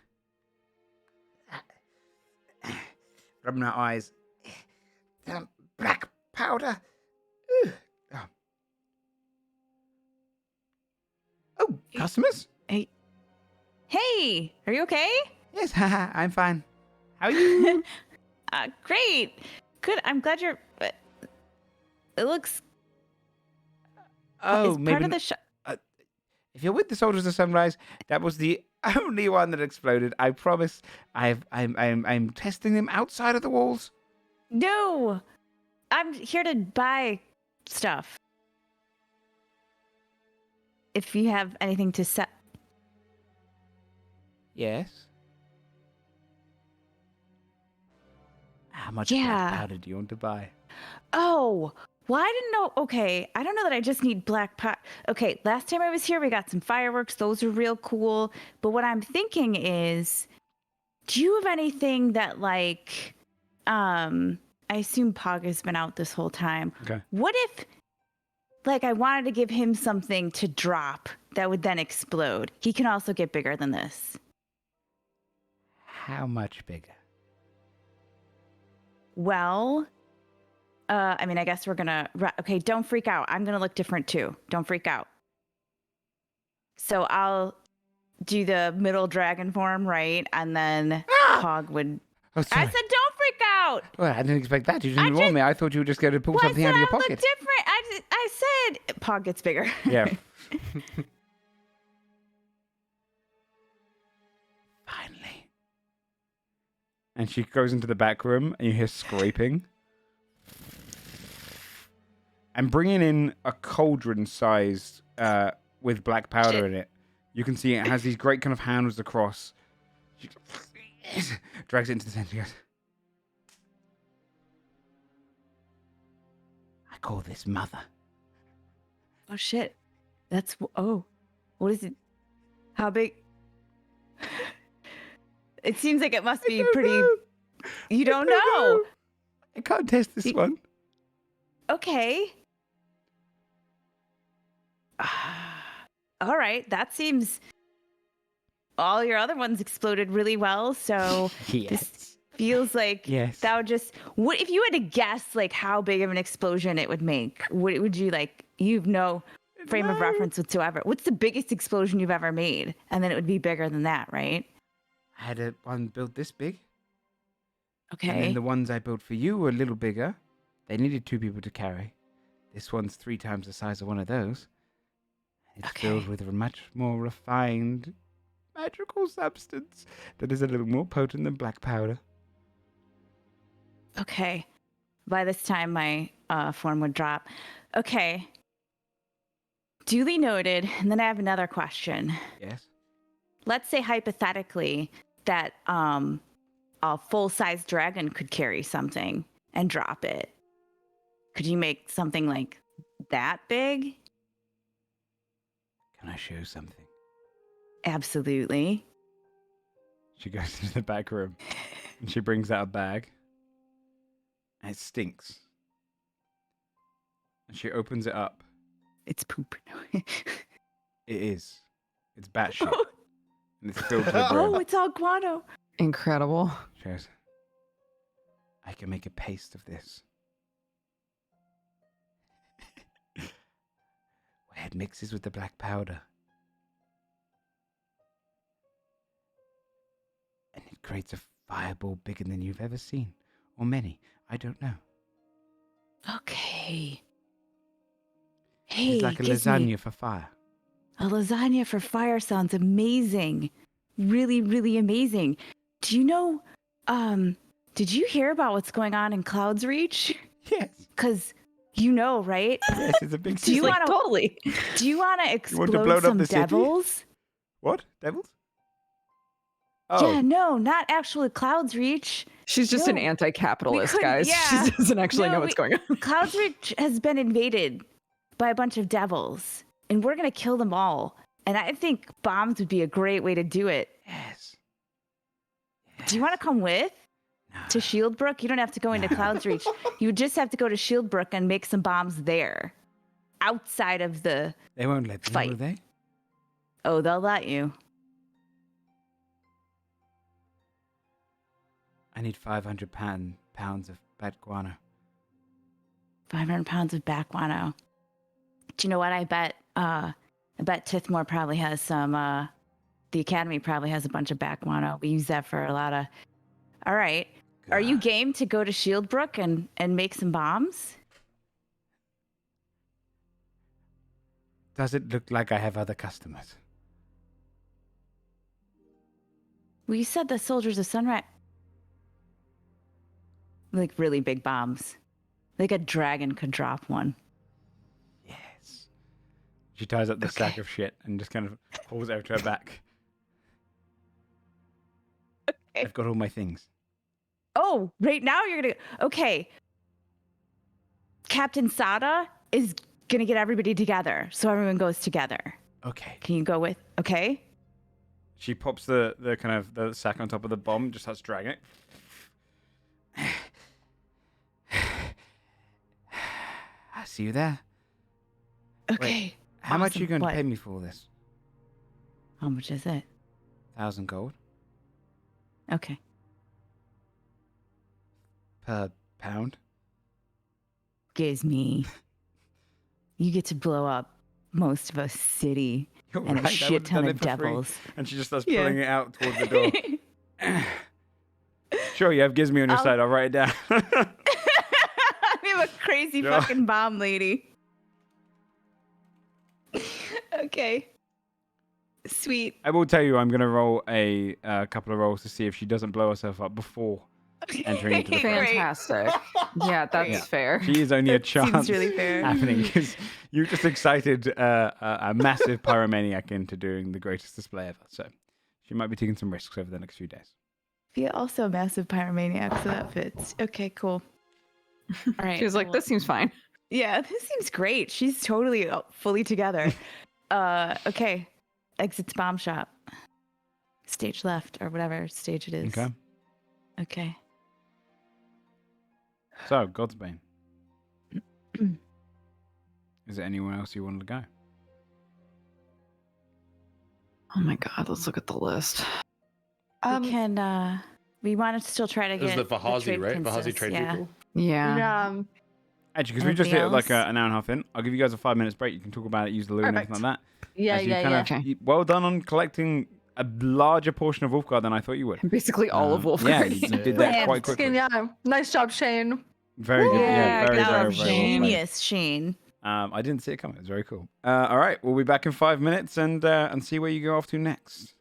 S2: rubbing her eyes. Black powder. Oh, customers?
S5: Hey, are you okay?
S2: Yes, haha, I'm fine. How are you?
S5: Great. Good. I'm glad you're. It looks.
S2: Oh,
S5: it's
S2: maybe
S5: part of the shop.
S2: if you're with the soldiers of Sunrise, that was the only one that exploded. I promise. I'm testing them outside of the walls.
S5: No, I'm here to buy stuff. If you have anything to sell.
S2: Yes. How much
S5: Yeah.
S2: black powder do you want to buy?
S5: Oh, well, I didn't know. Okay, I don't know that I just need black pot. Okay, last time I was here, we got some fireworks. Those are real cool. But what I'm thinking is, do you have anything that like, I assume Pog has been out this whole time.
S2: Okay.
S5: What if, like, I wanted to give him something to drop that would then explode? He can also get bigger than this.
S2: How much bigger?
S5: Well, I mean, I guess we're gonna. Okay, don't freak out. I'm gonna look different too. Don't freak out. So I'll do the middle dragon form, right? And then Pog would.
S2: Oh,
S5: I
S2: sorry.
S5: said, don't freak out.
S2: Well, I didn't expect that. You didn't warn me. I thought you were just going to pull
S5: Well,
S2: something out of your
S5: I'll
S2: pocket.
S5: look different. I said Pog gets bigger.
S2: Yeah. Finally. And she goes into the back room, and you hear scraping. And bringing in a cauldron sized with black powder in it. You can see it has these great kind of handles across. She drags it into the center. She goes, I call this mother.
S5: Oh shit. That's what is it? How big? It seems like it must be pretty You don't know.
S2: I can't test this one.
S5: Okay. All right. That seems. All your other ones exploded really well, so this feels like that would just. What if you had to guess like how big of an explosion it would make? What would you like? You've no frame of reference whatsoever. What's the biggest explosion you've ever made? And then it would be bigger than that, right?
S2: I had one built this big.
S5: Okay.
S2: And then the ones I built for you were a little bigger. They needed 2 people to carry. This one's 3 times the size of one of those. It's filled with a much more refined magical substance that is a little more potent than black powder.
S5: Okay. By this time, my form would drop. Okay. Duly noted. And then I have another question.
S2: Yes.
S5: Let's say hypothetically that a full-size dragon could carry something and drop it. Could you make something like that big?
S2: Can I show something?
S5: Absolutely.
S2: She goes into the back room and she brings out a bag. And it stinks. And she opens it up.
S5: It's poop.
S2: It is. It's batshit. And it's filled to the brim.
S5: Oh, it's all guano.
S1: Incredible.
S2: She goes, I can make a paste of this. Where it mixes with the black powder. And it creates a fireball bigger than you've ever seen. Or many. I don't know.
S5: Okay. Hey,
S2: It's like a lasagna for fire.
S5: A lasagna for fire sounds amazing. Really, really amazing. Do you know, did you hear about what's going on in Cloud's Reach?
S2: Yes.
S5: Because you know, right?
S2: Yes, it's a big
S5: Do you
S1: Like,
S5: want to
S1: totally.
S5: Do you want to explode
S2: blow up
S5: some
S2: the city?
S5: devils?
S2: What? Devils? Oh.
S5: Yeah, no, not actually Cloud's Reach.
S1: She's just an
S5: No.
S1: anti-capitalist,
S5: We couldn't-
S1: guys.
S5: yeah.
S1: She doesn't actually
S5: No,
S1: know what's going on.
S5: Cloud's Reach has been invaded by a bunch of devils, and we're gonna kill them all. And I think bombs would be a great way to do it.
S2: Yes.
S5: Do you want to come with? To Shieldbrook? You don't have to go into Cloud's Reach. You would just have to go to Shieldbrook and make some bombs there. Outside of the
S2: They won't let you,
S5: fight.
S2: will they?
S5: Oh, they'll let you.
S2: I need 500 pounds of bad guano.
S5: 500 pounds of back guano. Do you know what? I bet Tithmore probably has some, the Academy probably has a bunch of back guano. We use that for a lot of... All right. Are you game to go to Shieldbrook and make some bombs?
S2: Does it look like I have other customers?
S5: Well, you said the Soldiers of Sunrise... Like really big bombs. Like a dragon could drop one.
S2: Yes. She ties up the sack of shit and just kind of pulls it over to her back.
S5: Okay.
S2: I've got all my things.
S5: Oh, right now you're gonna... Okay. Captain Sada is gonna get everybody together, so everyone goes together.
S2: Okay.
S5: Can you go with... Okay?
S2: She pops the kind of the sack on top of the bomb, just starts dragging it. I see you there.
S5: Okay.
S2: Wait, how much are you
S5: Awesome.
S2: going to
S5: What?
S2: pay me for all this?
S5: How much is it?
S2: 1,000 gold
S5: Okay.
S2: per pound.
S5: Gives me... You get to blow up most of a city
S2: You're
S5: and a
S2: right, I
S5: shit
S2: would've
S5: ton
S2: done
S5: of
S2: it for free.
S5: devils.
S2: And she just starts
S5: Yeah.
S2: pulling it out towards the door. Sure, you have Gizmo on your side. I'll write it down.
S5: I'm a crazy
S2: Yeah.
S5: fucking bomb lady. Okay. Sweet.
S2: I will tell you, I'm going to roll a couple of rolls to see if she doesn't blow herself up before entering into the fight.
S1: Fantastic. Yeah, that's
S2: Yeah.
S1: fair.
S2: She is only a chance
S5: really fair.
S2: happening because you just excited a massive pyromaniac into doing the greatest display ever. So she might be taking some risks over the next few days.
S5: Be also a massive pyromaniac, so that fits. Okay, cool. All right.
S1: She was like, this seems fine.
S5: Yeah, this seems great. She's totally fully together. Okay. Exits bomb shop. Stage left or whatever stage it is.
S2: Okay.
S5: Okay.
S2: So, Godsbane. Is there anywhere else you wanted to go?
S1: Oh my god, let's look at the list.
S5: We can. We want to still try to
S6: It was
S5: get
S6: the Fahazi,
S5: trade
S6: right? Fahazi
S5: princess,
S6: trade
S5: yeah.
S6: people.
S1: Yeah.
S4: Yeah.
S2: Actually, because we just
S5: Anything
S2: hit like
S5: else?
S2: an hour and a half in, I'll give you guys a 5 minutes break. You can talk about it, use the loo and everything like that.
S4: Yeah,
S2: As you
S4: yeah,
S2: kind
S4: yeah.
S2: of, well done on collecting a larger portion of Wolfguard than I thought you would.
S1: Basically all of Wolf.
S2: Yeah, you did that quite quickly.
S4: Yeah. Nice job, Shane.
S2: Very good. Yeah, very,
S5: That
S2: very,
S5: was
S2: very well played.
S5: genius, Shane.
S2: I didn't see it coming. It was very cool. All right, we'll be back in 5 minutes and see where you go off to next.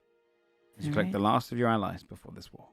S2: As you collect the last of your allies before this war.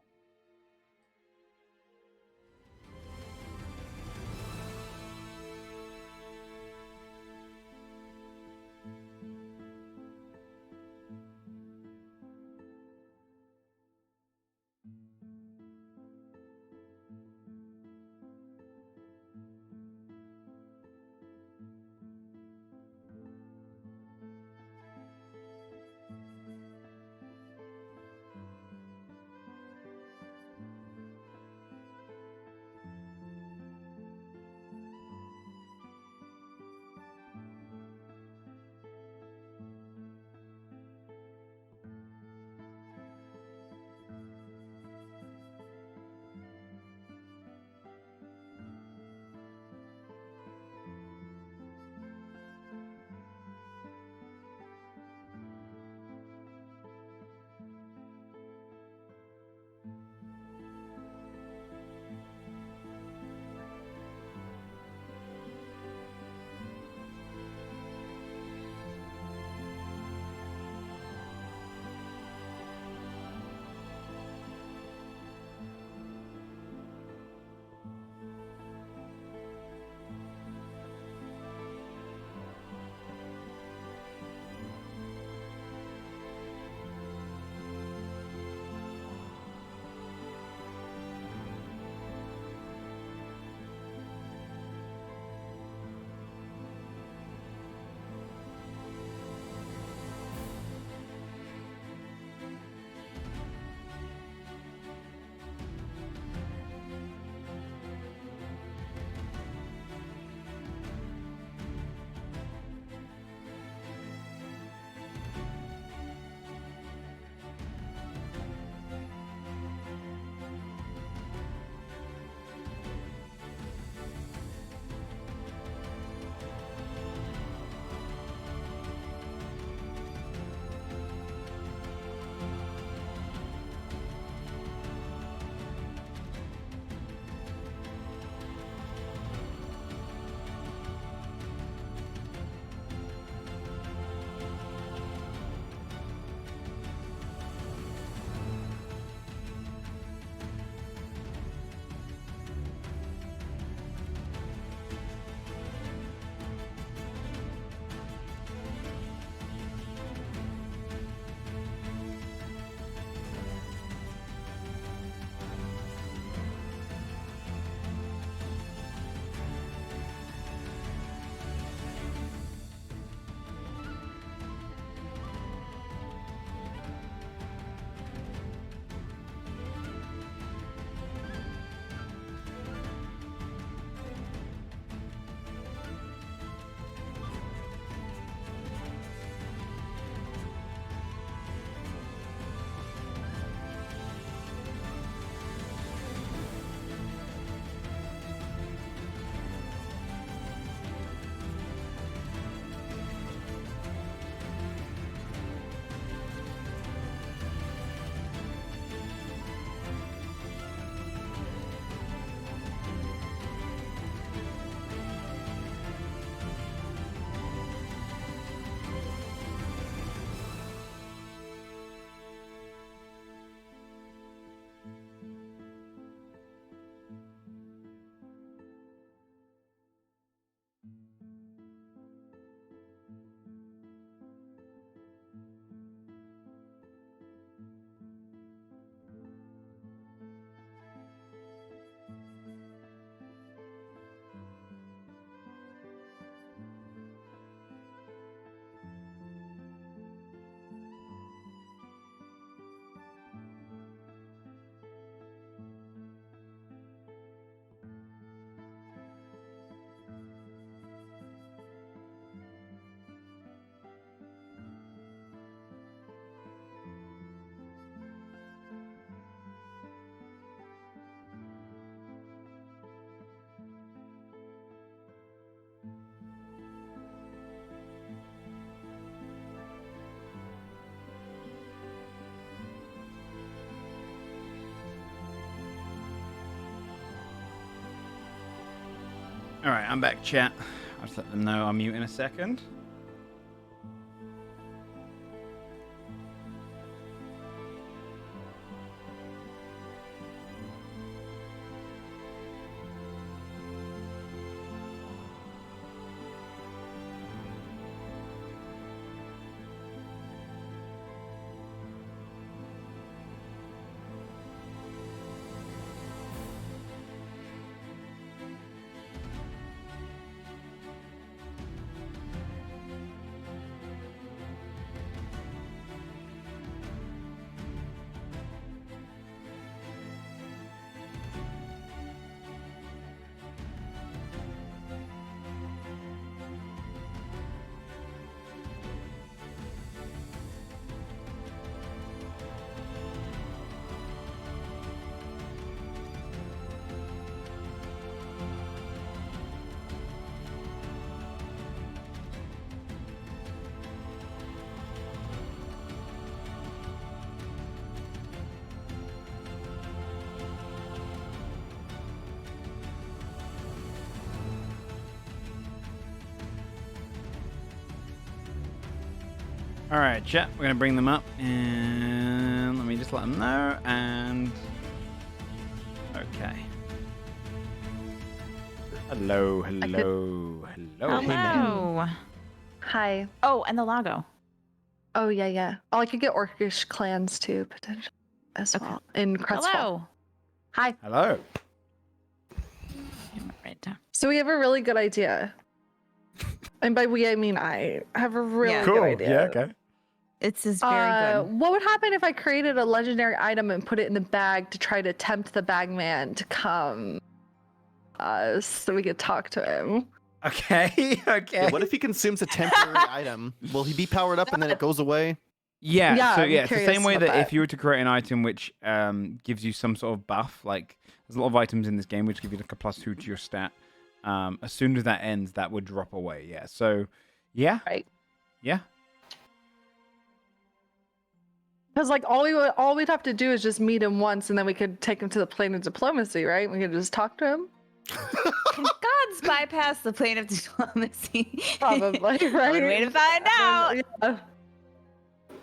S2: All right, I'm back, chat. I'll just let them know I'm mute in a second. All right, chat. We're gonna bring them up, and let me just let them know. And okay. Hello.
S5: Hello.
S4: Hi.
S5: Oh, and the Lago.
S4: Oh yeah. Oh, I could get Orcish clans too, potentially as well in Crestfall.
S5: Hello.
S4: Hi.
S2: Hello.
S5: Right down.
S4: So we have a really good idea, and by we I mean I have a really good idea.
S2: Yeah. Okay.
S5: It's just very good.
S4: What would happen if I created a legendary item and put it in the bag to try to tempt the bagman to come, so we could talk to him?
S2: Okay. Okay.
S3: Yeah, what if he consumes a temporary item? Will he be powered up and then it goes away?
S2: Yeah.
S4: Yeah,
S2: So
S4: I'm
S2: yeah, it's the
S4: curious
S2: same way
S4: about
S2: that
S4: that.
S2: if you were to create an item which gives you some sort of buff, like there's a lot of items in this game which give you like a +2 to your stat. As soon as that ends, that would drop away. Yeah. So yeah.
S4: Right.
S2: Yeah.
S4: Because like all we'd have to do is just meet him once, and then we could take him to the plane of diplomacy, right? We could just talk to him.
S5: Can gods bypass the plane of diplomacy?
S4: Probably, right?
S5: One way to find out.
S4: Yeah.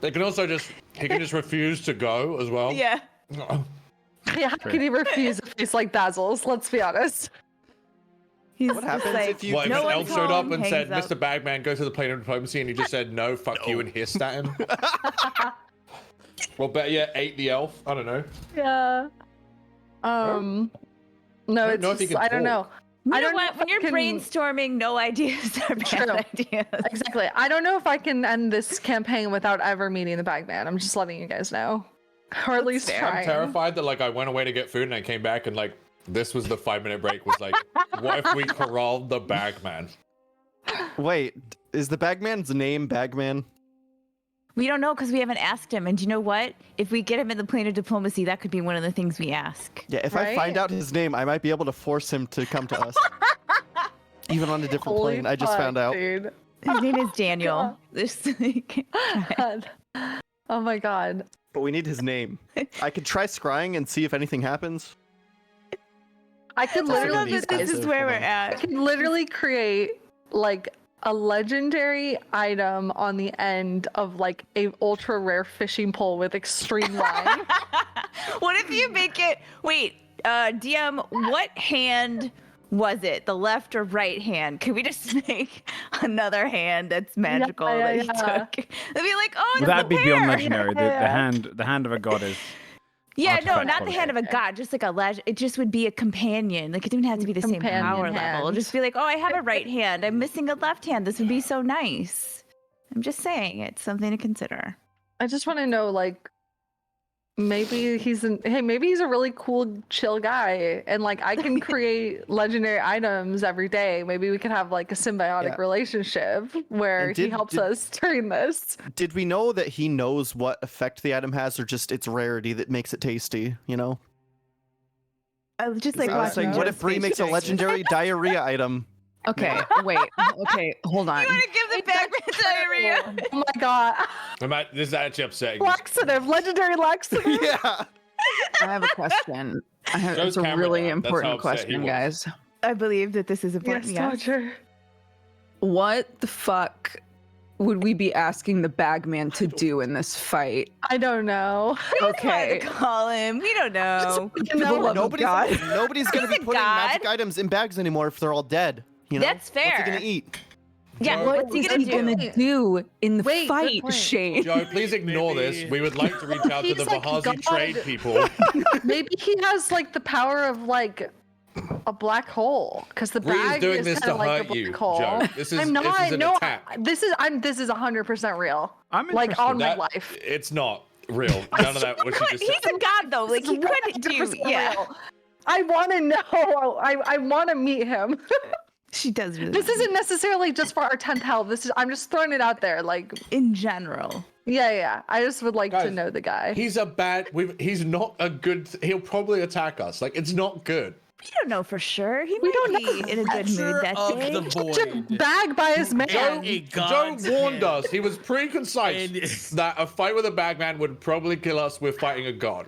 S6: They can also he can just refuse to go as well.
S5: Yeah.
S4: Yeah, how could he refuse a face like Basil's? Let's be honest.
S5: He's
S3: What
S5: just
S3: happens
S5: like,
S3: if you-
S6: What if
S5: no
S6: an
S5: one's
S6: elf showed up
S5: home,
S6: and
S5: hangs
S6: said,
S5: up.
S6: "Mr. Bagman, go to the plane of diplomacy," and he just said, "No, fuck you," and hissed at him? Well, better yet, ate the elf. I don't know.
S4: Yeah. No,
S6: I don't
S4: it's
S6: know if he
S4: just,
S6: can
S4: I don't know.
S6: talk.
S5: You
S4: I
S5: know
S4: don't know
S5: what?
S4: if
S5: When
S4: I
S5: you're
S4: can-
S5: brainstorming, no ideas are bad
S4: True.
S5: ideas.
S4: Exactly. I don't know if I can end this campaign without ever meeting the bagman. I'm just letting you guys know, or at least
S5: fair.
S4: trying.
S6: I'm terrified that like I went away to get food and I came back and like this was the 5-minute break. Was like, what if we corralled the Bagman?
S3: Wait, is the bagman's name Bagman?
S5: We don't know because we haven't asked him. And you know what? If we get him in the plane of diplomacy, that could be one of the things we ask.
S3: Yeah, if I
S4: Right?
S3: find out his name, I might be able to force him to come to us. Even on a different
S4: Holy
S3: plane. I just
S4: fuck,
S3: found out.
S4: dude.
S5: His name is Daniel. This
S4: God. Oh my god.
S3: But we need his name. I could try scrying and see if anything happens.
S4: I could
S3: It's also
S4: literally
S3: gonna be
S5: this
S3: expensive.
S5: is where
S3: Hold
S5: we're
S3: on.
S4: I
S5: at.
S4: could literally create like a legendary item on the end of like a ultra rare fishing pole with extreme line.
S5: What if you make it? Wait, DM, what hand was it? The left or right hand? Could we just make another hand that's magical
S4: yeah,
S5: that he
S4: yeah.
S5: took? They'd be like, oh, it's
S2: Well, that'd
S5: a
S2: be
S5: pair.
S2: beyond legendary.
S4: Yeah.
S2: The hand of a god is.
S5: Yeah, no,
S2: Artifact
S5: not the
S2: quality.
S5: hand of a god, just like a it just would be a companion. Like it didn't have to be the same
S4: Companion
S5: power level. It'll
S4: hand.
S5: just be like, oh, I have a right hand. I'm missing a left hand. This would be so nice. I'm just saying, it's something to consider.
S4: I just want to know, like, maybe he's a really cool, chill guy, and like I can create legendary items every day. Maybe we could have like a symbiotic
S3: Yeah.
S4: relationship where
S3: And
S4: he
S3: did-
S4: helps
S3: did-
S4: us during this.
S3: Did we know that he knows what effect the item has, or just its rarity that makes it tasty? You know.
S5: I was just like,
S3: I was
S5: watching
S3: saying, what
S5: Joe's
S3: if Bree
S5: face
S3: makes a
S5: during this.
S3: legendary diarrhea item?
S1: Okay, wait. Okay, hold on.
S5: You want to give the Bagman diarrhea?
S4: Oh my god,
S6: This is actually upsetting.
S4: laxative, legendary laxative.
S3: Yeah.
S1: I have a question. It's
S6: Joe's
S1: a
S6: camera
S1: really
S6: down. That's
S1: important
S6: how upset he
S1: question,
S6: was.
S1: guys.
S5: I believe that this is important.
S4: Yes, Dodger.
S1: What the fuck would we be asking the bagman to do in this fight?
S4: I don't know.
S1: Okay.
S5: To call him. We don't know.
S1: For the love of God.
S3: Nobody's gonna be
S5: He's a
S3: putting
S5: god.
S3: magic items in bags anymore if they're all dead. You know?
S5: That's
S3: What's he
S5: fair.
S3: gonna eat?
S5: Yeah,
S6: Joe,
S5: what's he
S1: What's
S5: gonna
S1: he
S5: do?
S1: gonna do in the
S4: Wait, good
S1: fight,
S4: point.
S1: Shane?
S6: Joe, please ignore
S8: Maybe-
S6: this. We would like to reach out to
S4: He's
S6: the
S4: like
S6: Bahazi
S4: God.
S6: trade people.
S4: Maybe he has like the power of like a black hole because the
S6: Reed is
S4: bag
S6: doing
S4: is
S6: this
S4: kind
S6: to
S4: of like a
S6: hurt
S4: black
S6: you,
S4: hole.
S6: Joe. This is
S4: I'm not.
S6: this is an
S4: No,
S6: attack.
S4: this is 100% real.
S2: I'm
S4: Like
S2: interested.
S4: on my
S6: That-
S4: life.
S6: It's not real. None of that. What you just
S5: He's
S6: said.
S5: a god though. Like he couldn't do.
S4: 100%
S5: Yeah,
S4: real. I want to know. I want to meet him.
S5: she does really.
S4: This isn't necessarily just for our 10th hell. This is. I'm just throwing it out there. Like,
S5: in general.
S4: yeah. I just would like to
S6: Guys,
S4: know the guy.
S6: He's a bad. He's not a good. He'll probably attack us. Like it's not good.
S5: We don't know for sure. He
S4: We
S5: might
S4: don't
S5: be
S4: know.
S5: in a good mood
S8: Creature
S5: that
S8: of
S5: day.
S8: the void.
S4: Bag by his man.
S8: A
S6: Joe
S8: god's
S6: warned
S8: hand.
S6: us. He was pretty concise
S8: And-
S6: that a fight with a bagman would probably kill us with fighting a god.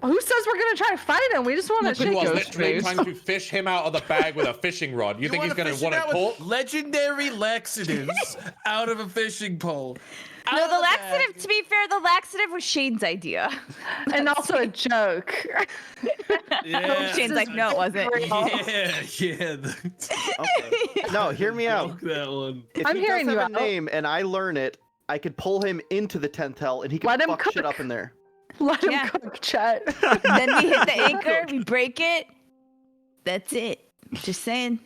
S4: Who says we're gonna try to fight him? We just want to
S1: Look at
S6: Who
S4: shake
S6: was
S1: Ghost
S4: his
S6: literally
S1: face.
S6: trying to fish him out of the bag with a fishing rod. You think he's going to want to talk?
S8: legendary laxatives out of a fishing pole. Out
S5: No,
S8: of
S5: the
S8: bag.
S5: laxative. To be fair, the laxative was Shane's idea.
S4: and also a joke.
S8: Yeah.
S5: Shane's like, no, it wasn't.
S8: Yeah.
S3: Okay. No, hear me out.
S8: That one.
S3: If
S4: I'm
S3: he
S4: hearing
S3: does
S4: you
S3: have a
S4: out.
S3: name and I learn it, I could pull him into the 10th hell and he could
S4: Let him
S3: fuck shit
S4: cook.
S3: up in there.
S4: Let him
S5: Yeah.
S4: cook, Chet.
S5: Then we hit the anchor. We break it. That's it. Just saying.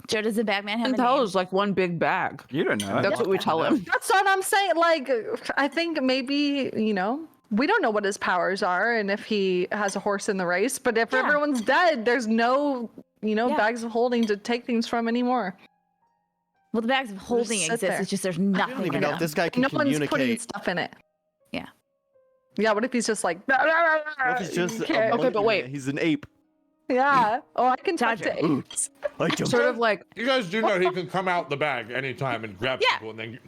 S5: Joe, does the bagman have a
S1: Intel
S5: name?
S1: is like one big bag.
S2: You don't know.
S1: That's what we tell him.
S4: That's what I'm saying. Like, I think maybe, we don't know what his powers are and if he has a horse in the race, but if
S5: Yeah.
S4: everyone's dead, there's no,
S5: Yeah.
S4: bags of holding to take things from anymore.
S5: Well, the bags of holding
S4: sit
S5: exist.
S4: there.
S5: It's just there's
S3: I
S5: nothing
S3: don't even
S5: in
S3: know
S5: them.
S3: if this guy can
S4: No one's putting
S3: communicate.
S4: stuff in it.
S5: Yeah.
S4: Yeah, what if he's just like,
S3: What if he's just
S4: You
S3: a
S4: can't-
S1: Okay, but
S3: monkey?
S1: wait.
S3: He's an ape.
S4: yeah. Oh, I can talk to
S5: Dodger.
S4: apes.
S1: Sort of like
S6: You guys do know he can come out the bag anytime and grab
S5: Yeah.
S6: people, and then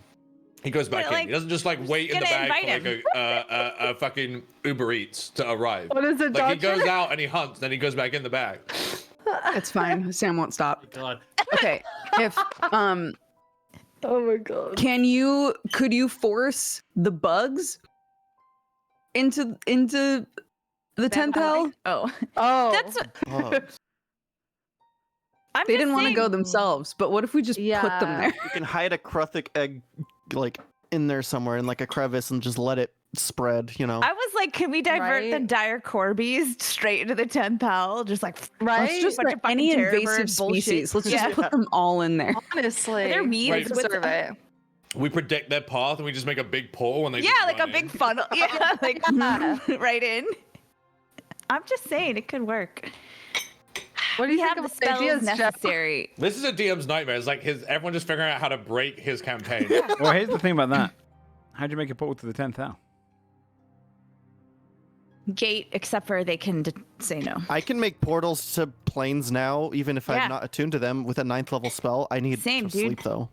S6: he goes back
S5: Yeah,
S6: in.
S5: like,
S6: He doesn't just like wait in the
S5: gonna
S6: bag for
S5: invite
S6: like a fucking Uber Eats to arrive.
S4: What is it,
S6: Like he
S4: Dodger?
S6: goes out and he hunts, then he goes back in the bag.
S1: it's fine. Sam won't stop.
S8: God.
S1: Okay. If
S4: Oh my god.
S1: could you force the bugs into the 10th hell?
S5: Oh,
S4: Oh.
S5: that's what
S3: Bugs.
S5: I'm
S1: They
S5: just
S1: didn't want to
S5: saying.
S1: go themselves, but what if we just put them
S4: Yeah.
S1: there?
S3: You can hide a Kruthic egg like in there somewhere in like a crevice and just let it spread,
S5: I was like, can we divert the
S4: Right?
S5: dire Corbies straight into the 10th hell? Just like,
S4: Right?
S1: Let's just
S5: Bunch
S1: like
S5: of fucking
S1: any
S5: terror
S1: invasive
S5: bird bullshit.
S1: species. Let's just
S5: Yeah.
S1: put them all in there.
S4: Honestly.
S5: They're memes
S6: Wait.
S5: with
S4: Deserve it.
S6: We predict their path and we just make a big portal and they
S5: yeah,
S6: just
S5: like a
S6: run in.
S5: big funnel. Yeah, like right in. I'm just saying it could work.
S4: What do
S5: We
S4: you
S5: have
S4: think
S5: the
S4: of
S5: spells
S4: ideas, Jeff?
S5: necessary.
S6: This is a DM's nightmare. It's like everyone just figuring out how to break his campaign.
S2: Well, here's the thing about that. How'd you make a portal to the 10th hell?
S5: Gate, except for they can say no.
S3: I can make portals to planes now, even if
S5: Yeah.
S3: I'm not attuned to them with a 9th level spell. I need
S5: Same,
S3: to
S5: dude.
S3: sleep though.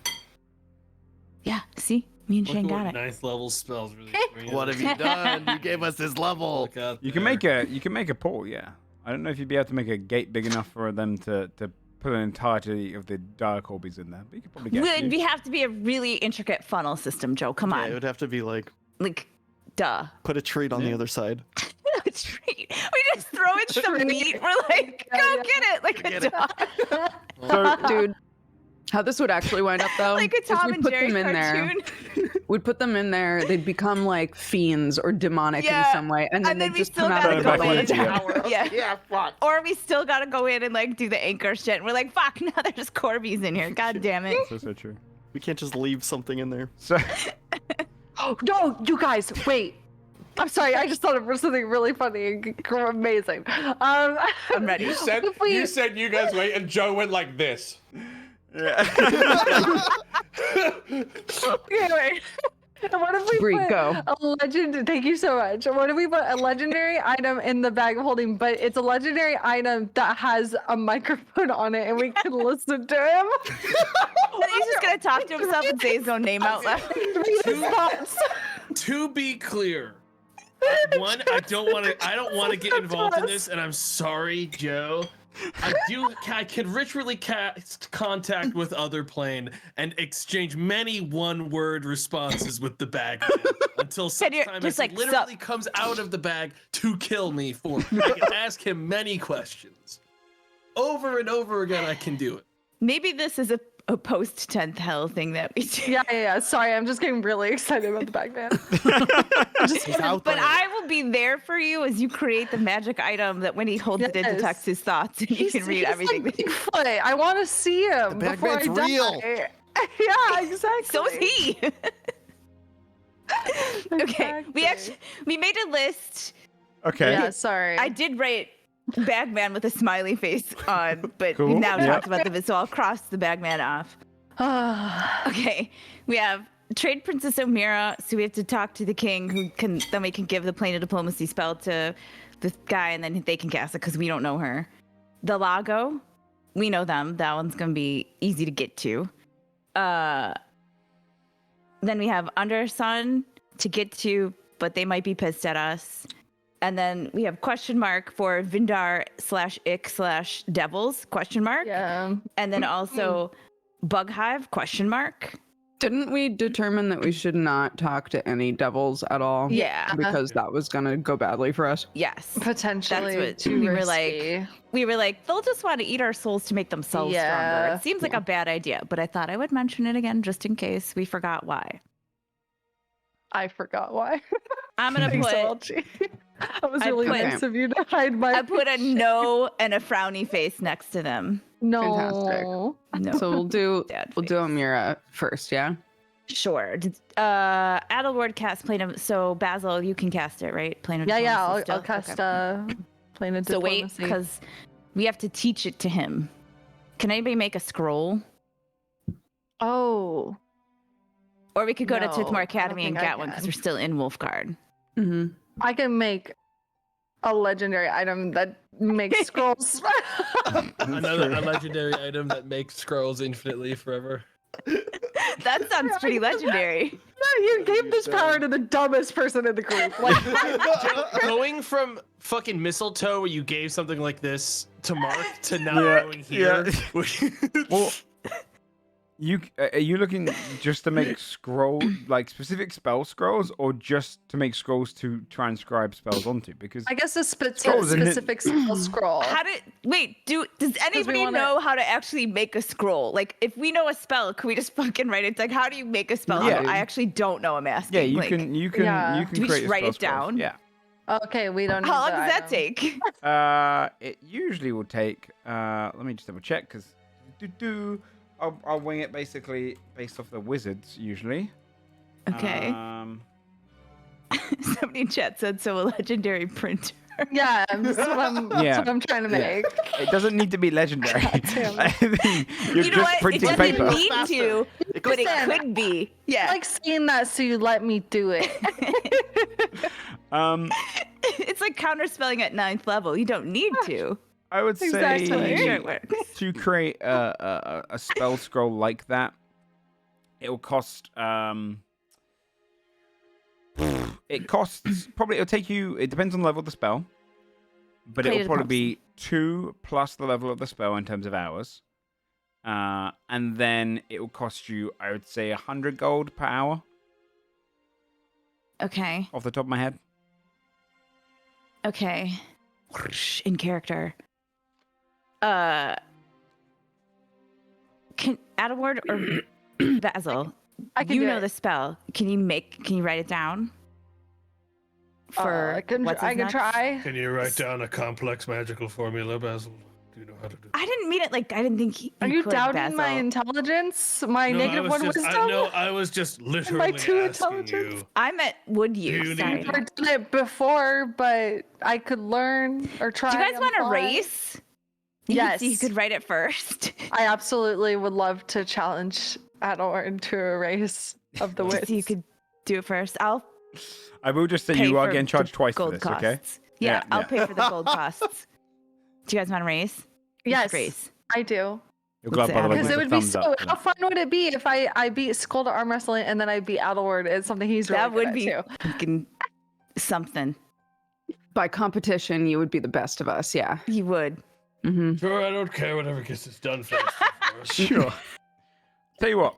S5: Yeah, see? Me and Shane got it.
S8: Ninth level spells really bring
S3: What
S8: it.
S3: have you done? You gave us this level.
S8: Look out
S2: You can
S8: there.
S2: make a portal, yeah. I don't know if you'd be able to make a gate big enough for them to put an entirety of the dire Corbies in there, but you could probably get a few.
S5: We have to be a really intricate funnel system, Joe. Come
S3: Yeah,
S5: on.
S3: it would have to be like
S5: Like, duh.
S3: put a treat on the other side.
S5: A treat. We just throw in some meat. We're like, go get it. Like a dog.
S1: So, dude, how this would actually wind up though?
S5: Like a
S1: is
S5: Tom
S1: we
S5: and
S1: put
S5: Jerry
S1: them in there.
S5: cartoon.
S1: We'd put them in there. They'd become like fiends or demonic in
S5: Yeah,
S1: some way, and then they'd
S5: we
S1: just
S5: still
S1: come out
S5: gotta
S1: of
S2: go
S1: the
S2: back
S5: in.
S2: into
S1: tower.
S5: Yeah.
S3: fuck.
S5: Or we still gotta go in and like do the anchor shit. And we're like, fuck, now there's Corbies in here. God damn it.
S2: So true.
S3: We can't just leave something in there.
S2: So,
S4: Oh, no, you guys, wait. I'm sorry, I just thought of something really funny and amazing.
S5: I'm ready.
S6: You said
S4: If we-
S6: you guys wait, and Joe went like this.
S4: Okay, wait. What if we
S1: Bree,
S4: put
S1: go.
S4: a legend? Thank you so much. What if we put a legendary item in the bag of holding, but it's a legendary item that has a microphone on it, and we can listen to him?
S5: And he's just gonna talk to himself and say his own name out loud.
S4: Read his thoughts.
S8: To be clear, One, I don't want to get involved in this, and I'm sorry, Joe. I can ritually cast contact with other plane and exchange many one-word responses with the bag until such time as he literally comes out of the bag to kill me for me. I can ask him many questions. Over and over again, I can do it.
S5: Maybe this is a post 10th hell thing that we do.
S4: Yeah. Sorry, I'm just getting really excited about the bag man.
S5: But I will be there for you as you create the magic item that when he holds it in detects his thoughts and you can read everything.
S4: Like Bigfoot. I want to see him
S3: The bag
S4: before
S3: man's
S4: I die.
S3: real.
S4: Yeah, exactly.
S5: So is he. Okay, we made a list.
S2: Okay.
S4: Yeah, sorry.
S5: I did write Bagman with a smiley face on, but
S2: Cool.
S5: we've now
S2: Yeah.
S5: talked about them, so I'll cross the Bagman off. Okay, we have trade Princess Amira, so we have to talk to the king, then we can give the plane of diplomacy spell to this guy, and then they can cast it because we don't know her. The Lago, we know them. That one's gonna be easy to get to. Then we have Undersun to get to, but they might be pissed at us. And then we have question mark for Vindar/Ik/Devils question mark.
S4: Yeah.
S5: And then also Bug Hive question mark.
S1: Didn't we determine that we should not talk to any devils at all?
S5: Yeah.
S1: Because that was gonna go badly for us.
S5: Yes.
S4: Potentially.
S5: That's what
S4: too
S5: we were
S4: risky.
S5: like, they'll just want to eat our souls to make themselves stronger. It seems like a bad idea, but I thought I would mention it again just in case we forgot why.
S4: I forgot why.
S5: I'm gonna
S4: Thanks,
S5: put
S4: LG. That was really nice of you to hide my
S5: I put a no and a frowny face next to them.
S4: No.
S1: Fantastic.
S5: No.
S1: So we'll do
S5: Dad
S1: we'll do Amira first, yeah?
S5: Sure. Adelward cast Plane of... So, Basil, you can cast it, right? Plane of Diplomacy still?
S4: I'll cast
S5: Okay.
S4: Plane of
S5: So wait,
S4: Diplomacy.
S5: because we have to teach it to him. Can anybody make a scroll?
S4: Oh.
S5: Or we could go to
S4: No,
S5: Tithmar
S4: I
S5: Academy
S4: don't
S5: and
S4: think I
S5: get one because
S4: can.
S5: we're still in Wolfguard.
S1: Mm-hmm.
S4: I can make a legendary item that makes scrolls.
S8: Another a legendary item that makes scrolls infinitely forever.
S5: That sounds pretty legendary.
S4: No, you gave this power to the dumbest person in the group. Like,
S8: Going from fucking mistletoe where you gave something like this to Mark to now going here.
S2: Well, are you looking just to make scroll like specific spell scrolls, or just to make scrolls to transcribe spells onto? Because
S4: I guess a
S2: Scrolls and
S4: specific spell scroll.
S5: Does anybody know how to actually make a scroll? Like, if we know a spell, can we just fucking write it? It's like, how do you make a spell?
S2: Yeah.
S5: I actually don't know. I'm asking.
S2: yeah, you
S5: Like,
S2: can
S4: yeah.
S5: Do we
S2: create
S5: just
S2: a
S5: write
S2: spell
S5: it
S2: scroll.
S5: down?
S2: Yeah.
S4: Okay, we don't.
S5: How long
S4: need the
S5: does that
S4: item.
S5: take?
S2: It usually will take. Let me just double check because I'll wing it basically based off the wizards usually.
S5: Okay. Somebody in chat said so. A legendary printer.
S4: Yeah, that's what I'm trying to make.
S2: It doesn't need to be legendary.
S4: damn.
S2: I think you're
S5: You know
S2: just
S5: what? It
S2: printing
S5: doesn't
S2: paper.
S5: need to, but it could be. Yeah.
S4: I like saying that, so you let me do it.
S5: It's like counterspelling at 9th level. You don't need to.
S2: I would say
S4: Exactly.
S5: Sure it works.
S2: to create a spell scroll like that, it will cost. It costs probably. It'll take you. It depends on the level of the spell, but it
S5: Play
S2: will
S5: to
S2: probably
S5: the
S2: be 2 plus the level of the spell in terms of hours, and then it will cost you. I would say 100 gold per hour
S5: Okay.
S2: off the top of my head.
S5: Okay. In character. Can Adelward or Basil?
S4: I can
S5: You
S4: do
S5: know
S4: it.
S5: the spell. Can you write it down? For
S4: I can
S5: what's his next?
S4: try.
S8: Can you write down a complex magical formula, Basil? Do you know how to do that?
S5: I didn't mean it like I didn't think he
S4: Are you
S5: could,
S4: doubting my
S5: Basil.
S4: intelligence? My negative one wisdom?
S8: I was just literally
S4: two
S8: asking
S4: intelligence?
S8: you.
S5: I meant would
S8: Do
S5: you?
S8: you
S5: Sorry.
S8: need-
S4: I've never done it before, but I could learn or try.
S5: Do you guys
S4: on
S5: want
S4: the
S5: to
S4: fly.
S5: race?
S4: Yes.
S5: You could write it first.
S4: I absolutely would love to challenge Adorn to a race of the wits.
S5: So you could do it first. I'll
S2: I will just say
S5: pay
S2: you are
S5: for
S2: getting charged
S5: the
S2: twice for
S5: gold
S2: this.
S5: costs.
S2: Okay.
S5: Yeah,
S2: Yeah,
S5: I'll
S2: yeah.
S5: pay for the gold costs. Do you guys want to race? We should
S4: Yes,
S5: race.
S4: I do.
S2: You're
S5: Let's
S2: glad, by the way,
S5: add
S4: Because
S2: with
S4: it
S2: the
S4: would be
S2: thumbs
S4: so.
S2: up for
S4: How
S2: that.
S4: fun would it be if I beat Skull to arm wrestling and then I beat Adalward? It's something he's really
S5: That
S4: good
S5: would
S4: at
S5: be
S4: too.
S5: fucking something.
S1: By competition, you would be the best of us. Yeah.
S5: You would.
S1: Mm-hmm.
S8: Sure, I don't care. Whatever gets this done fast.
S2: Sure. Tell you what,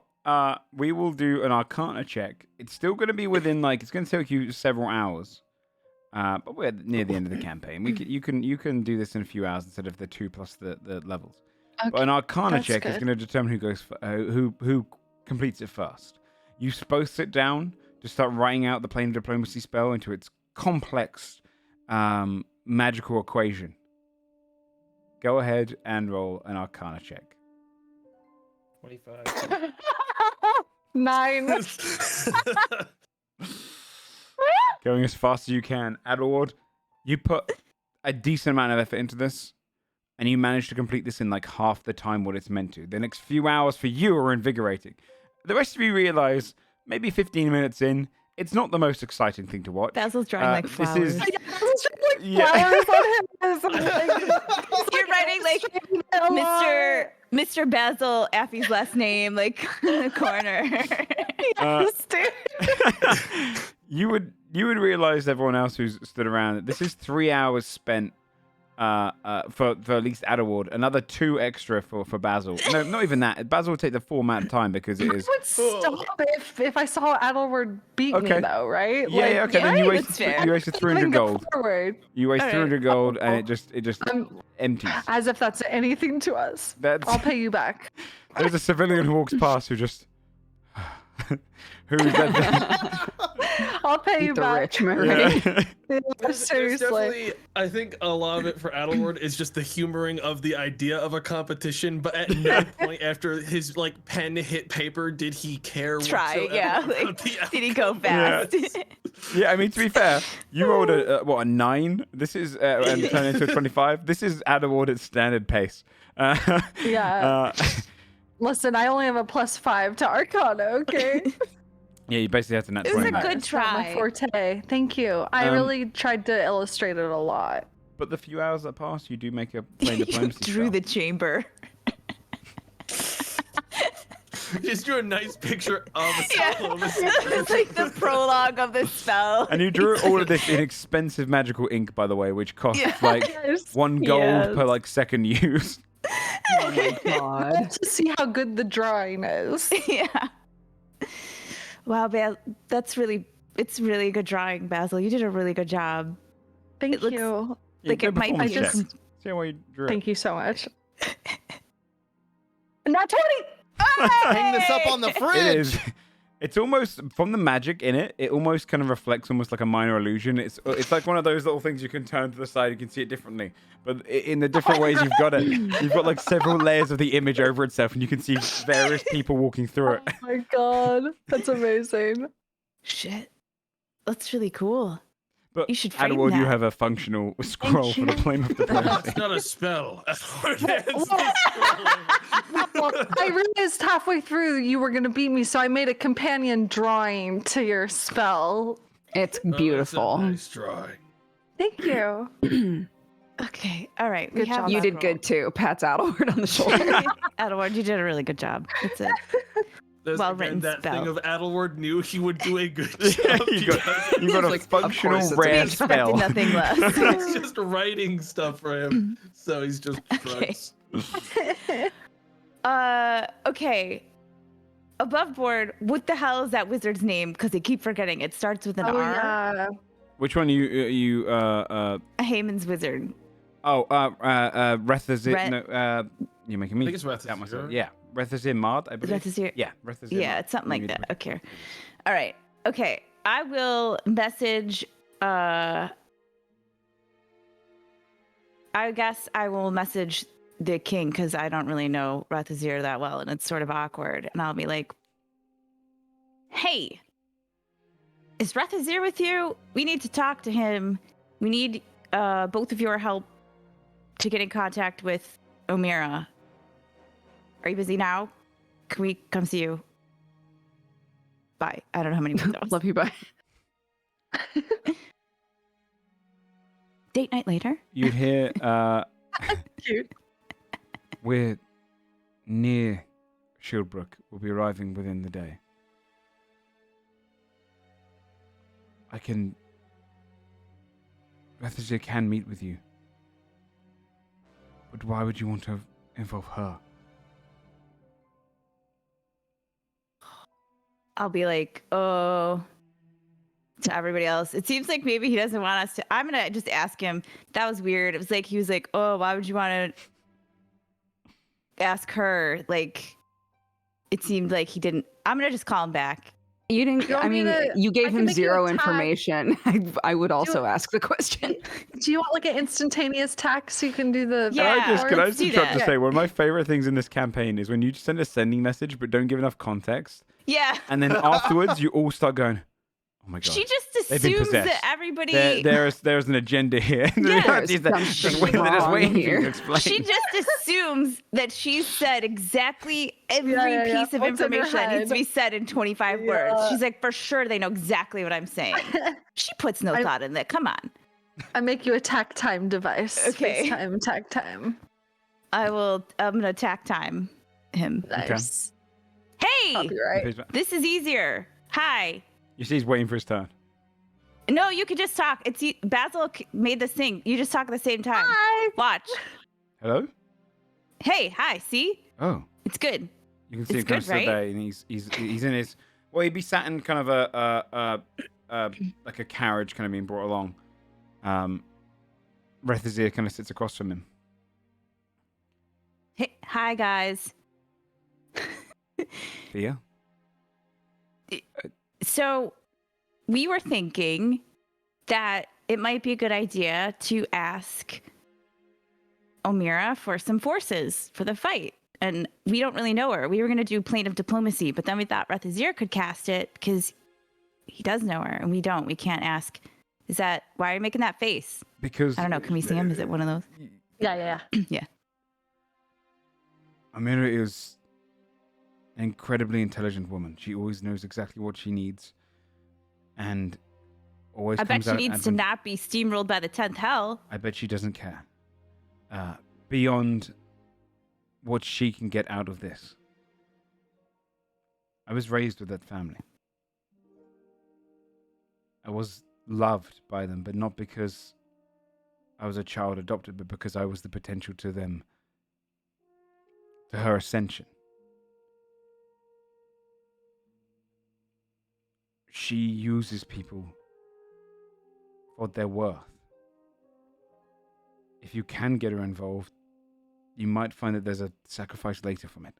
S2: we will do an Arcana check. It's still going to be within it's going to take you several hours. But we're near the end of the campaign. You can do this in a few hours instead of the 2 plus the levels.
S4: Okay,
S2: But an Arcana
S4: that's
S2: check is
S4: good.
S2: going to determine who completes it first. You both sit down to start writing out the plane of diplomacy spell into its complex magical equation. Go ahead and roll an Arcana check.
S8: 25.
S4: 9.
S2: Going as fast as you can. Adelward, you put a decent amount of effort into this, and you managed to complete this in half the time what it's meant to. The next few hours for you are invigorating. The rest of you realize, maybe 15 minutes in, it's not the most exciting thing to watch.
S5: Basil's drawing flowers.
S2: This is
S4: Flowers on his.
S5: You're writing Mr. Basil Affy's last name in the corner.
S2: You would realize, everyone else who's stood around, that this is 3 hours spent for at least Adelward, another 2 extra for Basil. No, not even that. Basil will take the full amount of time because it is.
S4: I would stop if I saw Adelward beat me, though, right?
S2: Yeah, okay. Then you
S5: right,
S2: wasted 300 gold.
S4: Forward.
S2: You waste 300 gold, and it just empties.
S4: As if that's anything to us.
S2: That's
S4: I'll pay you back.
S2: There's a civilian who walks past who just. Who's that?
S4: I'll pay you
S1: The
S4: back.
S1: rich Mary.
S8: There's
S4: Seriously.
S8: definitely, I think a lot of it for Adelward is just the humoring of the idea of a competition, but at no point after his pen hit paper did he care
S5: Try,
S8: whatsoever
S5: yeah.
S8: about the
S5: Did he go fast?
S2: Yeah, I mean, to be fair, you rolled a 9. This is and turned into a 25. This is Adelward at standard pace.
S4: Yeah. Listen, I only have a +5 to Arcana, okay?
S2: Yeah, you basically have to nat
S5: It was
S2: 20.
S5: a
S2: max.
S5: good
S4: It's not my
S5: try.
S4: forte. Thank you. I really tried to illustrate it a lot.
S2: But the few hours that pass, you do make a plain
S5: You
S2: diplomacy
S5: drew
S2: spell.
S5: the chamber.
S8: Just drew a nice picture of a
S5: Yeah.
S8: diplomacy.
S5: It's the prologue of the spell.
S2: And you drew all of this in expensive magical ink, by the way, which costs
S4: Yes.
S2: 1 gold per second used.
S1: Oh my god.
S4: To see how good the drawing is.
S5: Yeah. Wow, it's really a good drawing, Basil. You did a really good job.
S4: Thank
S5: It looks-
S4: you.
S5: Like it might be
S2: performance
S5: just.
S2: check. See how well you drew it.
S4: Thank you so much. Not 20!
S3: Hang this up on the
S2: It
S3: fridge.
S2: is. It's almost, from the magic in it, it almost kind of reflects almost like a minor illusion. It's like one of those little things you can turn to the side, you can see it differently. But in the different ways you've got it, you've got several layers of the image over itself, and you can see various people walking through it.
S4: Oh my god. That's amazing.
S5: Shit. That's really cool.
S2: But
S5: You should frame
S2: Adelward, you
S5: that.
S2: have a functional scroll for the plane of diplomacy.
S8: It's not a spell.
S4: Well, I realized halfway through you were going to beat me, so I made a companion drawing to your spell.
S1: It's
S8: Oh, that's a
S1: beautiful.
S8: nice drawing.
S4: Thank you.
S5: Okay. All right.
S4: Good job,
S1: You did good too. Pats Adelward on the shoulder.
S5: Adelward, you did a really good job. That's it.
S8: There's,
S5: Well-written
S8: again, that
S5: spell.
S8: thing of Adelward knew he would do a good
S2: Yeah,
S8: job.
S2: you got a
S1: Like, of
S2: functional
S1: course it's
S2: rare
S1: a
S2: spell.
S5: Expected nothing less.
S8: He's just writing stuff for him, so he's just
S5: Okay.
S8: drugs.
S5: Okay. Above board, what the hell is that wizard's name? Because I keep forgetting. It starts with an
S4: Oh,
S5: R.
S4: yeah.
S2: Which one
S5: Haemon's wizard.
S2: Rethazir,
S5: Re-
S2: you're making me
S8: I think it's
S2: doubt myself.
S8: Rethazir.
S2: Yeah, Rethazir Mard, I believe.
S5: Rethazir-
S2: Yeah, Rethazir
S5: Yeah,
S2: Mard.
S5: it's something like
S2: Maybe
S5: that.
S2: it's-
S5: Okay. All right. Okay. I will message. I guess I will message the king because I don't really know Rathazir that well, and it's sort of awkward. And I'll be like, "Hey, is Rathazir with you? We need to talk to him. We need both of your help to get in contact with Amira. Are you busy now? Can we come see you? Bye. I don't know how many more those.
S1: Love you, bye.
S5: Date night later.
S2: You'd hear,
S4: Cute.
S2: we're near Shieldbrook. We'll be arriving within the day. I can Bethesda can meet with you. But why would you want to involve her?
S5: I'll be like, oh, to everybody else. It seems like maybe he doesn't want us to. I'm going to just ask him. That was weird. It was like, he was like, oh, why would you want to ask her? Like, it seemed like he didn't. I'm going to just call him back.
S1: You didn't.
S4: You want
S1: I
S4: me
S1: mean,
S4: to-
S1: you
S4: I
S1: gave
S4: can
S1: him
S4: make you
S1: zero
S4: a tag.
S1: information. I would also
S4: you-
S1: ask the question.
S4: Do you want like an instantaneous tag so you can do the?
S5: Yeah.
S2: Can I
S5: let's
S2: just
S5: do
S2: interrupt to
S5: that.
S2: say one of my favorite things in this campaign is when you just send a sending message but don't give enough context,
S5: Yeah.
S2: and then afterwards you all start going, "Oh my god!"
S5: She just
S2: They've been
S5: assumes that
S2: possessed.
S5: everybody.
S2: There's an agenda here. The
S5: Yeah.
S2: reality is that
S1: There's
S2: they're
S1: something
S2: just
S1: wrong
S2: waiting for you
S1: here.
S2: to explain.
S5: She just assumes that she said exactly every
S4: Yeah.
S5: piece of
S4: What's in her
S5: information that needs to
S4: head?
S5: be said in 25 words.
S4: Yeah.
S5: She's like, for sure they know exactly what I'm saying. She puts no
S4: I-
S5: thought in that. Come on.
S4: I make you a tack time device.
S5: Okay.
S4: FaceTime tack time.
S5: I'm gonna attack time him.
S4: Nice.
S5: Hey,
S4: Copyright.
S5: this is easier. Hi.
S2: You see, he's waiting for his turn.
S5: No, you could just talk. Basil made this thing. You just talk at the same time.
S4: Hi.
S5: Watch.
S2: Hello?
S5: Hey, hi. See?
S2: Oh,
S5: It's good.
S2: you can see
S5: It's
S2: him kind of
S5: good,
S2: sit
S5: right?
S2: there, and he's in his. Well, he'd be sat in kind of like a carriage, kind of being brought along. Rethazir kind of sits across from him.
S5: Hey, hi guys.
S2: Thea?
S5: So, we were thinking that it might be a good idea to ask Amira for some forces for the fight. And we don't really know her. We were going to do Plane of Diplomacy, but then we thought Rethazir could cast it because he does know her, and we don't. We can't ask. Is that why are you making that face?
S2: Because
S5: I don't know. Can we see him? Is it one of those?
S4: Yeah.
S5: Yeah.
S2: Amira is an incredibly intelligent woman. She always knows exactly what she needs, and always
S5: I bet
S2: comes
S5: she
S2: out
S5: needs to not be steamrolled by the 10th hell.
S2: I bet she doesn't care. Beyond what she can get out of this. I was raised with that family. I was loved by them, but not because I was a child adopted, but because I was the potential to them, to her ascension. She uses people for their worth. If you can get her involved, you might find that there's a sacrifice later from it.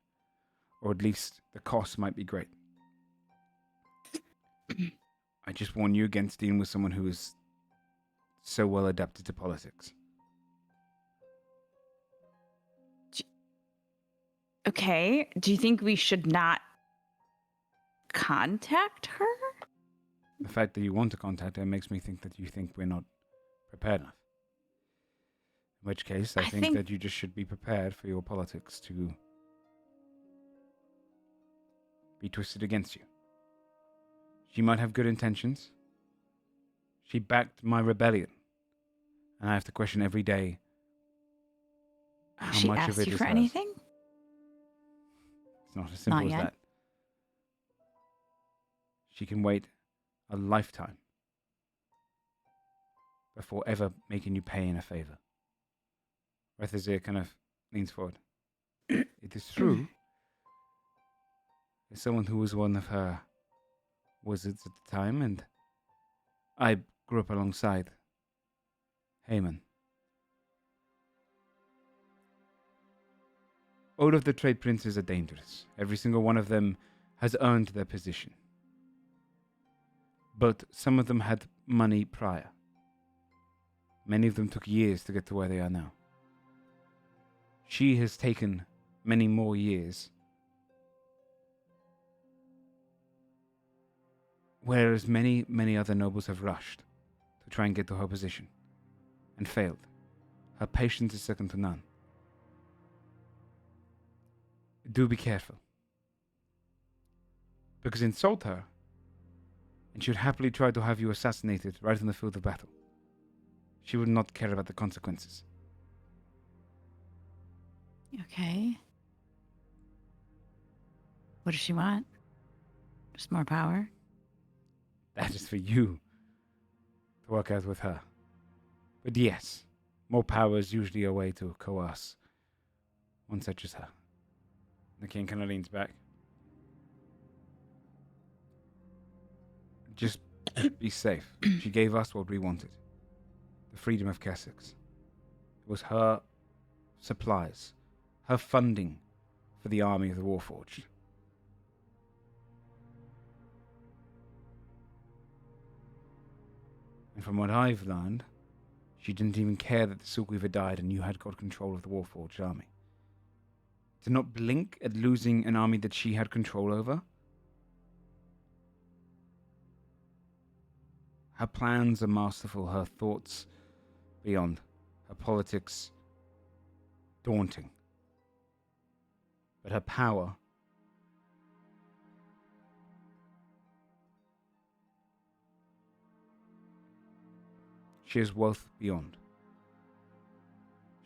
S2: Or at least the cost might be great. I just warn you against dealing with someone who is so well adapted to politics.
S5: Okay. Do you think we should not contact her?
S2: The fact that you want to contact her makes me think that you think we're not prepared enough. In which case, I think that you just should be prepared for your politics to be twisted against you. She might have good intentions. She backed my rebellion. And I have to question every day how
S5: She
S2: much
S5: asked
S2: of it
S5: you
S2: is
S5: for
S2: hers.
S5: anything?
S2: It's not as simple
S5: Not
S2: as
S5: yet.
S2: that. She can wait a lifetime before ever making you pay in a favor. Rethazir kind of leans forward. It is true. As someone who was one of her wizards at the time, and I grew up alongside Heyman. All of the trade princes are dangerous. Every single one of them has earned their position. But some of them had money prior. Many of them took years to get to where they are now. She has taken many more years. Whereas many, many other nobles have rushed to try and get to her position and failed. Her patience is second to none. Do be careful. Because insult her, and she would happily try to have you assassinated right on the field of battle. She would not care about the consequences.
S5: Okay. What does she want? Just more power?
S2: That is for you to work out with her. But yes, more power is usually a way to coerce one such as her. The king kind of leans back. Just be safe. She gave us what we wanted. The freedom of Kessex. It was her supplies, her funding for the army of the Warforged. And from what I've learned, she didn't even care that the Silkweaver died and you had got control of the Warforged army. To not blink at losing an army that she had control over? Her plans are masterful, her thoughts beyond, her politics daunting. But her power, she has wealth beyond.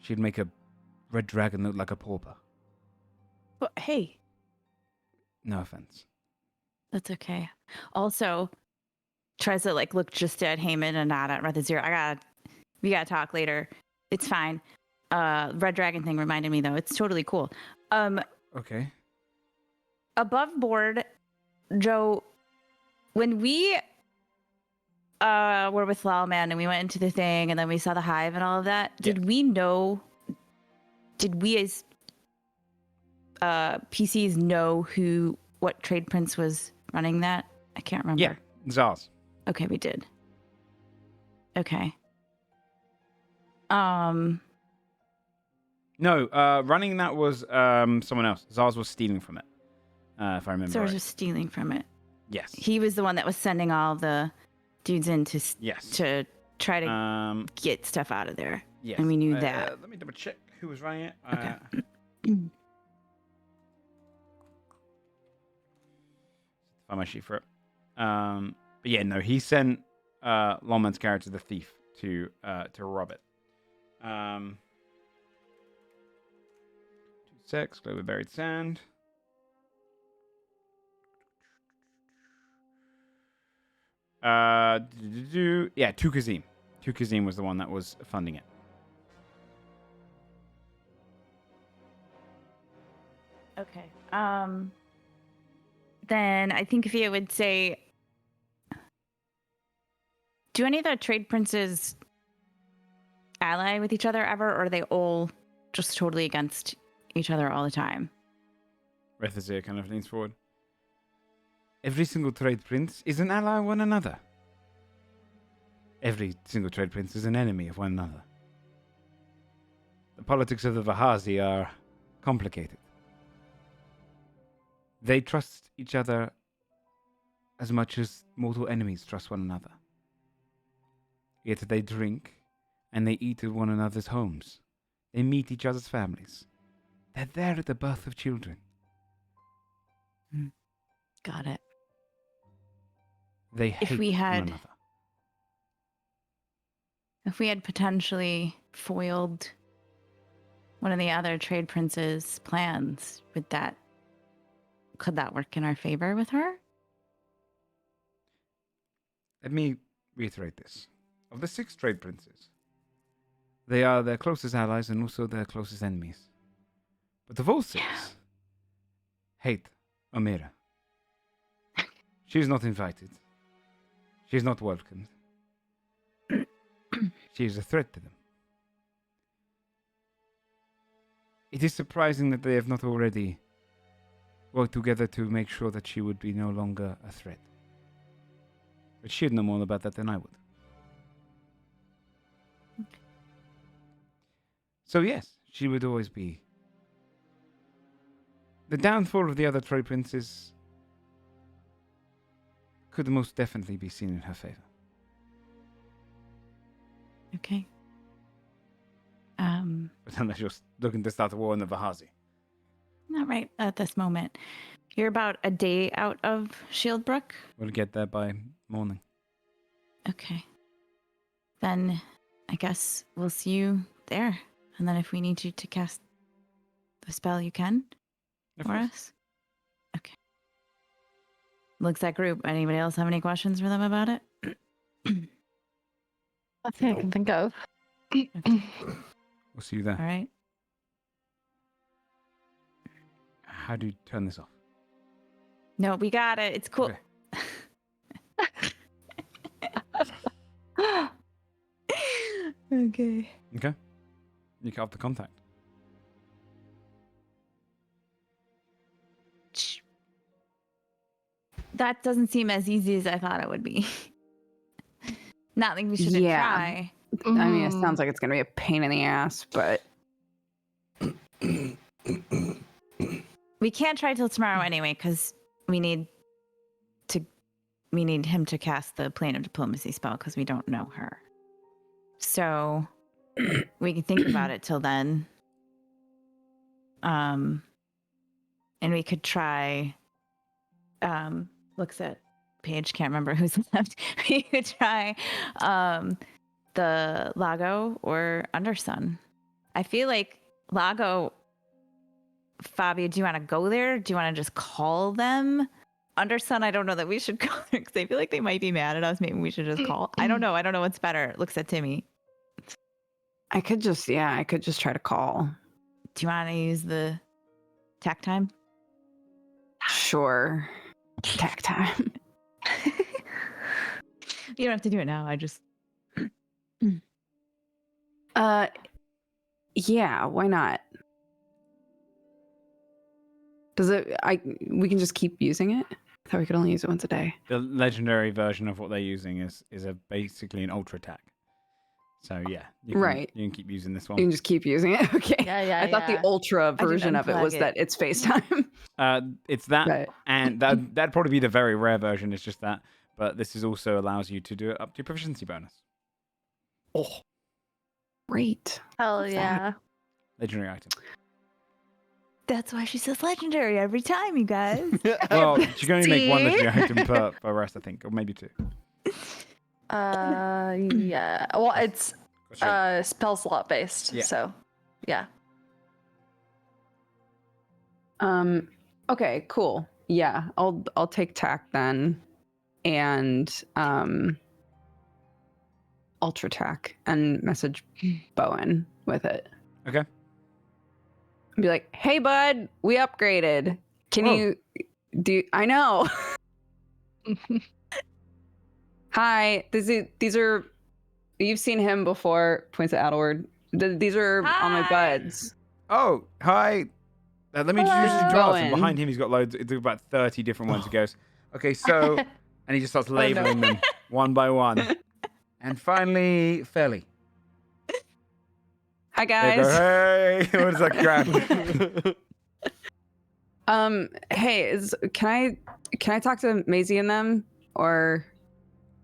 S2: She'd make a red dragon look like a pauper.
S5: But hey,
S2: No offense.
S5: that's okay. Also, tries to like look just at Heyman and nod at Rethazir. We gotta talk later. It's fine. Red dragon thing reminded me though. It's totally cool.
S2: Okay.
S5: Above board, Joe, when we were with Lawman and we went into the thing and then we saw the hive and all of that, did we as PCs know what trade prince was running that? I can't remember.
S2: Yeah, Zaz.
S5: Okay, we did. Okay.
S2: No, running that was someone else. Zaz was stealing from it, if I remember
S5: So I was
S2: right.
S5: just stealing from it.
S2: Yes.
S5: He was the one that was sending all the dudes in to
S2: Yes.
S5: to try to get stuff out of there.
S2: Yes.
S5: And we knew that.
S2: Let me double check who was running it.
S5: Okay.
S2: Find my sheet for it. But yeah, no, he sent Lawman's character, the thief, to rob it. 2 secs, glow with buried sand. Yeah, Tukazim. Tukazim was the one that was funding it.
S5: Okay. Then I think Via would say, do any of the trade princes ally with each other ever, or are they all just totally against each other all the time?
S2: Rethazir kind of leans forward. Every single trade prince is an ally of one another. Every single trade prince is an enemy of one another. The politics of the Vahazi are complicated. They trust each other as much as mortal enemies trust one another. Yet they drink and they eat at one another's homes. They meet each other's families. They're there at the birth of children.
S5: Got it.
S2: They hate one another.
S5: If we had potentially foiled one of the other trade princes' plans, could that work in our favor with her?
S2: Let me reiterate this. Of the 6 trade princes, they are their closest allies and also their closest enemies. But of all 6, hate Amira. She is not invited. She is not welcomed. She is a threat to them. It is surprising that they have not already worked together to make sure that she would be no longer a threat. But she'd know more about that than I would. So yes, she would always be. The downfall of the other trade princes could most definitely be seen in her favor.
S5: Okay.
S2: But unless you're looking to start a war in the Vahazi.
S5: Not right at this moment. You're about a day out of Shieldbrook?
S2: We'll get there by morning.
S5: Okay. Then I guess we'll see you there. And then if we need you to cast the spell, you can for us? Okay. Looks that group. Anybody else have any questions for them about it?
S4: Nothing I can think of.
S2: We'll see you there.
S5: All right.
S2: How do you turn this off?
S5: No, we got it. It's cool.
S2: Okay.
S5: Okay.
S2: Okay. You cut off the contact.
S5: That doesn't seem as easy as I thought it would be. Not like we shouldn't try.
S1: I mean, it sounds like it's gonna be a pain in the ass, but
S5: We can't try till tomorrow anyway, because we need him to cast the plane of diplomacy spell because we don't know her. So we can think about it till then. And we could try. Looks at Paige, can't remember who's left. We could try the Lago or Undersun. I feel like Lago. Fabio, do you want to go there? Do you want to just call them? Undersun, I don't know that we should go there because I feel like they might be mad at us. Maybe we should just call. I don't know. I don't know what's better. Looks at Timmy.
S1: I could just try to call.
S5: Do you want to use the tack time?
S1: Sure. Tack time.
S5: You don't have to do it now. I just.
S1: Yeah, why not? We can just keep using it? I thought we could only use it once a day.
S2: The legendary version of what they're using is basically an ultra attack. So yeah, you can keep using this one.
S1: You can just keep using it. Okay.
S4: Yeah.
S1: I thought the ultra version of it was that it's FaceTime.
S2: It's that,
S1: Right.
S2: and that'd probably be the very rare version. It's just that, but this is also allows you to do it up to proficiency bonus.
S3: Oh,
S1: Great.
S4: Hell
S1: What's
S4: yeah.
S2: Legendary item.
S5: That's why she says legendary every time, you guys.
S2: Well, you can only make one
S4: See?
S2: legendary item per rest, I think, or maybe two.
S4: Yeah. Well, it's spell slot based.
S2: Yeah.
S4: So, yeah.
S1: Okay, cool. Yeah, I'll take tack then, and ultra tack and message Bowen with it.
S2: Okay.
S1: Be like, hey bud, we upgraded. Can
S2: Whoa.
S1: you do? I know. Hi, these are. You've seen him before. Points at Adelward. These are all my buds.
S2: Oh, hi. Let me introduce you to
S1: Hello.
S2: Charles. And behind him, he's got loads. It's about 30 different ones. He goes, okay, so, and he just starts labeling them one by one. And finally, Fairly.
S1: Hi
S2: They go,
S1: guys.
S2: hey, what is that grab?
S1: Hey, can I talk to Maisie and them or?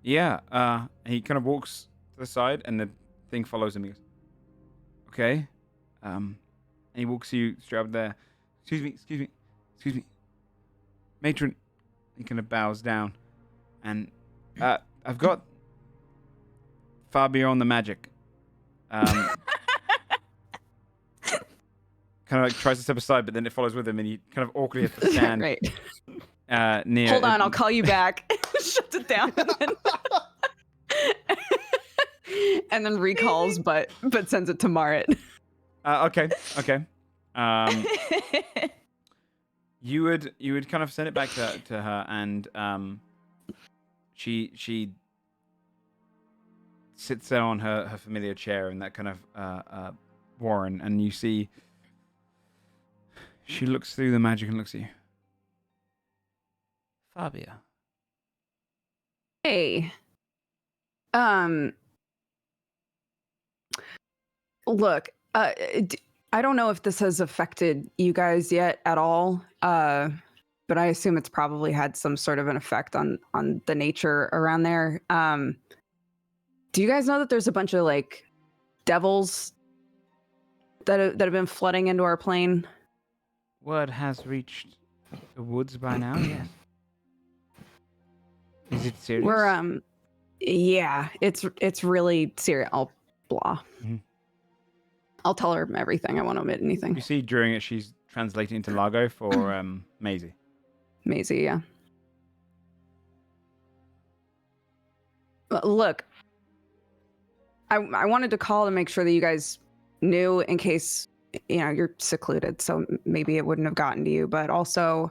S2: Yeah. He kind of walks to the side, and the thing follows him. He goes, okay. And he walks you straight up there. Excuse me. Matron. He kind of bows down, and I've got Fabio on the magic. Kind of like tries to step aside, but then it follows with him, and he kind of awkwardly has to stand
S1: Right.
S2: near.
S1: Hold on, I'll call you back. Shuts it down. And then recalls, but sends it to Marit.
S2: Okay. You would kind of send it back to her, and she sits there on her familiar chair in that kind of warren, and you see she looks through the magic and looks at you. Fabia.
S1: Hey. Look, I don't know if this has affected you guys yet at all, but I assume it's probably had some sort of an effect on the nature around there. Do you guys know that there's a bunch of like devils that have been flooding into our plane?
S2: Word has reached the woods by now. Yes. Is it serious?
S1: We're yeah, it's really serious. Blah.
S2: Mhm.
S1: I'll tell her everything. I won't omit anything.
S2: You see, during it, she's translating into Lago for Maisie.
S1: Maisie, yeah. Look, I wanted to call to make sure that you guys knew in case, you're secluded, so maybe it wouldn't have gotten to you, but also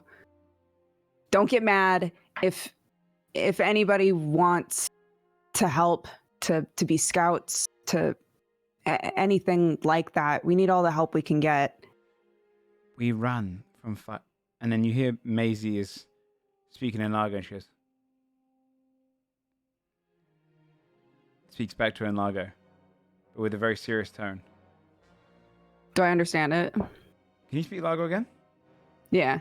S1: don't get mad if anybody wants to help, to be scouts, to anything like that. We need all the help we can get.
S2: We run from fight. And then you hear Maisie is speaking in Lago, and she goes, speaks back to her in Lago, but with a very serious tone.
S1: Do I understand it?
S2: Can you speak Lago again?
S1: Yeah.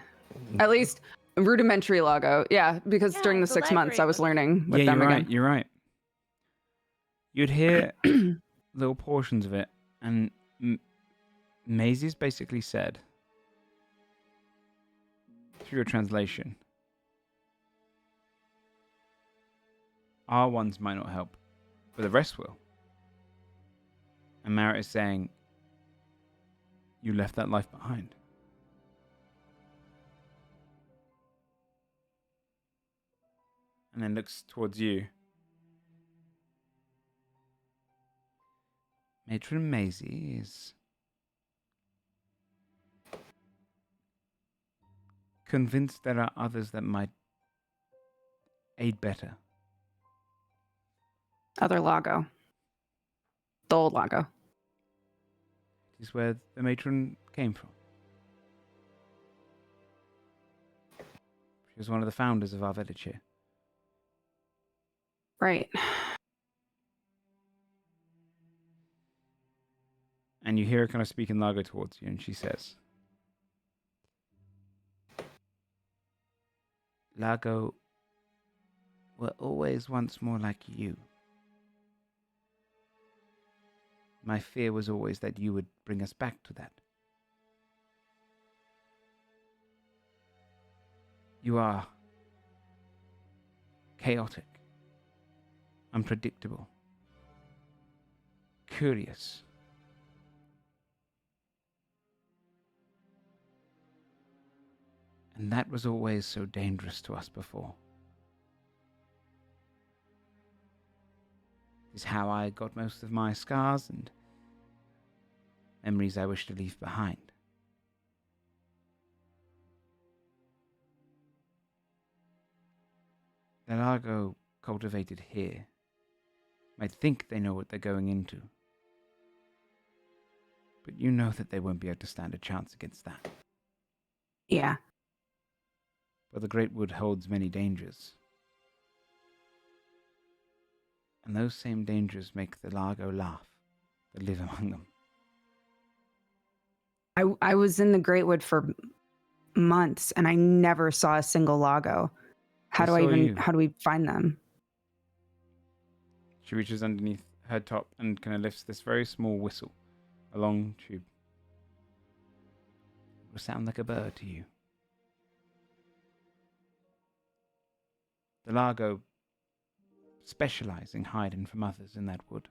S1: At least rudimentary Lago. Yeah, because
S5: Yeah,
S1: during the
S5: the
S1: 6 months I
S5: library
S1: was
S5: was-
S1: learning with
S2: Yeah,
S1: them
S2: you're
S1: again.
S2: right. You're right. You'd hear little portions of it, and Maisie's basically said, through your translation, our ones might not help, but the rest will. And Mara is saying, you left that life behind. And then looks towards you. Matron Maisie is convinced there are others that might aid better.
S1: Other Lago. The old Lago.
S2: It is where the matron came from. She was one of the founders of our village here.
S1: Right.
S2: And you hear her kind of speak in Lago towards you, and she says, Lago were always once more like you. My fear was always that you would bring us back to that. You are chaotic, unpredictable, curious. And that was always so dangerous to us before. This is how I got most of my scars and memories I wish to leave behind. The Lago cultivated here might think they know what they're going into, but you know that they won't be able to stand a chance against that.
S1: Yeah.
S2: But the Great Wood holds many dangers. And those same dangers make the Lago laugh that live among them.
S1: I was in the Great Wood for months and I never saw a single Lago. How
S2: They saw you.
S1: how do we find them?
S2: She reaches underneath her top and kind of lifts this very small whistle, a long tube. It will sound like a bird to you. The Lago specialize in hiding from others in that wood.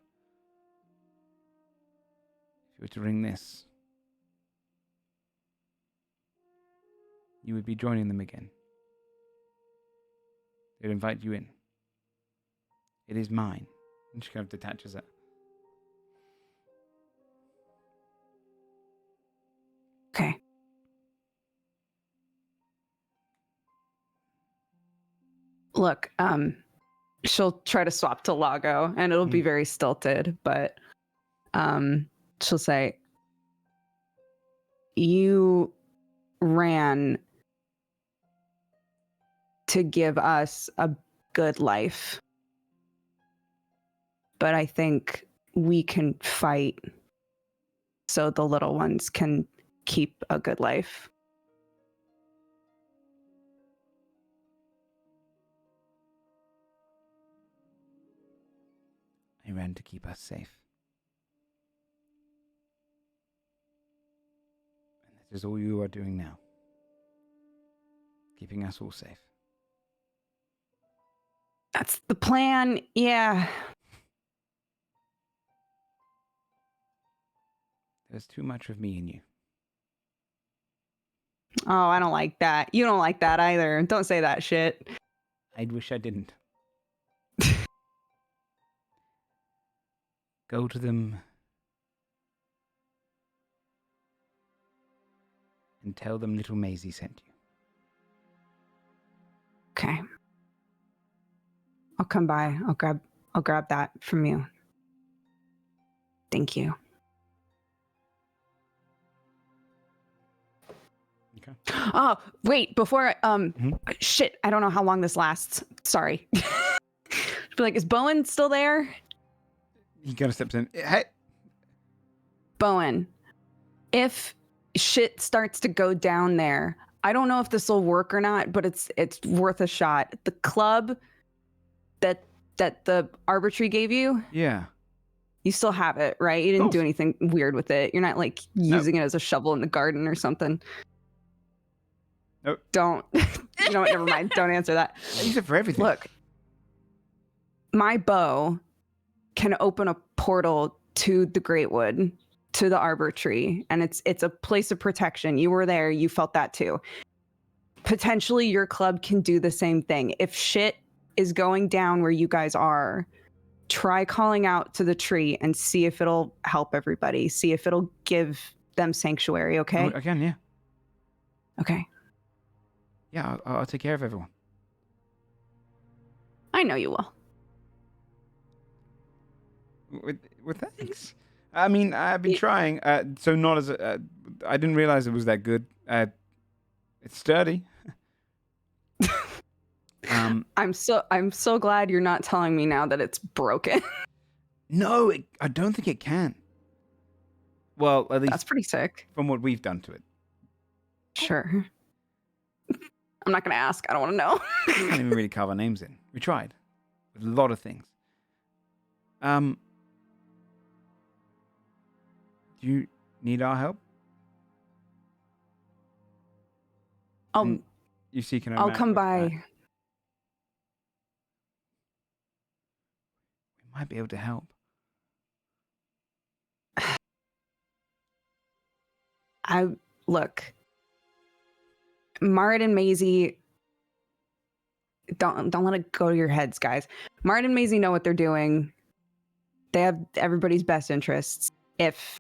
S2: If you were to ring this, you would be joining them again. They'd invite you in. It is mine. And she kind of detaches it.
S1: Okay. Look, she'll try to swap to Lago and it'll be very stilted, but she'll say, you ran to give us a good life, but I think we can fight so the little ones can keep a good life.
S2: I ran to keep us safe. And that is all you are doing now. Keeping us all safe.
S1: That's the plan, yeah.
S2: There's too much of me in you.
S1: Oh, I don't like that. You don't like that either. Don't say that shit.
S2: I wish I didn't. Go to them and tell them little Maisie sent you.
S1: Okay. I'll come by. I'll grab that from you. Thank you.
S2: Okay.
S1: Oh, wait, before
S2: Mhm.
S1: shit, I don't know how long this lasts. Sorry. Be like, is Bowen still there?
S2: He kind of steps in. Hey,
S1: Bowen, if shit starts to go down there, I don't know if this will work or not, but it's worth a shot. The club that the arbitrary gave you,
S2: yeah.
S1: you still have it, right? You didn't do
S2: course.
S1: anything weird with it. You're not like using it as a shovel in the garden or something.
S2: Nope.
S1: Don't. You know what? Never mind. Don't answer that.
S2: I use it for everything.
S1: Look, my bow can open a portal to the Great Wood, to the Arbor Tree, and it's a place of protection. You were there. You felt that too. Potentially, your club can do the same thing. If shit is going down where you guys are, try calling out to the tree and see if it'll help everybody. See if it'll give them sanctuary. Okay.
S2: Again, yeah.
S1: Okay.
S2: Yeah, I'll take care of everyone.
S1: I know you will.
S2: With thanks. I mean, I've been trying. So not as I didn't realize it was that good. It's sturdy.
S1: I'm so glad you're not telling me now that it's broken.
S2: No, I don't think it can. Well, at least
S1: That's pretty sick.
S2: from what we've done to it.
S1: Sure. I'm not gonna ask. I don't want to know.
S2: We can't even really carve our names in. We tried with a lot of things. Do you need our help? You seeking?
S1: I'll come by.
S2: We might be able to help.
S1: Look. Mart and Maisie, don't let it go to your heads, guys. Mart and Maisie know what they're doing. They have everybody's best interests. If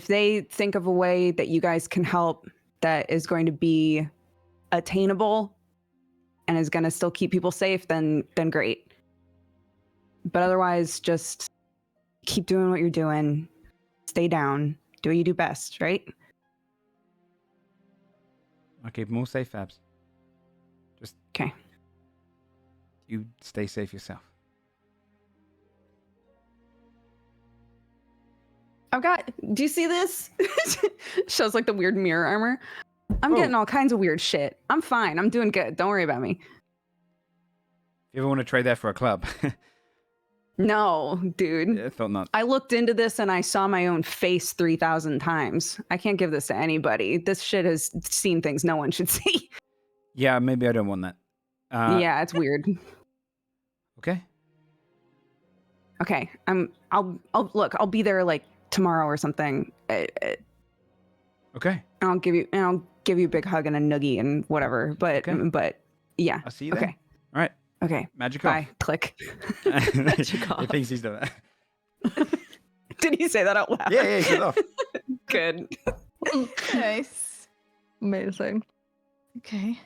S1: they think of a way that you guys can help that is going to be attainable and is going to still keep people safe, then great. But otherwise, just keep doing what you're doing. Stay down. Do what you do best, right?
S2: I'll keep them all safe, Fabs. Just
S1: okay.
S2: You stay safe yourself.
S1: Do you see this? Shows like the weird mirror armor. I'm getting all kinds of weird shit. I'm fine. I'm doing good. Don't worry about me.
S2: You ever want to trade that for a club?
S1: No, dude.
S2: Yeah, I thought not.
S1: I looked into this and I saw my own face 3,000 times. I can't give this to anybody. This shit has seen things no one should see.
S2: Yeah, maybe I don't want that.
S1: Yeah, it's weird.
S2: Okay.
S1: Okay. I'll be there like tomorrow or something.
S2: Okay.
S1: I'll give you a big hug and a noogie and whatever. But yeah.
S2: I'll see you then.
S1: Okay.
S2: All right.
S1: Okay.
S2: Magic
S1: Bye.
S2: off.
S1: Click.
S2: Magic off. He thinks he's done that.
S1: Did he say that out loud?
S2: Yeah, he's off.
S1: Good.
S5: Nice.
S4: Amazing.
S5: Okay.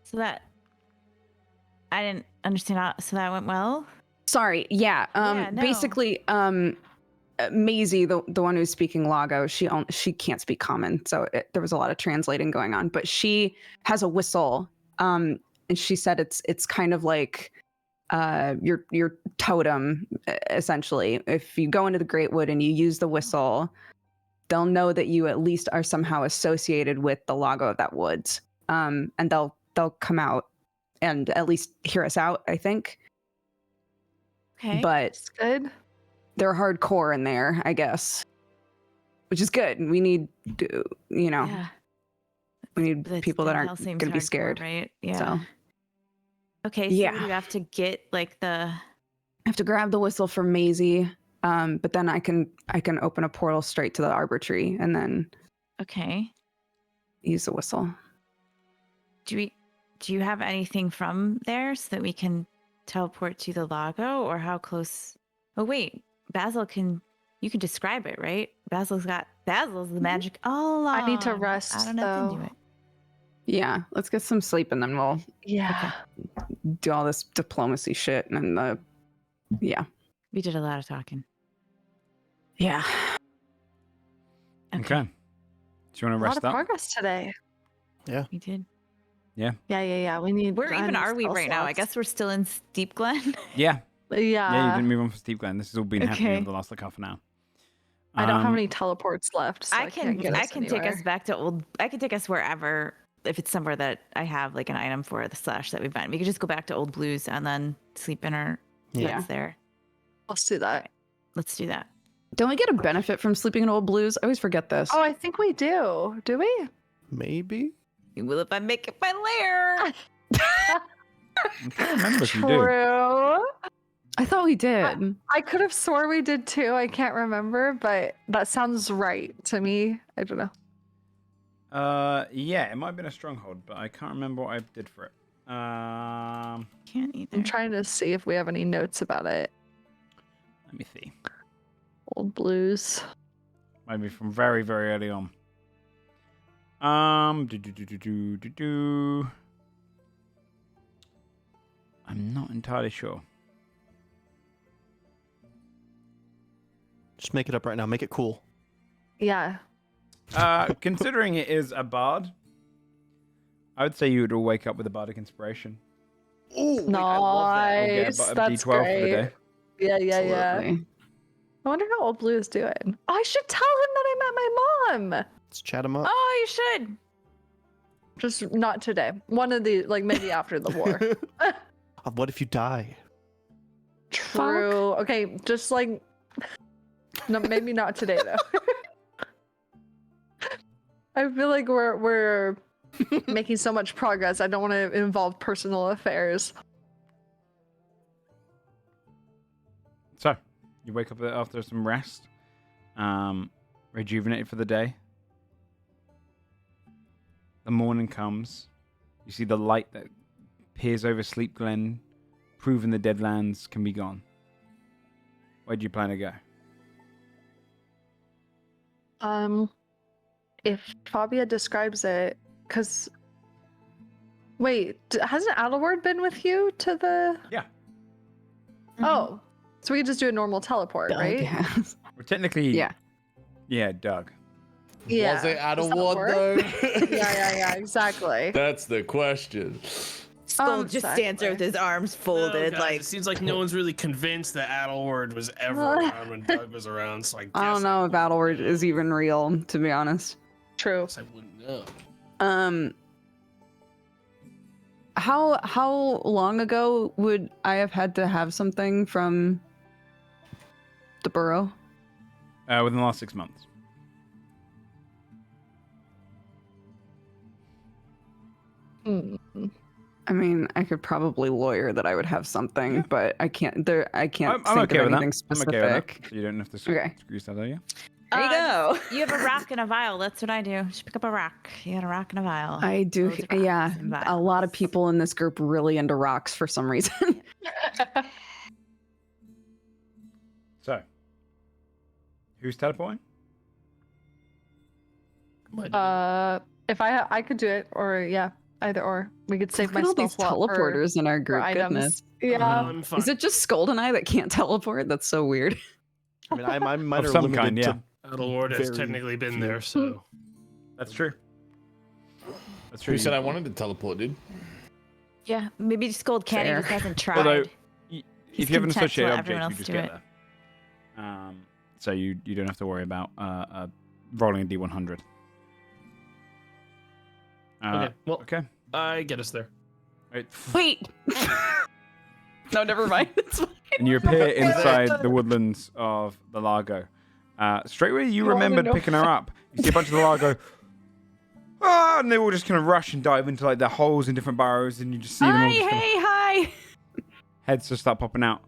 S5: So that I didn't understand how, so that went well?
S1: Sorry. Yeah.
S5: No.
S1: Basically, Maisie, the one who's speaking Lago, she can't speak Common, so there was a lot of translating going on. But she has a whistle, and she said it's kind of like your totem, essentially. If you go into the Great Wood and you use the whistle, they'll know that you at least are somehow associated with the Lago of that woods, and they'll come out and at least hear us out, I think.
S5: Okay.
S1: But
S4: It's good.
S1: they're hardcore in there, I guess, which is good. We need,
S5: Yeah.
S1: we need
S5: But
S1: people that
S5: hell
S1: aren't
S5: seems
S1: going to be
S5: hardcore,
S1: scared.
S5: right? Yeah.
S1: So
S5: Okay, so
S1: Yeah.
S5: you have to get like the
S1: I have to grab the whistle from Maisie, but then I can open a portal straight to the Arbor Tree and then
S5: okay.
S1: use the whistle.
S5: Do do you have anything from there so that we can teleport to the Lago, or how close? Oh wait, Basil you can describe it, right? Basil's the magic all along.
S4: I need to rest,
S5: I don't have to
S4: though.
S5: do it.
S1: Yeah, let's get some sleep and then we'll
S4: Yeah.
S1: do all this diplomacy shit and then yeah.
S5: We did a lot of talking.
S1: Yeah.
S2: Okay. Do you want to
S4: A lot
S2: rest
S4: of
S2: up?
S4: progress today.
S5: We did.
S4: Yeah. We need.
S5: Where even
S4: I
S5: are we
S4: spell
S5: right now? I
S4: slots.
S5: guess we're still in Steep Glen.
S2: Yeah. Yeah, you
S4: Yeah.
S2: didn't move on from Steve Glen. This has all been happening
S5: Okay.
S2: over the last like half an hour.
S4: I don't have
S2: Um,
S4: any teleports left. So I
S5: can
S4: can't get us
S5: take us
S4: anywhere.
S5: back to I can take us wherever, if it's somewhere that I have like an item for the slash that we've been. We could just go back to Old Blues and then sleep in our
S1: Yeah.
S5: beds there.
S4: Let's do that.
S5: Let's do that.
S1: Don't we get a benefit from sleeping in Old Blues? I always forget this.
S4: Oh, I think we do. Do we?
S3: Maybe.
S5: You will if I make it my lair.
S2: I can't remember if you do.
S4: True.
S1: I thought we did.
S4: I could have swore we did too. I can't remember, but that sounds right to me. I don't know.
S2: Yeah, it might have been a stronghold, but I can't remember what I did for it.
S5: Can't either.
S4: I'm trying to see if we have any notes about it.
S2: Let me see.
S4: Old Blues.
S2: Maybe from very, very early on. I'm not entirely sure.
S3: Just make it up right now. Make it cool.
S4: Yeah.
S2: Considering it is a bard, I would say you would all wake up with a bardic inspiration.
S3: Ooh,
S2: Or get
S4: Nice.
S2: a
S4: That's
S2: D12 for the
S4: great.
S2: day.
S4: Yeah.
S1: Absolutely.
S4: I wonder how Old Blue is doing. Oh, I should tell him that I met my mom.
S3: Let's chat him up.
S5: Oh, you should.
S4: Just not today. One of the maybe after the war.
S3: What if you die?
S4: True. Okay, just no, maybe not today though. I feel like we're making so much progress. I don't want to involve personal affairs.
S2: So, you wake up after some rest, rejuvenated for the day. The morning comes. You see the light that peers over Sleep Glen, proving the Deadlands can be gone. Where do you plan to go?
S4: If Fabia describes it, because wait, hasn't Adelward been with you to the?
S2: Yeah.
S4: Oh, so we could just do a normal teleport, right?
S1: Yes.
S2: Well, technically,
S1: Yeah.
S2: Yeah, Doug.
S4: Yeah.
S6: Was it out of
S4: Does that
S6: what
S4: work?
S6: though?
S4: Yeah, exactly.
S6: That's the question.
S5: Skull just stands there with his arms folded,
S8: No, guys, it seems like no one's really convinced that Adelward was ever around when Doug was around. So
S1: I don't know if Adelward is even real, to be honest.
S4: True.
S8: I wouldn't know.
S1: How long ago would I have had to have something from the burrow?
S2: Within the last 6 months.
S1: I mean, I could probably lawyer that I would have something, but I can't. I can't
S2: I'm
S1: think
S2: okay
S1: of
S2: with that.
S1: anything
S2: I'm
S1: specific.
S2: okay with that. So you don't have to
S1: Okay.
S2: screw yourself out, yeah?
S1: There you go.
S5: You have a rock and a vial. That's what I do. Just pick up a rock. You got a rock and a vial.
S1: I do.
S5: Loads of rocks
S1: Yeah,
S5: and
S1: a lot of people in this group really into rocks for some reason.
S2: So, who's teleporting?
S4: If I could do it, or yeah, either or. We could save
S1: Look
S4: my
S1: at all
S4: spell
S1: these
S4: slot
S1: teleporters in our
S4: for
S1: group.
S4: items.
S1: Goodness.
S4: Yeah.
S8: I'm fine.
S1: Is it just Scold and I that can't teleport? That's so weird.
S3: I mean, I might
S2: Of
S3: are
S2: some
S3: limited
S2: kind, yeah.
S3: to
S8: Adelward has
S3: very
S8: technically been
S3: few.
S8: there, so.
S2: That's true. That's true.
S6: Who said I wanted to teleport, dude?
S5: Yeah, maybe just Gold Candy
S1: Fair.
S5: just hasn't tried.
S2: Although,
S5: He's
S2: if you have an
S5: content to
S2: associated
S5: let
S2: object,
S5: everyone
S2: you
S5: else
S2: just
S5: do
S2: get
S5: it.
S2: there. So you don't have to worry about rolling a D100.
S8: Okay, well,
S2: Okay.
S8: I get us there.
S2: Right.
S1: Wait. No, never mind. It's fine.
S2: And you appear inside the woodlands of the Lago. Straight away, you remembered picking her up. You see a bunch of the Lago. Ah, and they all just kind of rush and dive into like the holes in different burrows, and you just see them all. Just kind of-
S1: Hi.
S2: heads just start popping out.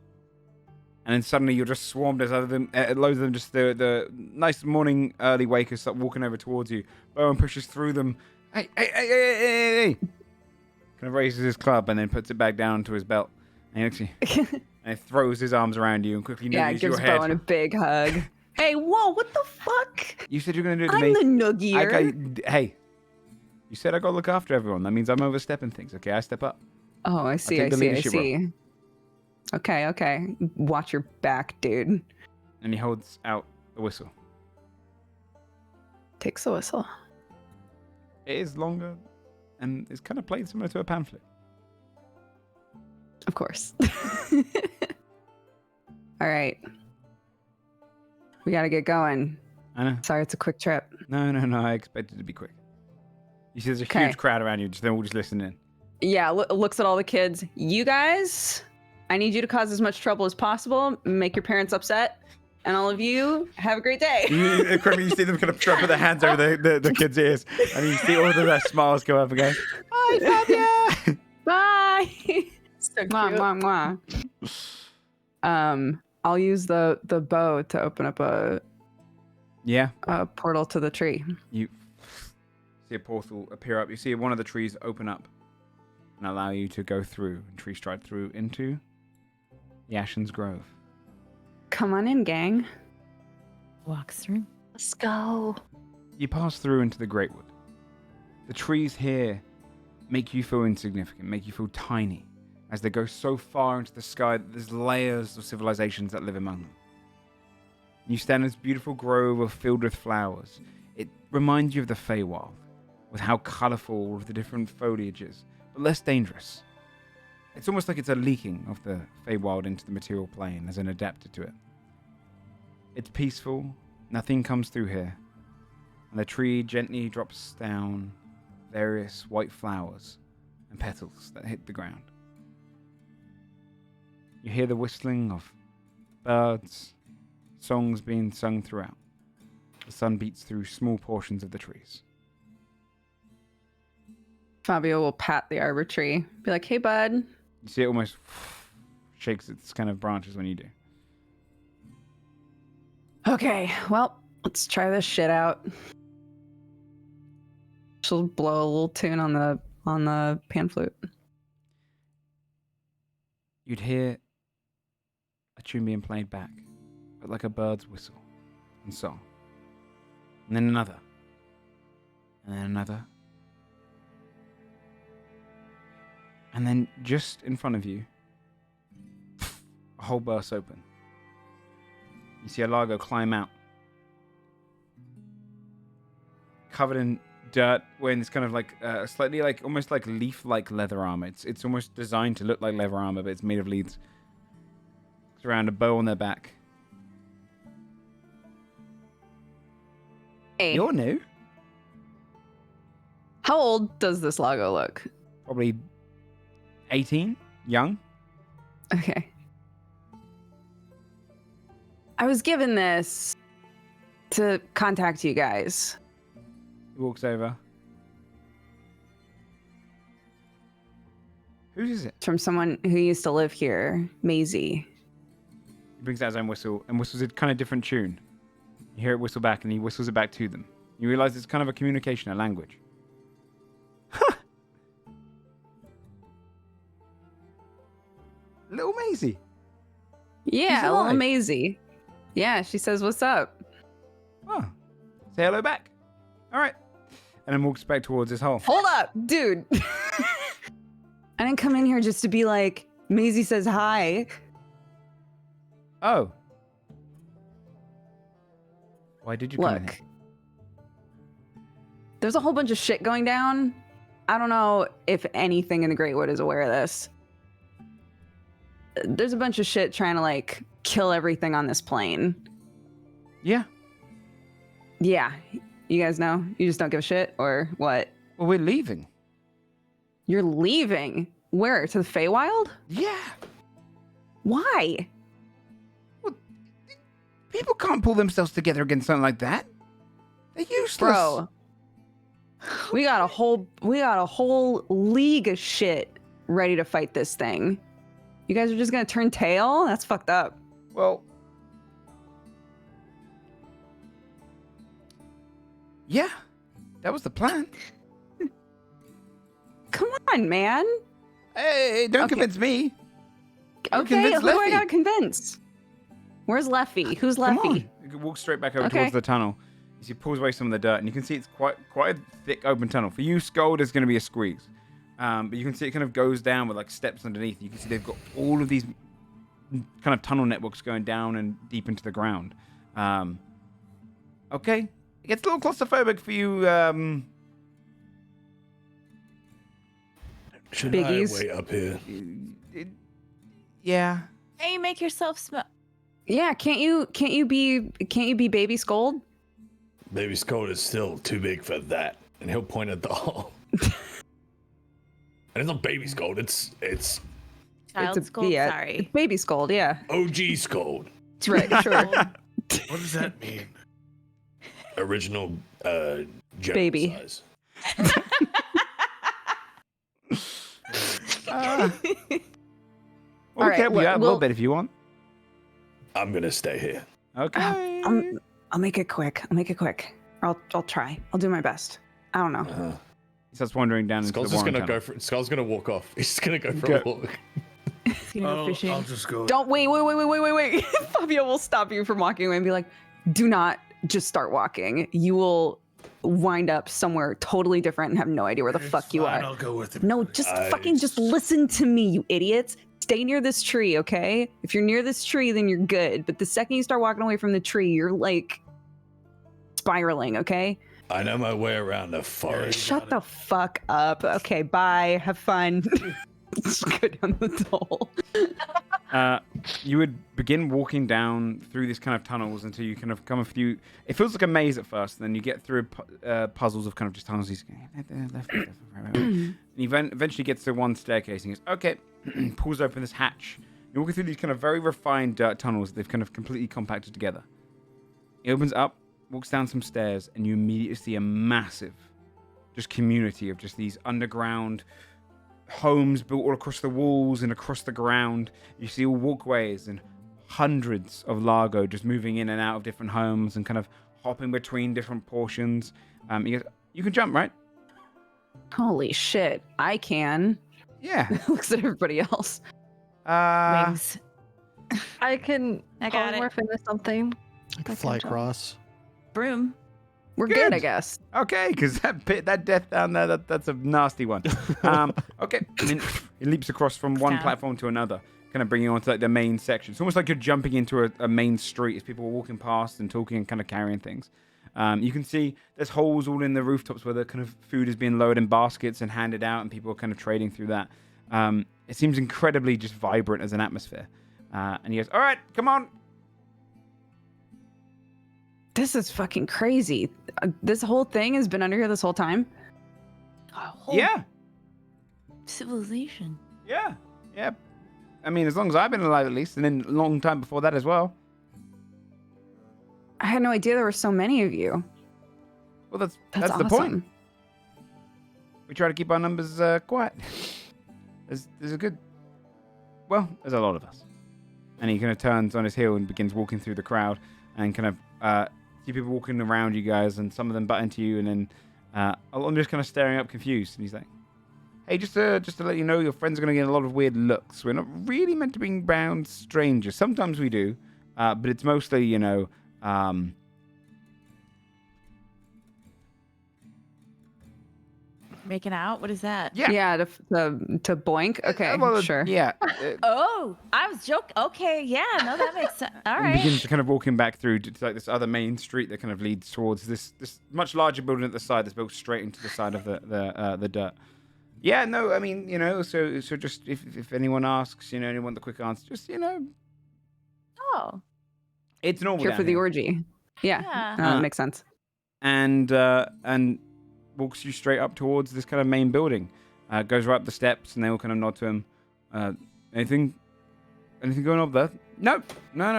S2: And then suddenly you're just swarmed as other than loads of them, just the nice morning early wakers start walking over towards you. Bowen pushes through them. Hey. kind of raises his club and then puts it back down to his belt. And he looks at you, and he throws his arms around you and quickly nudges
S1: gives
S2: your head.
S1: Bowen a big hug. Hey, whoa, what the fuck?
S2: You said you're going to do it to
S1: I'm
S2: me.
S1: the noogier.
S2: Hey, you said I got to look after everyone. That means I'm overstepping things, okay? I step up.
S1: Oh, I see,
S2: take
S1: I
S2: the
S1: see, I
S2: leadership
S1: see. Okay. Watch your back, dude.
S2: And he holds out the whistle.
S1: Takes the whistle.
S2: It is longer and it's kind of played similar to a pamphlet.
S1: Of course. All right. We gotta get going.
S2: I know.
S1: Sorry, it's a quick trip.
S2: No. I expected it to be quick. You see, there's a
S1: Okay.
S2: huge crowd around you. They're all just listening.
S1: Yeah, looks at all the kids. You guys, I need you to cause as much trouble as possible. Make your parents upset. And all of you, have a great day.
S2: You see them kind of put their hands over the kids' ears. And you see all of their smiles go up and go, "Bye, Fabia!"
S1: Bye.
S4: So
S1: Mwah,
S4: cute.
S1: mwah, mwah. I'll use the bow to open up a
S2: Yeah.
S1: portal to the tree.
S2: You see a portal appear up. You see one of the trees open up and allow you to go through and tree stride through into the Ashen's Grove.
S1: Come on in, gang.
S5: Walks through.
S4: Let's go.
S2: You pass through into the Greatwood. The trees here make you feel insignificant, make you feel tiny, as they go so far into the sky that there's layers of civilizations that live among them. You stand in this beautiful grove filled with flowers. It reminds you of the Feywild, with how colourful all of the different foliage is, but less dangerous. It's almost like it's a leaking of the Feywild into the material plane as an adapter to it. It's peaceful, nothing comes through here, and the tree gently drops down various white flowers and petals that hit the ground. You hear the whistling of birds, songs being sung throughout. The sun beats through small portions of the trees.
S1: Fabio will pat the arbor tree. Be like, hey, bud.
S2: You see it almost shakes its kind of branches when you do.
S1: Okay, well, let's try this shit out. She'll blow a little tune on the pan flute.
S2: You'd hear a tune being played back, but like a bird's whistle and song. And then another. And then another. And then just in front of you, a hole bursts open. You see a Lago climb out. Covered in dirt, wearing this kind of like slightly like almost like leaf-like leather armor. It's almost designed to look like leather armor, but it's made of leaves. It's around a bow on their back.
S1: Hey,
S2: You're new.
S1: how old does this Lago look?
S2: Probably 18, young.
S1: Okay. I was given this to contact you guys.
S2: He walks over. Whose is it?
S1: It's from someone who used to live here, Maisie.
S2: He brings out his own whistle and whistles a kind of different tune. You hear it whistle back and he whistles it back to them. You realize it's kind of a communication, a language. Little Maisie.
S1: Yeah,
S2: She's
S1: little
S2: alive.
S1: Maisie. Yeah, she says, what's up?
S2: Oh, say hello back. All right. And then walks back towards his hole.
S1: Hold up, dude. I didn't come in here just to be like, Maisie says hi.
S2: Oh. Why did you come in
S1: Look,
S2: here?
S1: there's a whole bunch of shit going down. I don't know if anything in the Greatwood is aware of this. There's a bunch of shit trying to like kill everything on this plane.
S2: Yeah.
S1: Yeah. You guys know? You just don't give a shit or what?
S2: Well, we're leaving.
S1: You're leaving? Where? To the Feywild?
S2: Yeah.
S1: Why?
S2: People can't pull themselves together against something like that. They're useless.
S1: Bro. We got a whole league of shit ready to fight this thing. You guys are just gonna turn tail? That's fucked up.
S2: Well, yeah, that was the plan.
S1: come on, man.
S2: Hey, don't
S1: Okay.
S2: convince me. Don't
S1: Okay,
S2: convince
S1: who do I
S2: Leffy.
S1: gotta convince? Where's Leffy? Who's
S2: Come
S1: Leffy?
S2: on. You can walk straight back over
S1: Okay.
S2: towards the tunnel. As you pulls away some of the dirt, and you can see it's quite a thick open tunnel. For you, Skull, there's going to be a squeeze. But you can see it kind of goes down with like steps underneath. You can see they've got all of these kind of tunnel networks going down and deep into the ground. Okay. It gets a little claustrophobic for you.
S6: Should
S1: Biggies.
S6: I wait up here?
S2: Yeah.
S5: Hey, make yourself smell.
S1: Yeah, can't you be Baby Scold?
S6: Baby Skull is still too big for that. And he'll point at the hole. And it's not Baby Scold, it's
S5: Child Skull,
S1: yeah,
S5: sorry.
S1: it's Baby Scold, yeah.
S6: OG Scold.
S1: That's right, sure.
S8: What does that mean?
S6: Original general
S1: Baby.
S6: size.
S2: Well, we
S1: right,
S2: can help you out a little
S1: well-
S2: bit if you want.
S6: I'm gonna stay here.
S2: Okay.
S1: I'll make it quick. I'll try. I'll do my best. I don't know.
S6: Uh-huh.
S2: He starts wandering down into
S6: Skull's
S2: the
S6: just
S2: warren
S6: gonna
S2: tunnel.
S6: go for Skull's gonna walk off. He's just gonna go for a
S2: Okay.
S6: walk.
S5: He's gonna go fishing.
S8: I'll just go.
S1: Don't wait. Fabio will stop you from walking away and be like, do not just start walking. You will wind up somewhere totally different and have no idea where the
S8: It's
S1: fuck you
S8: fine,
S1: are.
S8: I'll go with him.
S1: No, just fucking just
S6: Nice.
S1: listen to me, you idiots. Stay near this tree, okay? If you're near this tree, then you're good. But the second you start walking away from the tree, you're like spiraling, okay?
S6: I know my way around the forest.
S1: Shut the fuck up. Okay, bye. Have fun. Just go down the hole.
S2: You would begin walking down through these kind of tunnels until you kind of come a few. It feels like a maze at first, and then you get through puzzles of kind of just tunnels. These left, right. And you eventually get to one staircase, and he goes, "Okay," pulls open this hatch. You're walking through these kind of very refined dirt tunnels. They've kind of completely compacted together. He opens up, walks down some stairs, and you immediately see a massive, just community of just these underground homes built all across the walls and across the ground. You see all walkways and hundreds of Lago just moving in and out of different homes and kind of hopping between different portions. You can jump, right?
S1: Holy shit. I can.
S2: Yeah.
S1: Looks at everybody else.
S5: Wings.
S4: I can
S5: I got it.
S4: polymorph into something.
S3: I can fly across.
S5: Broom.
S1: We're
S2: Good.
S1: good, I guess.
S2: Okay, because that death down there, that's a nasty one. Okay, and then it leaps across from one
S5: Down.
S2: platform to another, kind of bringing you onto like the main section. It's almost like you're jumping into a main street as people are walking past and talking and kind of carrying things. You can see there's holes all in the rooftops where the kind of food is being lowered in baskets and handed out, and people are kind of trading through that. It seems incredibly just vibrant as an atmosphere. And he goes, "All right, come on."
S1: This is fucking crazy. This whole thing has been under here this whole time.
S2: Yeah.
S5: Civilization.
S2: Yeah. I mean, as long as I've been alive, at least, and then a long time before that as well.
S1: I had no idea there were so many of you.
S2: Well, that's
S1: That's
S2: the point.
S1: awesome.
S2: We try to keep our numbers quiet. There's a good. Well, there's a lot of us. And he kind of turns on his heel and begins walking through the crowd, and kind of see people walking around you guys, and some of them butt into you, and then I'm just kind of staring up, confused. And he's like, "Hey, just to let you know, your friends are going to get a lot of weird looks. We're not really meant to bring around strangers. Sometimes we do, but it's mostly,
S5: Making out? What is that?
S2: Yeah.
S1: Yeah, to boink. Okay,
S2: well,
S1: sure.
S2: Yeah.
S5: Oh, I was joking. Okay, yeah, no, that makes sense. All
S2: And
S5: right.
S2: begins to kind of walking back through to like this other main street that kind of leads towards this much larger building at the side that's built straight into the side of the dirt. Yeah, no, I mean, so just if anyone asks, and you want the quick answer, just
S5: Oh,
S2: it's normal.
S1: Here
S2: down
S1: for the
S2: here.
S1: orgy. Yeah,
S5: yeah.
S1: that makes sense.
S2: And walks you straight up towards this kind of main building. Goes right up the steps, and they all kind of nod to him. Anything going on there? No,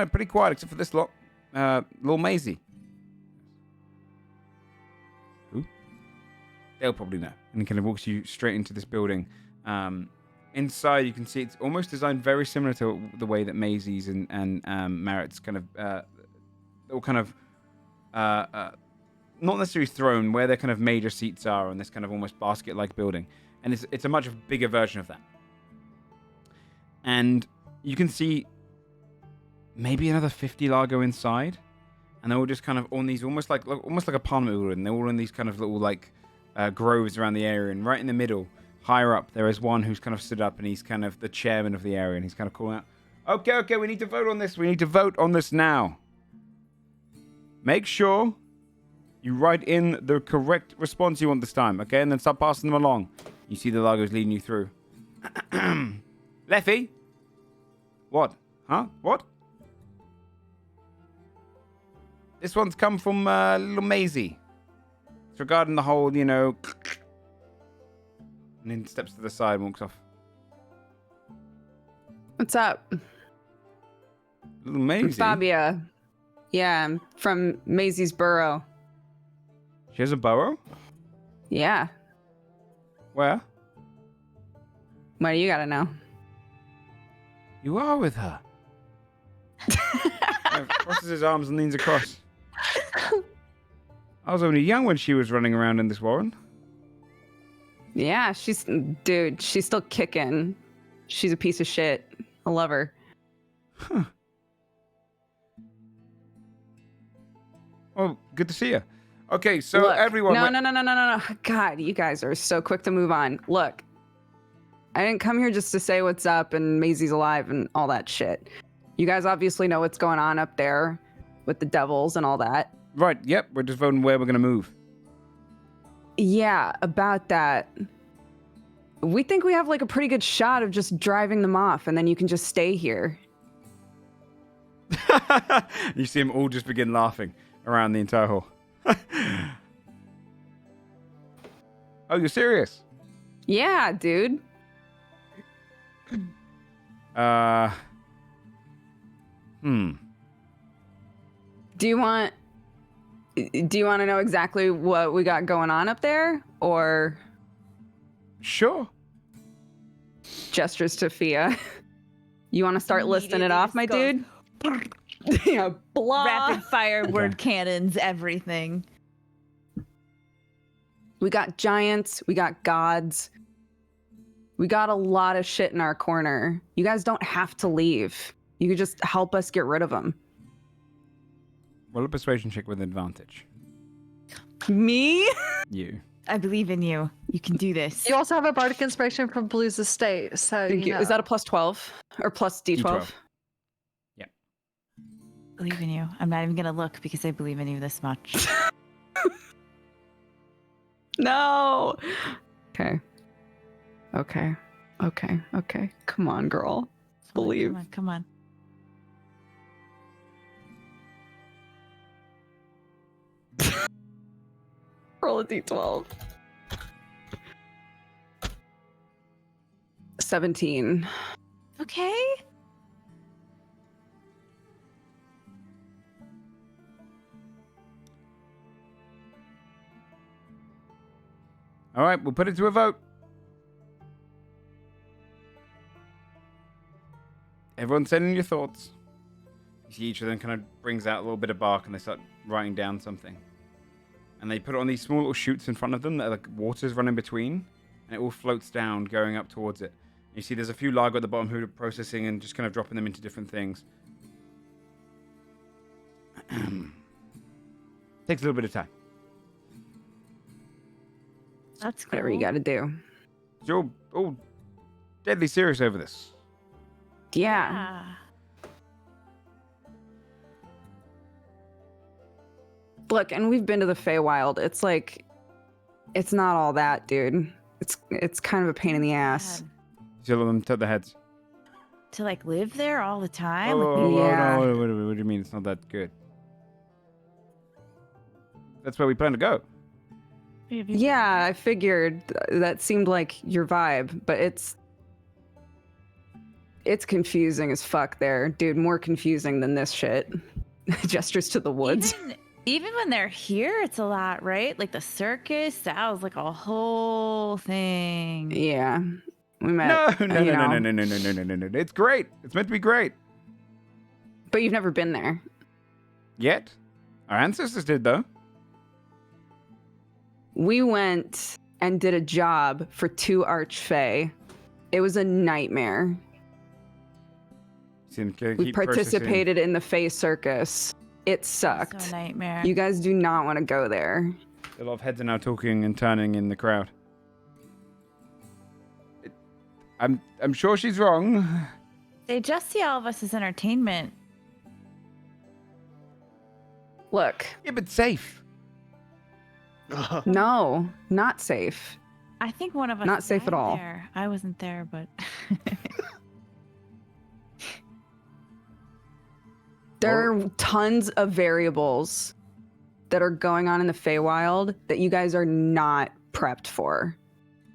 S2: pretty quiet except for this lot. Little Maisie. Who? They'll probably know. And he kind of walks you straight into this building. Inside, you can see it's almost designed very similar to the way that Maisie's and Merritt's kind of all kind of not necessarily throne, where their kind of major seats are on this kind of almost basket-like building. And it's a much bigger version of that. And you can see maybe another 50 Lago inside. And they're all just kind of on these almost like a parliament building. They're all in these kind of little like groves around the area. And right in the middle, higher up, there is one who's kind of stood up, and he's kind of the chairman of the area, and he's kind of calling out, okay, we need to vote on this. We need to vote on this now. Make sure you write in the correct response you want this time, okay? And then start passing them along. You see the Lagos leading you through. Leffy? What? Huh? What? This one's come from little Maisie. It's regarding the whole, you know... And then steps to the side and walks off.
S1: What's up?
S2: Little Maisie?
S1: Fabia. Yeah, I'm from Maisie's burrow.
S2: She has a burrow?
S1: Yeah.
S2: Where?
S1: What do you gotta know?
S2: You are with her. Crosses his arms and leans across. I was only young when she was running around in this warren.
S1: Yeah, she's still kicking. She's a piece of shit. I love her.
S2: Huh. Well, good to see you. Okay, so
S1: Look,
S2: everyone...
S1: No. God, you guys are so quick to move on. Look, I didn't come here just to say what's up and Maisie's alive and all that shit. You guys obviously know what's going on up there with the devils and all that.
S2: Right, yep, we're just voting where we're going to move.
S1: Yeah, about that. We think we have like a pretty good shot of just driving them off, and then you can just stay here.
S2: You see them all just begin laughing around the entire hall. Oh, you're serious?
S1: Yeah, dude. Do you want to know exactly what we got going on up there, or
S2: Sure.
S1: gestures to Fia? You want to start listing it off, my dude? Yeah, blah.
S5: Rapid fire word
S2: Okay.
S5: cannons, everything.
S1: We got giants, we got gods. We got a lot of shit in our corner. You guys don't have to leave. You could just help us get rid of them.
S2: Roll a persuasion check with advantage.
S1: Me?
S2: You.
S5: I believe in you. You can do this.
S4: You also have a bardic inspiration from Blue's estate, so
S1: Thank you.
S4: know.
S1: Is that a plus 12 or plus D12?
S2: D12. Yeah.
S5: Believe in you. I'm not even gonna look because I believe in you this much.
S1: No. Okay. Come on, girl. Believe.
S5: Come on.
S1: Roll a D12. 17.
S5: Okay.
S2: All right, we'll put it to a vote. Everyone send in your thoughts. You see each of them kind of brings out a little bit of bark and they start writing down something. And they put it on these small little chutes in front of them that are like water's running between. And it all floats down, going up towards it. You see there's a few Lago at the bottom who are processing and just kind of dropping them into different things. Takes a little bit of time.
S5: That's cool.
S1: Whatever you gotta do.
S2: You're all deadly serious over this.
S1: Yeah.
S5: Ah.
S1: Look, and we've been to the Feywild. It's like, it's not all that, dude. It's kind of a pain in the ass.
S5: God.
S2: Some of them tilt their heads.
S5: To like live there all the time?
S2: Oh,
S5: Like,
S1: Yeah.
S2: no, what do you mean it's not that good? That's where we plan to go.
S1: Yeah, I figured that seemed like your vibe, but it's confusing as fuck there, dude. More confusing than this shit. Gestures to the woods.
S5: Even when they're here, it's a lot, right? Like the circus, that was like a whole thing.
S1: Yeah, we met.
S2: No. It's great. It's meant to be great.
S1: But you've never been there.
S2: Yet, our ancestors did though.
S1: We went and did a job for 2 archfey. It was a nightmare. We participated in the Fey Circus. It sucked.
S5: So a nightmare.
S1: You guys do not want to go there.
S2: A lot of heads are now talking and turning in the crowd. I'm sure she's wrong.
S5: They just see all of us as entertainment.
S1: Look.
S2: Yeah, but safe.
S1: No, not safe.
S5: I think one of us
S1: Not
S5: was
S1: safe at all.
S5: there. I wasn't there, but
S1: There are tons of variables that are going on in the Feywild that you guys are not prepped for.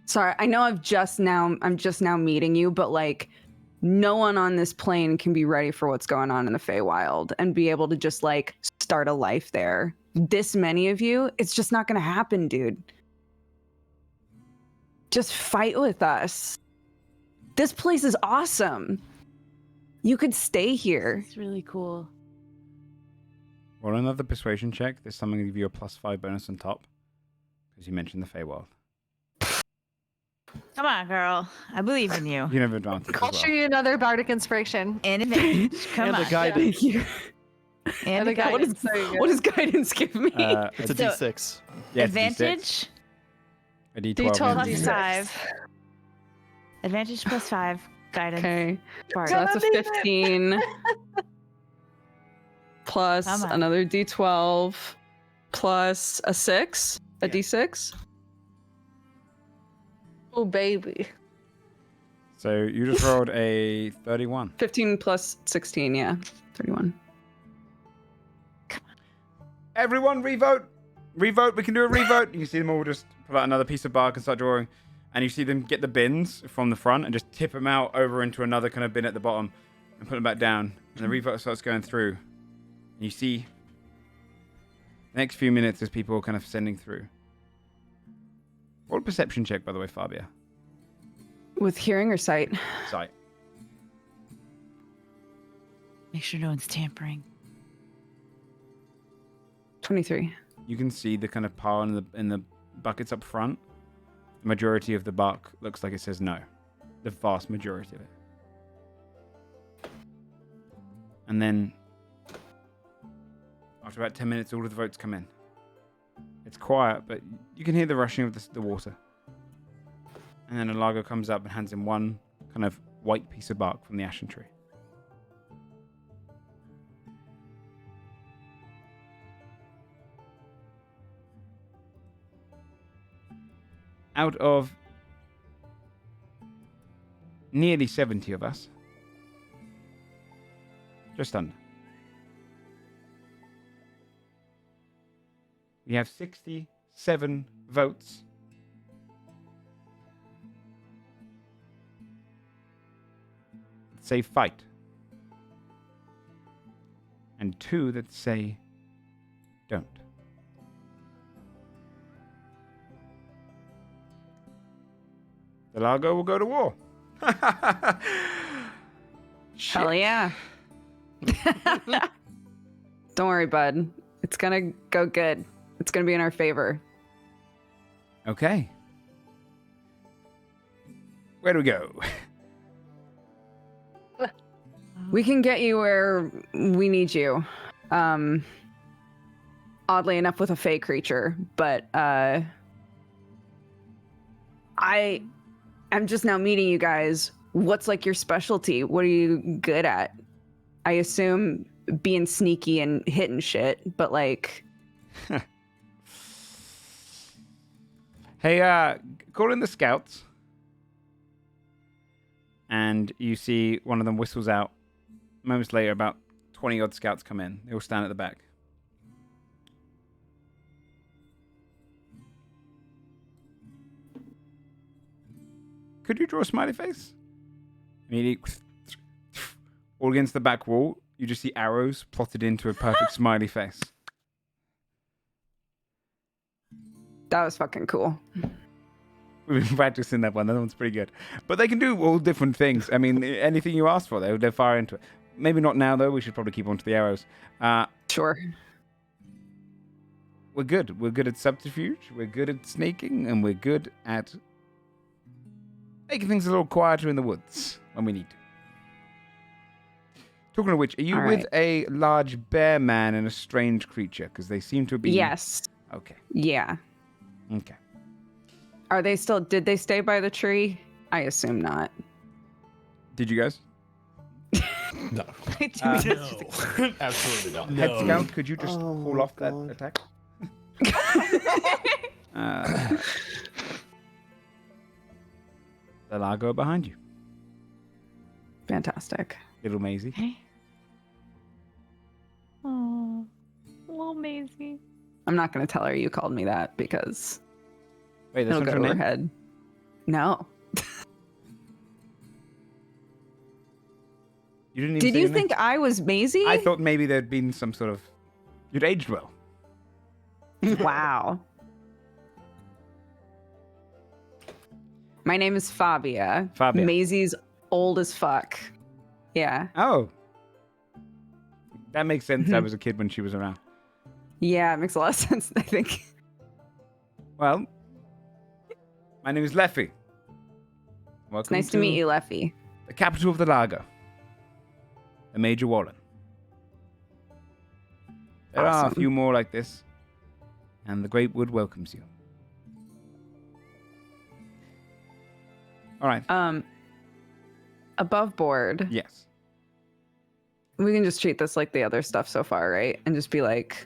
S1: Sorry, I know I'm just now meeting you, but like no one on this plane can be ready for what's going on in the Feywild and be able to just like start a life there. This many of you, it's just not gonna happen, dude. Just fight with us. This place is awesome. You could stay here.
S5: it's really cool.
S2: Roll another persuasion check. This time I'm going to give you a +5 bonus on top. Because you mentioned the Feywild.
S5: Come on, girl. I believe in you.
S2: You have advantage
S4: I'll
S2: as well.
S4: show you another bardic inspiration.
S5: And advantage. Come
S3: And
S5: on.
S3: the guidance.
S1: Thank you.
S5: And
S4: the
S5: a guidance.
S4: guidance. There you go.
S1: What does guidance give me?
S3: It's a
S5: So-
S3: D6.
S2: Yeah, it's a D6.
S5: Advantage
S2: A D12.
S4: D12
S2: and a
S5: plus
S4: D6.
S2: D6.
S5: 5. Advantage plus 5. Guidance.
S1: Okay.
S5: Bard.
S1: So that's a 15 plus
S5: Come on.
S1: another D12 plus a 6, a
S2: Yeah.
S1: D6.
S4: Oh, baby.
S2: So you just rolled a 31.
S1: 15 plus 16, yeah. 31.
S2: Everyone revote! Revote, we can do a revote. You see them all just pull out another piece of bark and start drawing. And you see them get the bins from the front and just tip them out over into another kind of bin at the bottom and put them back down. And the revote starts going through. And you see the next few minutes as people are kind of sending through. Roll a perception check, by the way, Fabia.
S1: With hearing or sight?
S2: Sight.
S5: Make sure no one's tampering.
S1: 23.
S2: You can see the kind of pile in the buckets up front. The majority of the bark looks like it says no. The vast majority of it. And then, after about 10 minutes, all of the votes come in. It's quiet, but you can hear the rushing of the water. And then a Lago comes up and hands him one kind of white piece of bark from the ashen tree. Out of nearly 70 of us, just under, we have 67 votes that say fight, and 2 that say don't. The Lago will go to war.
S1: Hell yeah. Don't worry, bud. It's gonna go good. It's gonna be in our favor.
S2: Okay. Where do we go?
S1: We can get you where we need you. Oddly enough, with a fey creature, but I'm just now meeting you guys. What's like your specialty? What are you good at? I assume being sneaky and hitting shit, but like...
S2: Hey, call in the scouts. And you see one of them whistles out. Moments later, about 20 odd scouts come in. They all stand at the back. Could you draw a smiley face? Immediately, all against the back wall, you just see arrows plotted into a perfect smiley face.
S1: That was fucking cool.
S2: We've been practicing that one. That one's pretty good. But they can do all different things. I mean, anything you ask for, they'll fire into it. Maybe not now, though. We should probably keep on to the arrows.
S1: Sure.
S2: we're good. We're good at subterfuge. We're good at sneaking, and we're good at making things a little quieter in the woods when we need to. Talking of which, are you
S1: All
S2: with
S1: right.
S2: a large bear man and a strange creature? Because they seem to be.
S1: Yes.
S2: Okay.
S1: Yeah.
S2: Okay.
S1: Are they still? Did they stay by the tree? I assume not.
S2: Did you guys?
S6: No,
S8: No.
S6: absolutely not.
S2: Head
S8: No.
S2: Scout, could you just
S3: Oh
S2: call
S3: my
S2: off that
S3: God.
S2: attack? The Lago behind you.
S1: Fantastic.
S2: Little Maisie.
S5: Okay. Oh, little Maisie.
S1: I'm not going to tell her you called me that because
S2: Wait, that's
S1: it'll
S2: not
S1: go
S2: your
S1: to her
S2: name?
S1: head. No.
S2: You didn't even
S1: Did
S2: say
S1: you
S2: your name?
S1: think I was Maisie?
S2: I thought maybe there'd been some sort of... You'd aged well.
S1: Wow. My name is Fabia.
S2: Fabia.
S1: Maisie's old as fuck. Yeah.
S2: Oh. That makes sense. I was a kid when she was around.
S1: Yeah, it makes a lot of sense, I think.
S2: Well, my name is Leffy. Welcome
S1: It's nice to meet you, Leffy.
S2: The capital of the Lago. The Major Wallen. There are a
S1: Awesome.
S2: few more like this, and the Great Wood welcomes you. All right.
S1: Above board,
S2: Yes.
S1: we can just treat this like the other stuff so far, right? And just be like,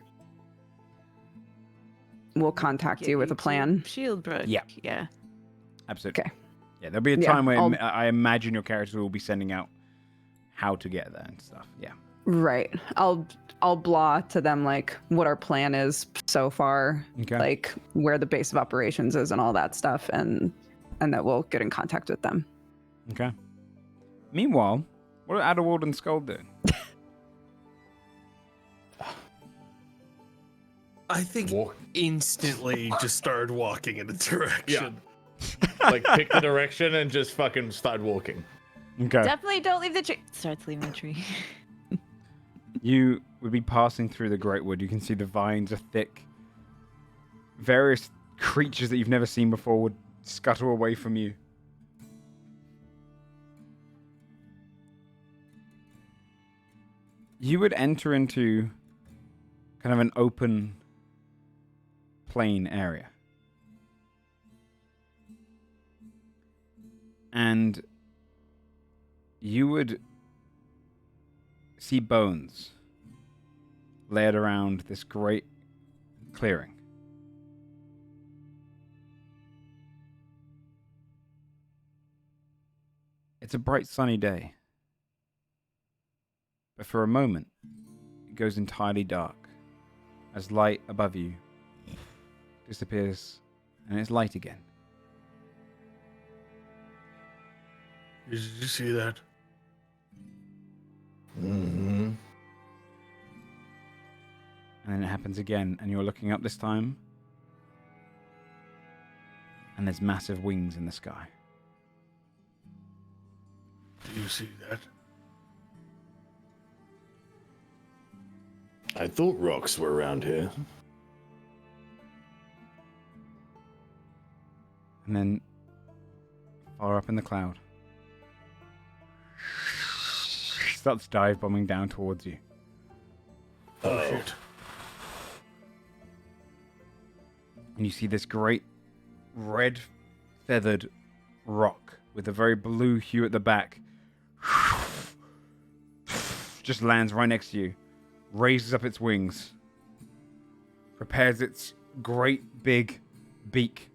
S1: we'll contact
S5: Get
S1: you with a
S5: to
S1: plan.
S5: Shieldbrook.
S2: Yeah.
S5: Yeah.
S2: Absolutely.
S1: Okay.
S2: Yeah, there'll be a
S1: Yeah,
S2: time where
S1: I'll-
S2: I imagine your character will be sending out how to get there and stuff. Yeah.
S1: Right. I'll blah to them like what our plan is so far,
S2: Okay.
S1: like where the base of operations is and all that stuff, and that we'll get in contact with them.
S2: Okay. Meanwhile, what are Adderwald and Skull doing?
S8: I think
S6: Walk.
S8: instantly just started walking in a direction.
S6: Like pick the direction and just fucking start walking.
S2: Okay.
S5: Definitely don't leave the tree. Starts leaving the tree.
S2: You would be passing through the Great Wood. You can see the vines are thick. Various creatures that you've never seen before would scuttle away from you. You would enter into kind of an open plain area. And you would see bones laid around this great clearing. It's a bright sunny day. But for a moment, it goes entirely dark as light above you disappears and it's light again.
S8: Did you see that?
S6: Mm-hmm.
S2: And then it happens again, and you're looking up this time, and there's massive wings in the sky.
S8: Do you see that?
S6: I thought rocks were around here.
S2: And then, far up in the cloud, starts dive bombing down towards you.
S8: Oh shit.
S2: And you see this great red feathered rock with a very blue hue at the back. Just lands right next to you, raises up its wings, prepares its great big beak,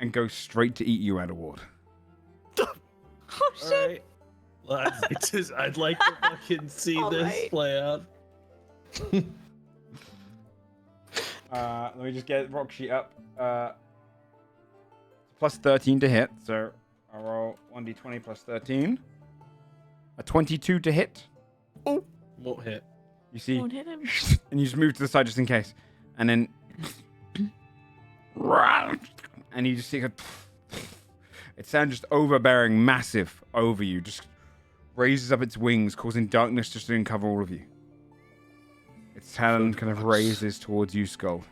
S2: and goes straight to eat you, Adderward.
S5: Oh shit.
S8: All right. Well, I'd like to fucking see
S5: All
S8: this
S5: right.
S8: play out.
S2: Let me just get rock sheet up. Plus 13 to hit, so I'll roll 1d20 plus 13. A 22 to hit.
S8: Won't hit.
S2: You see,
S5: Won't hit him.
S2: and you just move to the side just in case, and then, and you just see a. It sounds just overbearing, massive over you, just raises up its wings, causing darkness just to uncover all of you. Its talon kind of raises towards you, Skull.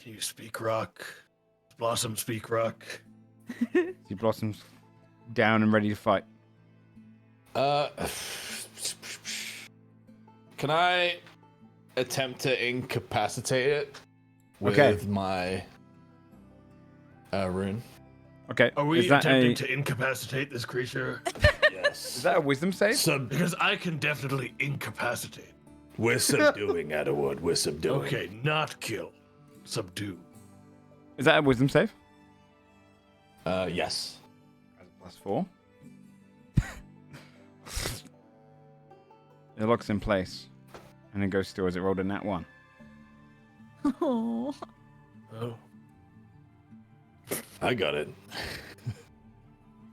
S8: Can you speak rock? Blossom speak rock.
S2: See Blossom's down and ready to fight.
S6: Can I attempt to incapacitate it with my rune?
S2: Okay.
S8: Are we attempting to incapacitate this creature?
S6: Yes.
S2: Is that a wisdom save?
S8: Because I can definitely incapacitate.
S6: We're subduing, Adderwood. We're subduing.
S8: Okay, not kill. Subdue.
S2: Is that a wisdom save?
S6: Yes.
S2: +4. It locks in place. And it goes still as it rolled a nat 1.
S5: Oh.
S8: Oh.
S6: I got it.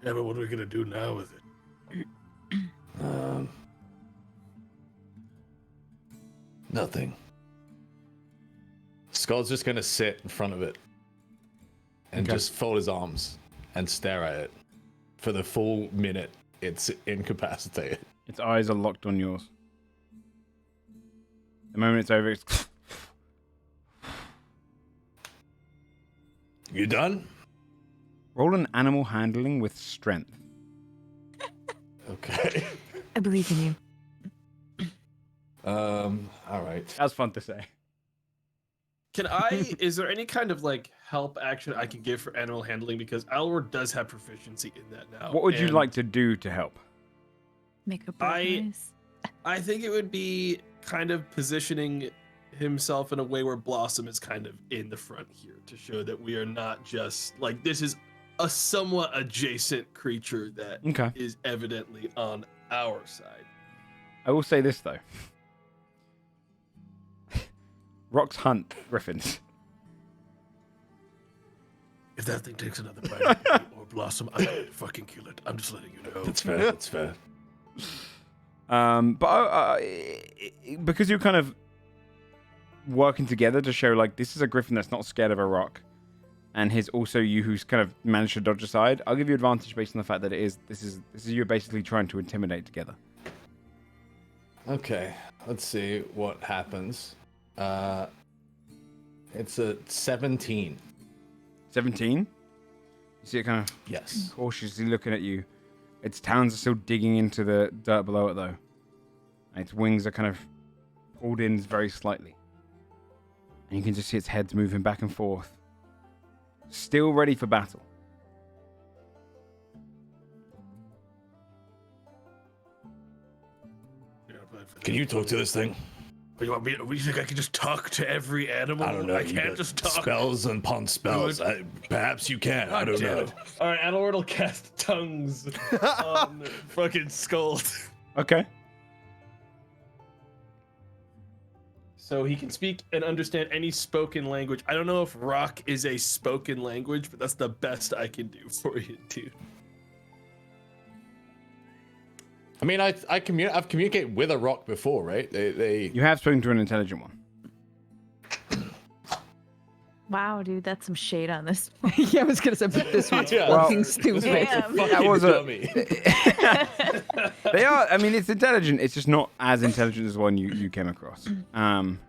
S8: Yeah, but what are we gonna do now with it?
S6: Nothing. Skull's just gonna sit in front of it and just fold his arms and stare at it for the full minute it's incapacitated.
S2: Its eyes are locked on yours. The moment it's over, it's...
S6: You done?
S2: Roll an animal handling with strength.
S6: Okay.
S5: I believe in you.
S6: All right.
S2: That's fun to say.
S8: Is there any kind of like help action I can give for animal handling? Because Alward does have proficiency in that now.
S2: What would you
S8: and
S2: like to do to help?
S5: Make a bird noise.
S8: I think it would be kind of positioning himself in a way where Blossom is kind of in the front here to show that we are not just like this is a somewhat adjacent creature that is evidently on our side.
S2: I will say this though. Rocks hunt griffins.
S8: If that thing takes another bite of me or Blossom, I'm gonna fucking kill it. I'm just letting you know.
S6: That's fair. That's fair.
S2: But because you're kind of working together to show like this is a griffin that's not scared of a rock, and here's also you who's kind of managed to dodge aside. I'll give you advantage based on the fact that this is you're basically trying to intimidate together.
S6: Okay, let's see what happens. It's a 17.
S2: 17? You see it kind of cautiously looking at you. Its talons are still digging into the dirt below it though. And its wings are kind of pulled in very slightly. And you can just see its heads moving back and forth. Still ready for battle.
S6: Can you talk to this thing?
S8: You want me? You think I can just talk to every animal?
S6: I don't know.
S8: I can't just talk.
S6: Spells upon spells. Perhaps you can. I don't know.
S8: All right, Adalord will cast tongues on fucking Skull.
S2: Okay.
S8: So he can speak and understand any spoken language. I don't know if rock is a spoken language, but that's the best I can do for you, dude.
S6: I mean, I've communicated with a rock before, right?
S2: You have spoken to an intelligent one.
S5: Wow, dude, that's some shade on this.
S1: Yeah, I was gonna say, but this one's
S6: Yeah.
S1: fucking stupid.
S2: That was
S6: dummy.
S2: They are. I mean, it's intelligent. It's just not as intelligent as the one you came across. This
S5: Maybe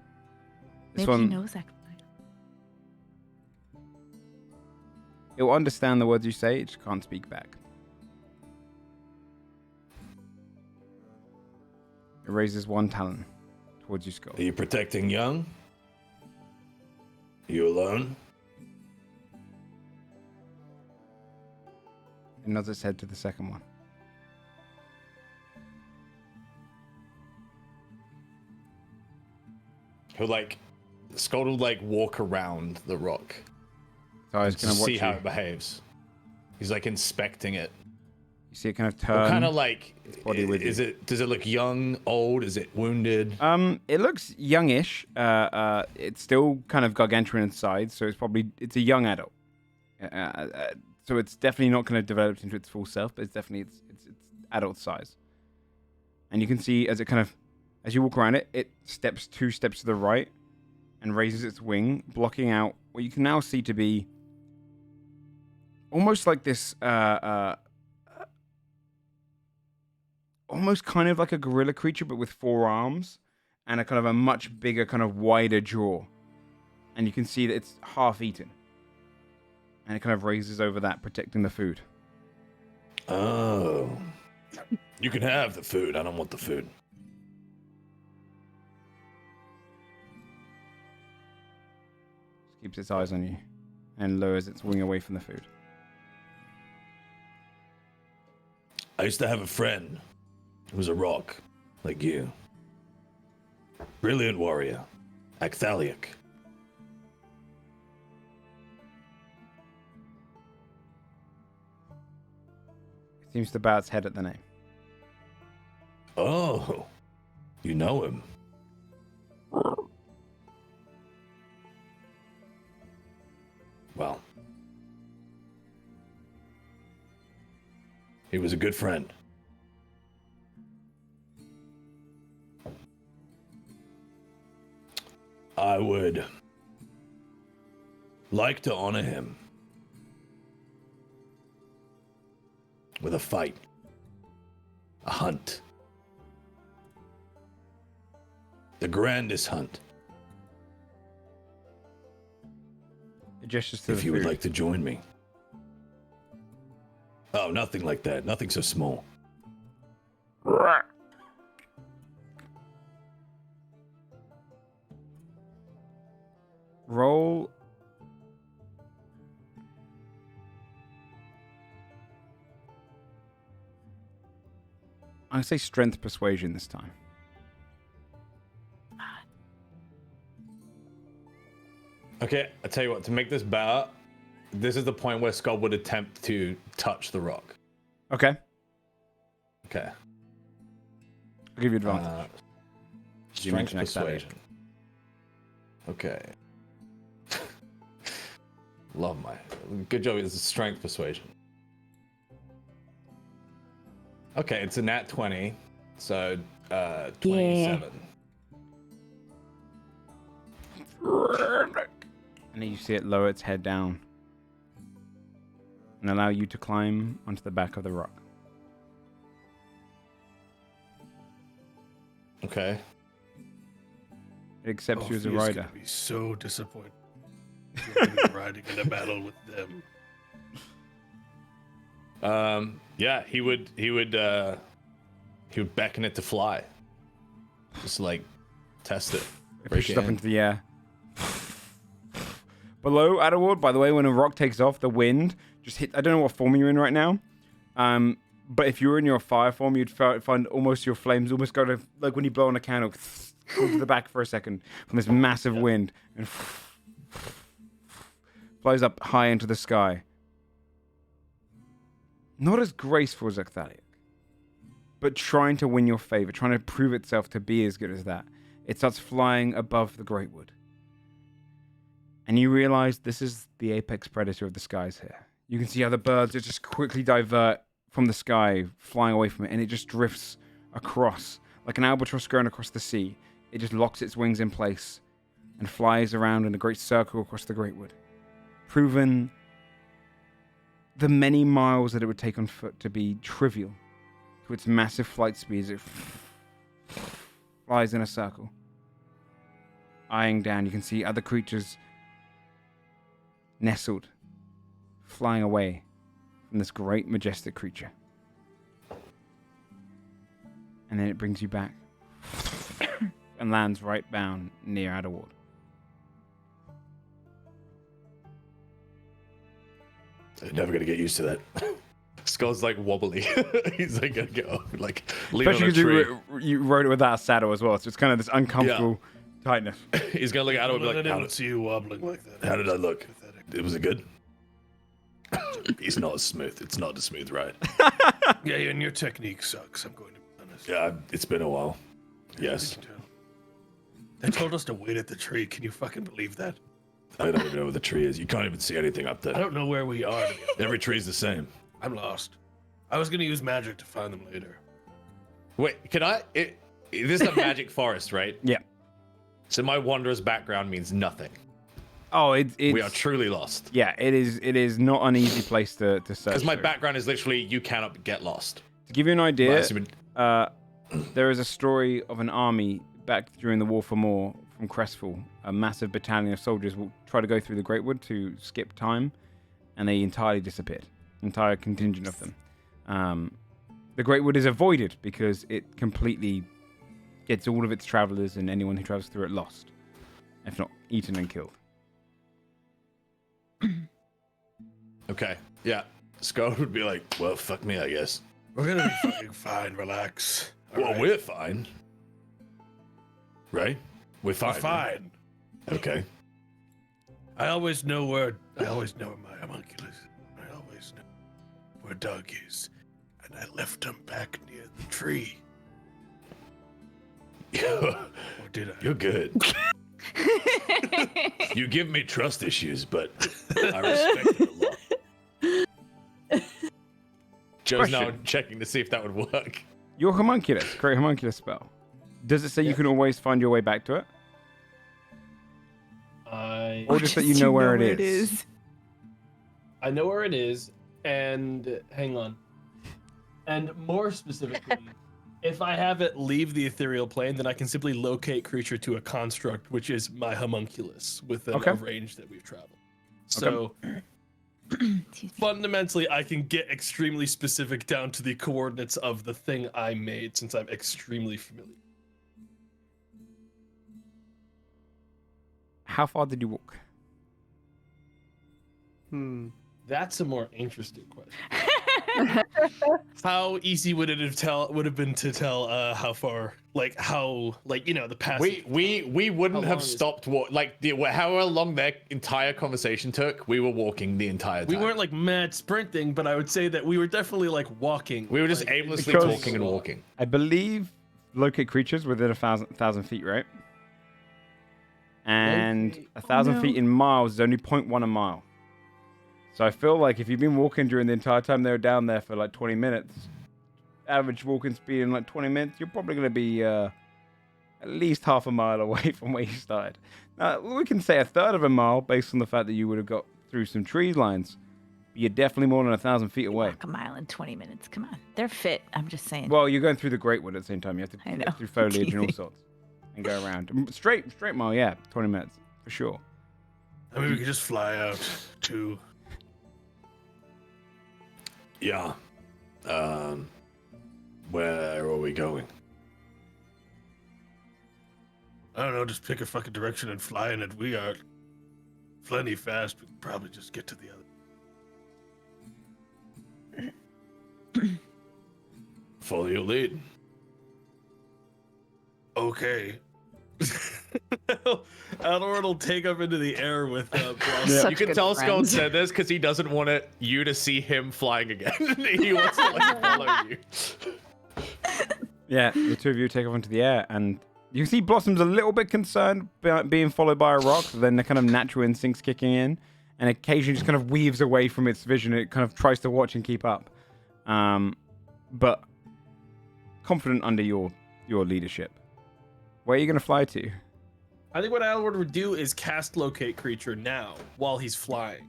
S2: one,
S5: he knows that.
S2: it will understand the words you say. It just can't speak back. It raises one talon towards you, Skull.
S6: Are you protecting young? Are you alone?
S2: It nods its head to the second one.
S6: Skull will walk around the rock.
S2: So I was
S6: to
S2: going to watch
S6: see how
S2: you.
S6: it behaves. He's inspecting it.
S2: You see it kind of turn.
S6: Kind of
S2: body with you.
S6: does it look young, old? Is it wounded?
S2: It looks youngish. It's still kind of gargantuan inside, so it's a young adult. So it's definitely not kind of developed into its full self, but it's definitely it's adult size. And you can see as you walk around it, it steps 2 steps to the right and raises its wing, blocking out what you can now see to be almost like this almost kind of like a gorilla creature, but with 4 arms and a kind of a much bigger, kind of wider jaw. And you can see that it's half eaten. And it kind of raises over that, protecting the food.
S6: Oh. You can have the food. I don't want the food.
S2: Just keeps its eyes on you and lowers its wing away from the food.
S6: I used to have a friend who was a rock, like you. Brilliant warrior. Akthaliak.
S2: It seems to bow its head at the name.
S6: Oh. You know him. Well. He was a good friend. I would like to honor him with a fight, a hunt, the grandest hunt.
S2: It gestures to
S6: If
S2: the
S6: you
S2: food.
S6: would like to join me. Oh, nothing like that. Nothing so small.
S2: Roll. I'm going to say strength persuasion this time.
S6: Okay, I tell you what, to make this better, this is the point where Scott would attempt to touch the rock.
S2: Okay.
S6: Okay.
S2: I'll give you advantage. You
S6: Strength
S2: mentioned
S6: persuasion. Okay. Love my... Good job, it's a strength persuasion. Okay, it's a nat 20, so 27.
S2: And then you see it lower its head down and allow you to climb onto the back of the rock.
S6: Okay.
S2: It accepts you as a
S8: Orpheus
S2: rider.
S8: gonna be so disappointed. You're gonna be riding in a battle with them.
S6: Yeah, he would beckon it to fly. Just like test it.
S2: It
S6: Break
S2: pushes
S6: it
S2: up
S6: in.
S2: into the air. Below Adderwood, by the way, when a rock takes off, the wind just hit. I don't know what form you're in right now. But if you were in your fire form, you'd find almost your flames almost go to, like when you blow on a candle, go to the back for a second from this massive wind and flies up high into the sky. Not as graceful as Akthaliak, but trying to win your favor, trying to prove itself to be as good as that. It starts flying above the Great Wood. And you realize this is the apex predator of the skies here. You can see how the birds just quickly divert from the sky, flying away from it, and it just drifts across, like an albatross going across the sea. It just locks its wings in place and flies around in a great circle across the Great Wood, proving the many miles that it would take on foot to be trivial to its massive flight speed as it flies in a circle. Eyeing down, you can see other creatures nestled, flying away from this great majestic creature. And then it brings you back and lands right down near Adderwood.
S6: I'm never gonna get used to that. Skull's like wobbly. He's like gonna get up, like lean on a
S2: Especially
S6: tree.
S2: because you rode it without a saddle as well, so it's kind of this uncomfortable tightness.
S6: He's gonna look at it and be
S8: I
S6: like,
S8: didn't see you wobbling like that.
S6: how did I look? Was it good? He's not as smooth. It's not a smooth ride.
S8: Yeah, and your technique sucks, I'm going to be honest.
S6: Yeah, it's been a while.
S8: I
S6: Yes.
S8: can tell. They told us to wait at the tree. Can you fucking believe that?
S6: I don't even know where the tree is. You can't even see anything up
S8: I
S6: there.
S8: don't know where we are. To be honest.
S6: Every tree's the same.
S8: I'm lost. I was gonna use magic to find them later.
S6: Wait, can I? This is a magic forest, right?
S2: Yeah.
S6: So my wanderer's background means nothing.
S2: Oh, it's
S6: We are truly lost.
S2: yeah. It is not an easy place to search.
S6: Because my
S2: through.
S6: background is literally you cannot get lost.
S2: To give you an idea,
S6: Well, I assume
S2: there is a story of an army back during the War for More from Crestfall. A massive battalion of soldiers will try to go through the Great Wood to skip time, and they entirely disappeared. Entire contingent of them. The Great Wood is avoided because it completely gets all of its travelers and anyone who travels through it lost, if not eaten and killed.
S6: Okay, yeah. Scott would be like, well, fuck me, I guess.
S8: We're gonna be fucking fine. Relax. All
S6: Well,
S8: right?
S6: we're fine. Right? We're fine.
S8: We're fine.
S6: Okay.
S8: I always know where my homunculus is. I always know where Doug is. And I left him back near the tree. Or did I?
S6: You're good. You give me trust issues, but I respect it a lot. Joe's now
S2: Question.
S6: checking to see if that would work.
S2: Your homunculus, great homunculus spell. Does it say you can always find your way back to it? Or just that you know where it is?
S8: I know where it is, and hang on. And more specifically, if I have it leave the ethereal plane, then I can simply locate creature to a construct, which is my homunculus within
S2: Okay.
S8: a range that we've traveled. So fundamentally, I can get extremely specific down to the coordinates of the thing I made, since I'm extremely familiar.
S2: How far did you walk?
S8: That's a more interesting question. How easy would it have been to tell how far, the passage?
S6: We wouldn't
S8: How
S6: have
S8: long is-
S6: stopped however long their entire conversation took. We were walking the entire time.
S8: We weren't like mad sprinting, but I would say that we were definitely like walking.
S6: We were just
S8: like,
S6: aimlessly
S2: Because-
S6: talking and walking.
S2: I believe locate creatures within 1,000 feet, right? And
S8: Locate-
S2: 1,000 feet in miles is only 0.1 a mile. So I feel like if you've been walking during the entire time they were down there for like 20 minutes, average walking speed in like 20 minutes, you're probably going to be at least half a mile away from where you started. Now, we can say a third of a mile based on the fact that you would have got through some tree lines. But you're definitely more than 1,000 feet away.
S5: Walk a mile in 20 minutes. Come on. They're fit. I'm just saying.
S2: Well, you're going through the Great Wood at the same time. You have to
S5: I know.
S2: get through foliage and all sorts and go around. Straight mile, yeah, 20 minutes for sure.
S8: I mean, we could just fly out to.
S6: Yeah. Where are we going?
S8: I don't know, just pick a fucking direction and fly in it. We are plenty fast. We can probably just get to the other.
S6: Follow your lead.
S8: Okay. Alorn will take up into the air with Blossom.
S2: Yeah.
S1: Such
S6: You can
S1: good
S6: tell Scott
S1: friends.
S6: said this because he doesn't want you to see him flying again. He wants to follow you.
S2: Yeah, the two of you take off into the air, and you see Blossom's a little bit concerned about being followed by a rock, then the kind of natural instincts kicking in, and occasionally just kind of weaves away from its vision. It kind of tries to watch and keep up. But confident under your leadership. Where are you going to fly to?
S8: I think what Alorn would do is cast locate creature now while he's flying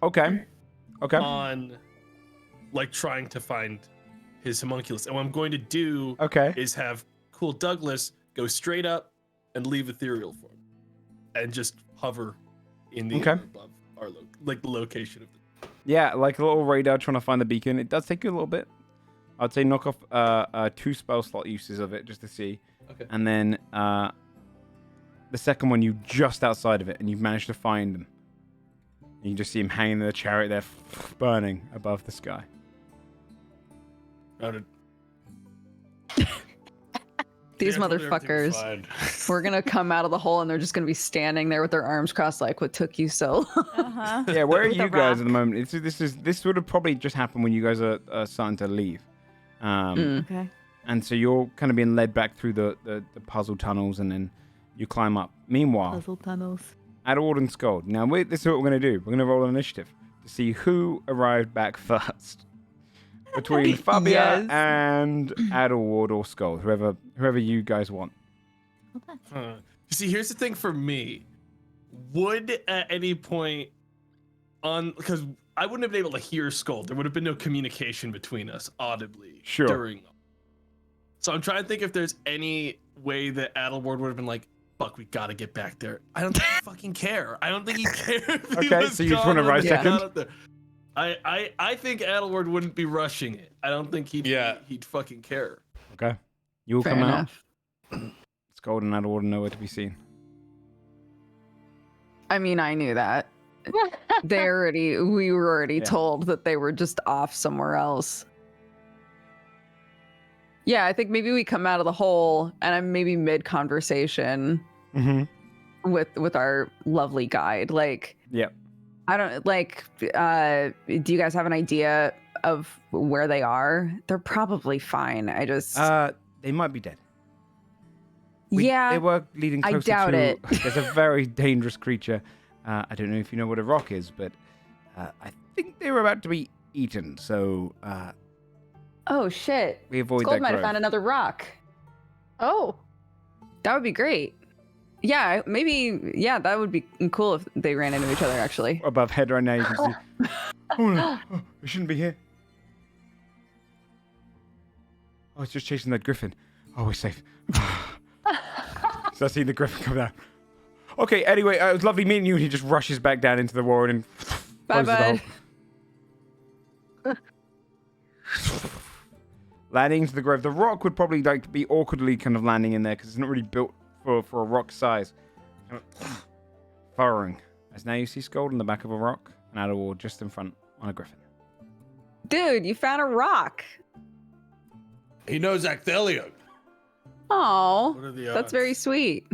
S2: Okay.
S8: on, trying to find his homunculus. And what I'm going to do
S2: Okay.
S8: is have Cool Douglas go straight up and leave ethereal form and just hover in the
S2: Okay.
S8: air above our the location of the.
S2: Yeah, like a little radar trying to find the beacon. It does take you a little bit. I'd say knock off 2 spell slot uses of it just to see.
S8: Okay.
S2: And then the second one, you just outside of it, and you've managed to find them. You can just see him hanging in the chariot there, burning above the sky.
S8: Noted.
S1: These
S8: Yeah, everything was
S1: motherfuckers,
S8: fine.
S1: we're gonna come out of the hole and they're just gonna be standing there with their arms crossed, like, what took you so long?
S5: Uh-huh.
S2: Yeah, where are
S5: With a
S2: you guys
S5: rock.
S2: at the moment? This would have probably just happened when you guys are starting to leave.
S5: Okay.
S2: And so you're kind of being led back through the puzzle tunnels, and then you climb up. Meanwhile,
S5: Puzzle tunnels.
S2: at Alden Scold. Now, this is what we're going to do. We're going to roll an initiative to see who arrived back first. Between Fabia
S1: Yes.
S2: and Adelward or Scold, whoever you guys want.
S8: Huh. See, here's the thing for me. Would at any point because I wouldn't have been able to hear Skull. There would have been no communication between us audibly
S2: Sure.
S8: during. So I'm trying to think if there's any way that Adelward would have been like, fuck, we gotta get back there. I don't think he fucking care. I don't think he cares.
S2: Okay, so you just want to ride second?
S8: I think Adelward wouldn't be rushing it. I don't think he'd fucking care.
S2: Okay. You will
S1: Fair
S2: come
S1: enough.
S2: out. Scold and Adelward nowhere to be seen.
S1: I mean, I knew that. We were already
S2: Yeah.
S1: told that they were just off somewhere else. Yeah, I think maybe we come out of the hole and I'm maybe mid conversation
S2: Mm-hmm.
S1: with our lovely guide. Like,
S2: Yep.
S1: I don't like. Do you guys have an idea of where they are? They're probably fine. I just
S2: They might be dead.
S1: yeah.
S2: They were leading
S1: I
S2: closer
S1: doubt
S2: to...
S1: it.
S2: There's a very dangerous creature. I don't know if you know what a rock is, but I think they were about to be eaten, so
S1: Oh shit!
S2: we avoid
S1: Gold
S2: that
S1: might have
S2: grove.
S1: found another rock.
S4: Oh,
S1: That would be great. Yeah, maybe. Yeah, that would be cool if they ran into each other. Actually,
S2: Above head right now, you can see. Oh no! Oh, we shouldn't be here. Oh, it's just chasing that griffin. Oh, we're safe. So I see the griffin come down. Okay, anyway, it was lovely meeting you. And he just rushes back down into the ward and
S1: bye
S2: closes the
S1: bye.
S2: hole. Landing into the grove. The rock would probably like be awkwardly kind of landing in there because it's not really built for a rock size. Furrowing. As now you see Scold on the back of a rock and Adelward just in front on a griffin.
S1: Dude, you found a rock.
S6: He knows Acthelio.
S1: Oh,
S8: What are the
S1: that's very
S8: odds?
S1: sweet.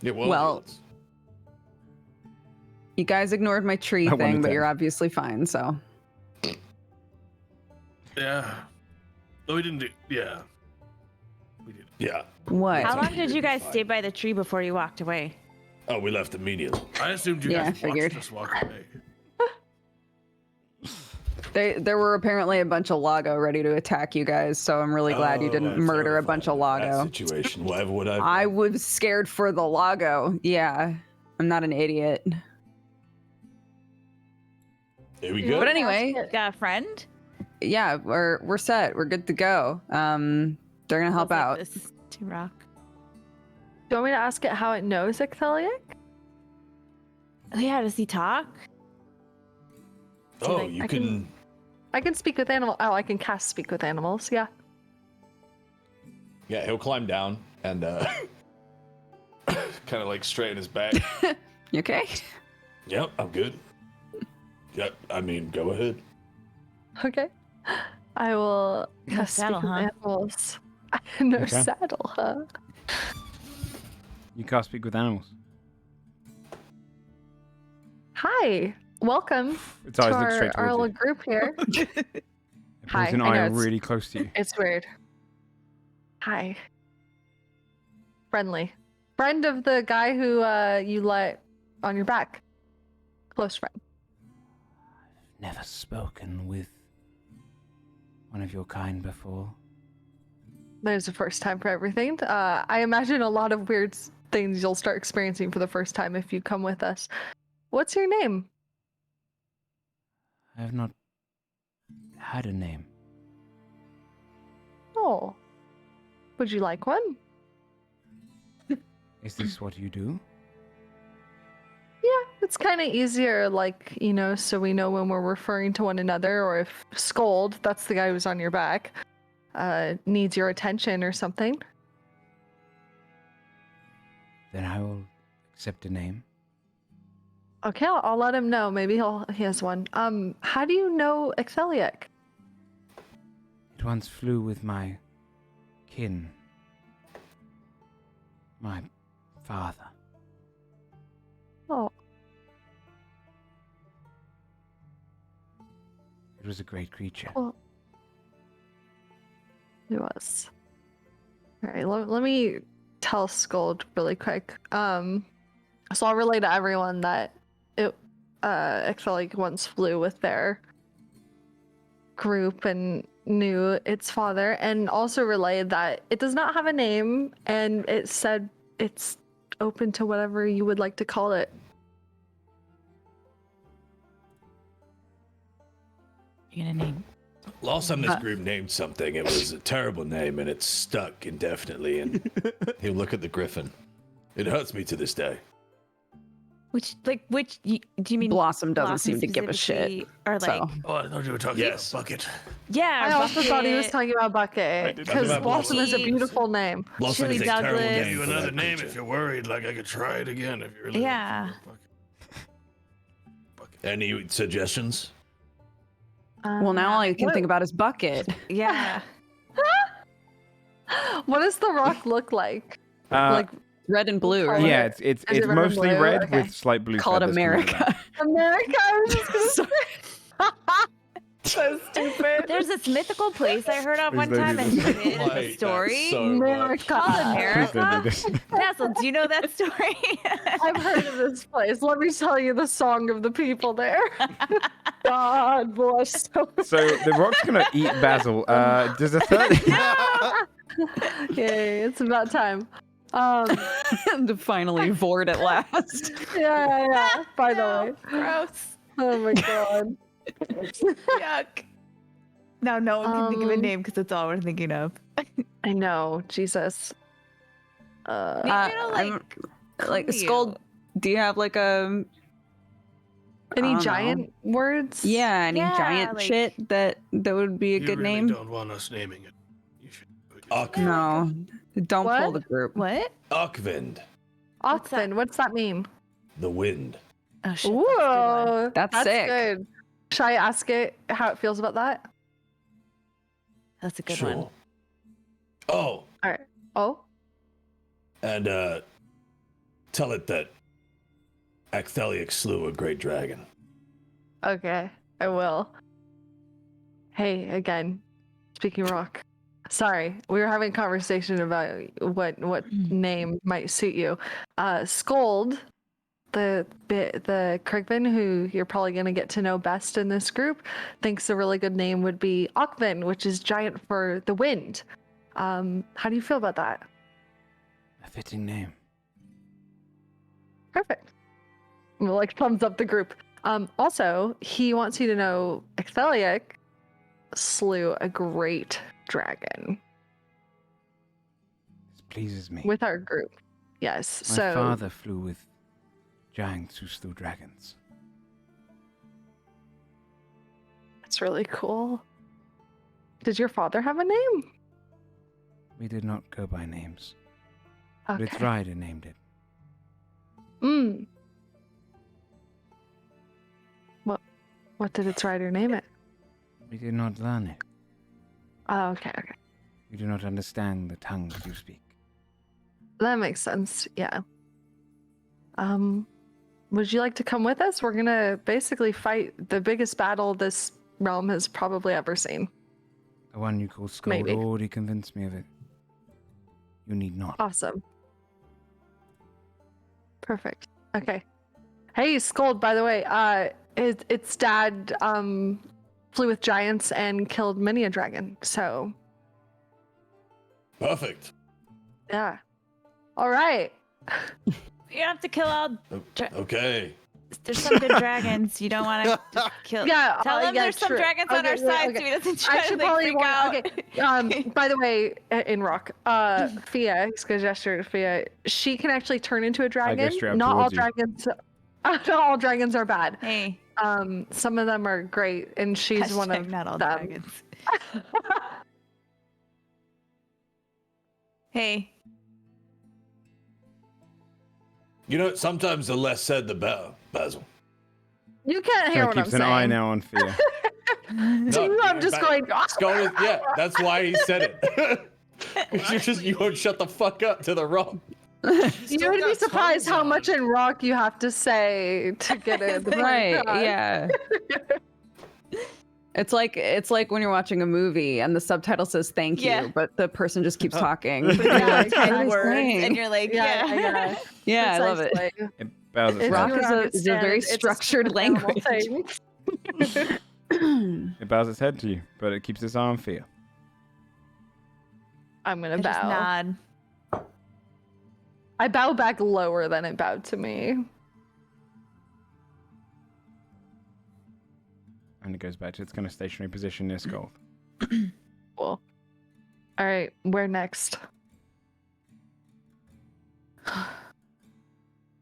S6: Yeah,
S1: Well, you guys ignored my tree
S2: I wanted
S1: thing, but
S2: to.
S1: you're obviously fine. So
S8: Yeah. No, we didn't do. Yeah. We did.
S6: yeah.
S1: what?
S5: How long did you guys stay by the tree before you walked away?
S6: Oh, we left immediately.
S8: I assumed you
S1: Yeah, I
S8: guys
S1: figured.
S8: watched us walk away.
S1: There were apparently a bunch of Lago ready to attack you guys, so I'm really glad you didn't murder a bunch of Lago.
S6: Situation. Whatever would
S1: I was scared for the Lago. Yeah, I'm not an idiot.
S6: There we go.
S1: But anyway,
S5: Got a friend?
S1: yeah, we're set. We're good to go. They're gonna help out.
S5: This to rock.
S4: do you want me to ask it how it knows Ecthelic?
S5: Oh yeah, does he talk?
S6: Oh,
S5: like,
S6: you
S4: I
S6: can.
S4: I can speak with animals. Oh, I can cast speak with animals. Yeah.
S6: Yeah, he'll climb down and kind of like straighten his back.
S1: You okay?
S6: Yep, I'm good. Yep, I mean, go ahead.
S4: Okay. I will
S5: No
S4: cast
S5: saddle,
S4: speak with
S5: huh?
S4: animals. No
S2: Okay.
S4: saddle, huh?
S2: You can't speak with animals.
S4: Hi. Welcome
S2: Its
S4: to
S2: eyes look straight
S4: our
S2: towards
S4: little
S2: you.
S4: group here.
S2: It
S4: Hi,
S2: pulls an
S4: I know
S2: eye
S4: it's-
S2: really close to you.
S4: It's weird. Hi. Friendly. Friend of the guy who you let on your back. Close friend.
S2: Never spoken with one of your kind before.
S4: There's a first time for everything. I imagine a lot of weird things you'll start experiencing for the first time if you come with us. What's your name?
S2: I have not had a name.
S4: Oh. Would you like one?
S2: Is this what you do?
S4: Yeah, it's kind of easier, like, you know, so we know when we're referring to one another, or if Scold, that's the guy who's on your back, needs your attention or something.
S2: Then I will accept a name.
S4: Okay, I'll let him know. Maybe he has one. How do you know Ectheliac?
S2: It once flew with my kin. My father.
S4: Oh,
S2: It was a great creature.
S4: cool. It was. All right, let me tell Scold really quick. So I'll relay to everyone that Ectheliac once flew with their group and knew its father, and also relay that it does not have a name, and it said it's open to whatever you would like to call it.
S5: You gonna name
S6: Last time this group named something, it was a terrible name, and it's stuck indefinitely. And he'll look at the griffin. It hurts me to this day.
S5: Do you mean
S1: Blossom doesn't seem to give a shit.
S5: specifically, or like,
S1: So.
S8: Oh, I thought you were talking
S6: Yes.
S8: about Bucket.
S5: yeah,
S4: I also thought he was
S5: Bucket,
S4: talking about Bucket
S8: did
S4: because
S6: talk about
S4: Blossom is a
S5: Blossom.
S4: beautiful name.
S6: Blossom
S5: Chili
S6: is a terrible
S5: Douglas.
S6: name
S8: Give you
S6: for
S8: another
S6: that
S8: name
S6: creature.
S8: if you're worried. Like I could try it again if you're really
S5: Yeah.
S8: looking for Bucket.
S6: Any suggestions?
S1: Well, now all I can
S4: what-
S1: think about is Bucket.
S5: yeah.
S4: What does the rock look like?
S2: Like,
S1: Red and blue, right?
S2: yeah, it's
S4: Is it red and
S2: mostly
S4: blue?
S2: red
S4: Okay.
S2: with slight blue.
S1: Call it
S2: feathers coming out of
S1: America.
S4: America. I was just gonna say. So stupid.
S5: There's this mythical place I heard of
S2: Please
S5: one
S2: don't
S5: time
S2: do
S5: and
S2: this.
S5: put it in
S6: I
S5: a
S6: hate that
S5: story.
S6: so much.
S4: America.
S5: Called
S2: Please don't do
S5: America.
S2: this.
S5: Basil, do you know that story?
S4: I've heard of this place. Let me tell you the song of the people there. God bless.
S2: So the rock's gonna eat Basil. Does a third?
S4: Yay, it's about time.
S1: To finally Vord at last.
S4: Yeah. By the way.
S5: Gross.
S4: Oh my god.
S5: Yuck. Now no one can think of a
S4: Um,
S5: name because that's all we're thinking of.
S4: I know, Jesus.
S5: Maybe it'll
S1: I'm- like
S5: clue you.
S1: Skull. Do you have like a I
S4: Any
S1: don't
S4: giant words?
S1: any
S5: Yeah,
S1: giant
S5: like-
S1: shit that would be a
S8: You
S1: good
S8: really
S1: name?
S8: don't want us naming it. You should do it yourself.
S1: No, don't pull
S4: What?
S1: the group.
S5: What?
S6: Arkvind,
S5: What's that?
S4: Oxen, what's that mean?
S6: the wind.
S5: Oh shit.
S4: Whoa,
S1: That's sick.
S4: good. Should I ask it how it feels about that?
S5: That's a good
S6: Sure.
S5: one.
S6: Oh,
S4: Oh,
S6: and tell it that Akthelic slew a great dragon.
S4: okay, I will. Hey, again, speaking rock. Sorry, we were having a conversation about what name might suit you. Scold, the Krigvin, who you're probably going to get to know best in this group, thinks a really good name would be Akben, which is giant for the wind. How do you feel about that?
S2: A fitting name.
S4: Perfect. Well, like thumbs up the group. Also, he wants you to know Akthelic slew a great dragon
S2: This pleases me.
S4: with our group. Yes.
S2: My
S4: so
S2: father flew with giants who slew dragons.
S4: that's really cool. Did your father have a name?
S2: We did not go by names,
S4: Okay.
S2: but its rider named it.
S4: Mm. What did its rider name it?
S2: We did not learn it.
S4: Oh, okay.
S2: We do not understand the tongues you speak.
S4: That makes sense. Yeah. Would you like to come with us? We're gonna basically fight the biggest battle this realm has probably ever seen.
S2: The one you call Scold
S4: Maybe.
S2: already convinced me of it. You need not.
S4: Awesome. Perfect. Okay. Hey, Scold, by the way, its dad flew with giants and killed many a dragon. So,
S6: Perfect.
S4: yeah. All right.
S5: You have to kill all.
S6: Okay.
S5: There's some good dragons. You don't want to kill.
S4: Yeah,
S5: Tell him
S4: yeah,
S5: there's some
S4: true.
S5: dragons on
S4: Okay,
S5: our
S4: yeah,
S5: side
S4: okay.
S5: so he doesn't try
S4: I
S5: to
S4: should
S5: like,
S4: probably
S5: freak
S4: warn.
S5: out.
S4: Okay. By the way, in Rock, Fia, he's gonna gesture to Fia. She can actually turn into a dragon.
S2: straight up
S4: Not all
S2: towards you.
S4: dragons. Not all dragons are bad.
S5: Hey,
S4: Some of them are great, and she's one
S5: hashtag
S4: of
S5: not all
S4: them.
S5: dragons. Hey,
S6: You know, sometimes the less said, the better, Basil.
S4: You can't hear
S2: Kinda
S4: what I'm
S2: keeps
S4: saying.
S2: an eye now on Fear.
S6: No,
S4: I'm just going.
S6: Skull is, yeah, that's why he said it. you won't shut the fuck up to the rock.
S4: You would be surprised how much in Rock you have to say to get it.
S1: Right, yeah. It's like when you're watching a movie and the subtitle says thank you,
S5: Yeah.
S1: but the person just keeps talking.
S5: but you're
S4: Yeah,
S5: like 10
S1: what is
S5: words
S1: saying?
S5: and you're like, yeah.
S1: Yeah, I love it.
S4: Precisely.
S2: It bows its
S4: If
S1: Rock
S2: head.
S4: you
S1: is a
S4: understand,
S1: very
S4: it's a
S1: structured
S4: stupid animal
S1: language.
S4: thing.
S2: It bows its head to you, but it keeps its eye on Fear.
S4: I'm gonna
S5: I just
S4: bow.
S5: nod.
S4: I bow back lower than it bowed to me.
S2: And it goes back to its kind of stationary position near Skull.
S4: Cool. All right, where next?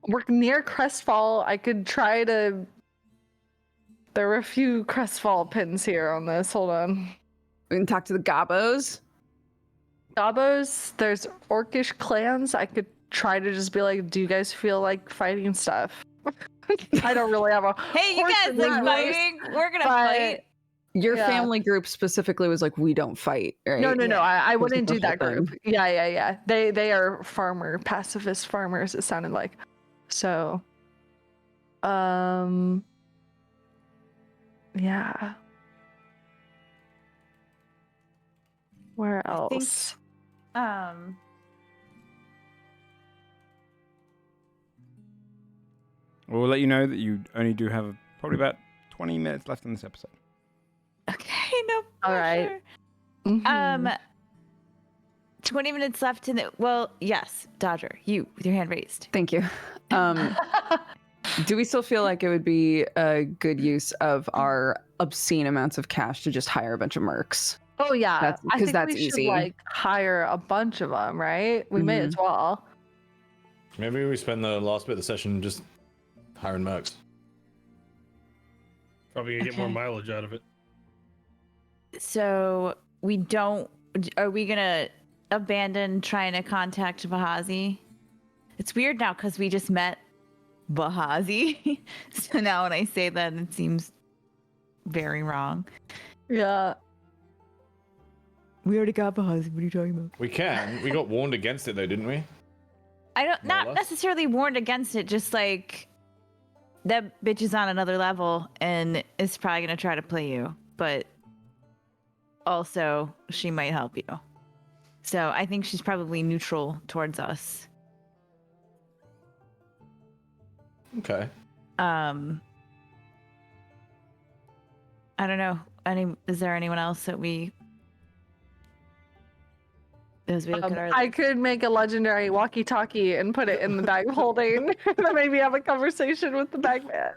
S4: We're near Crestfall. I could try to. There were a few Crestfall pins here on this. Hold on.
S1: We can talk to the Gobos.
S4: Gobos, there's orcish clans. I could try to just be like, do you guys feel like fighting stuff? I don't really have a.
S5: Hey, you
S4: horse
S5: guys
S4: in
S5: like
S4: this,
S5: fighting? We're gonna
S4: but-
S5: fight.
S1: Your
S4: Yeah.
S1: family group specifically was like, we don't fight, right?
S4: No. I wouldn't
S1: the
S4: do that
S1: whole
S4: group.
S1: thing.
S4: Yeah. They are pacifist farmers. It sounded like. So. Yeah. Where
S5: I think-
S4: else?
S2: We'll let you know that you only do have probably about 20 minutes left in this episode.
S5: Okay, no
S4: All right.
S5: pressure.
S4: Mhm.
S5: 20 minutes left in the. Well, yes, Dodger, you with your hand raised.
S1: Thank you. Do we still feel like it would be a good use of our obscene amounts of cash to just hire a bunch of mercs?
S4: Oh yeah,
S1: That's-
S4: I
S1: 'cause
S4: think
S1: that's
S4: we
S1: easy.
S4: should like hire a bunch of them, right? We may as well.
S6: Maybe we spend the last bit of the session just hiring mercs.
S8: Probably gonna get more
S5: Okay.
S8: mileage out of it.
S5: So we don't. Are we gonna abandon trying to contact Vahazi? It's weird now because we just met Vahazi. So now when I say that, it seems very wrong.
S4: Yeah.
S5: We already got Vahazi. What are you talking about?
S6: We can. We got warned against it though, didn't we?
S5: I don't.
S6: More or
S5: Not
S6: less?
S5: necessarily warned against it. Just like that bitch is on another level and is probably gonna try to play you, but also she might help you. So I think she's probably neutral towards us.
S6: Okay.
S5: I don't know. Is there anyone else that we? As we look at our
S4: I could make a legendary walkie-talkie and put it in the bag of holding, and then maybe have a conversation with the bagman.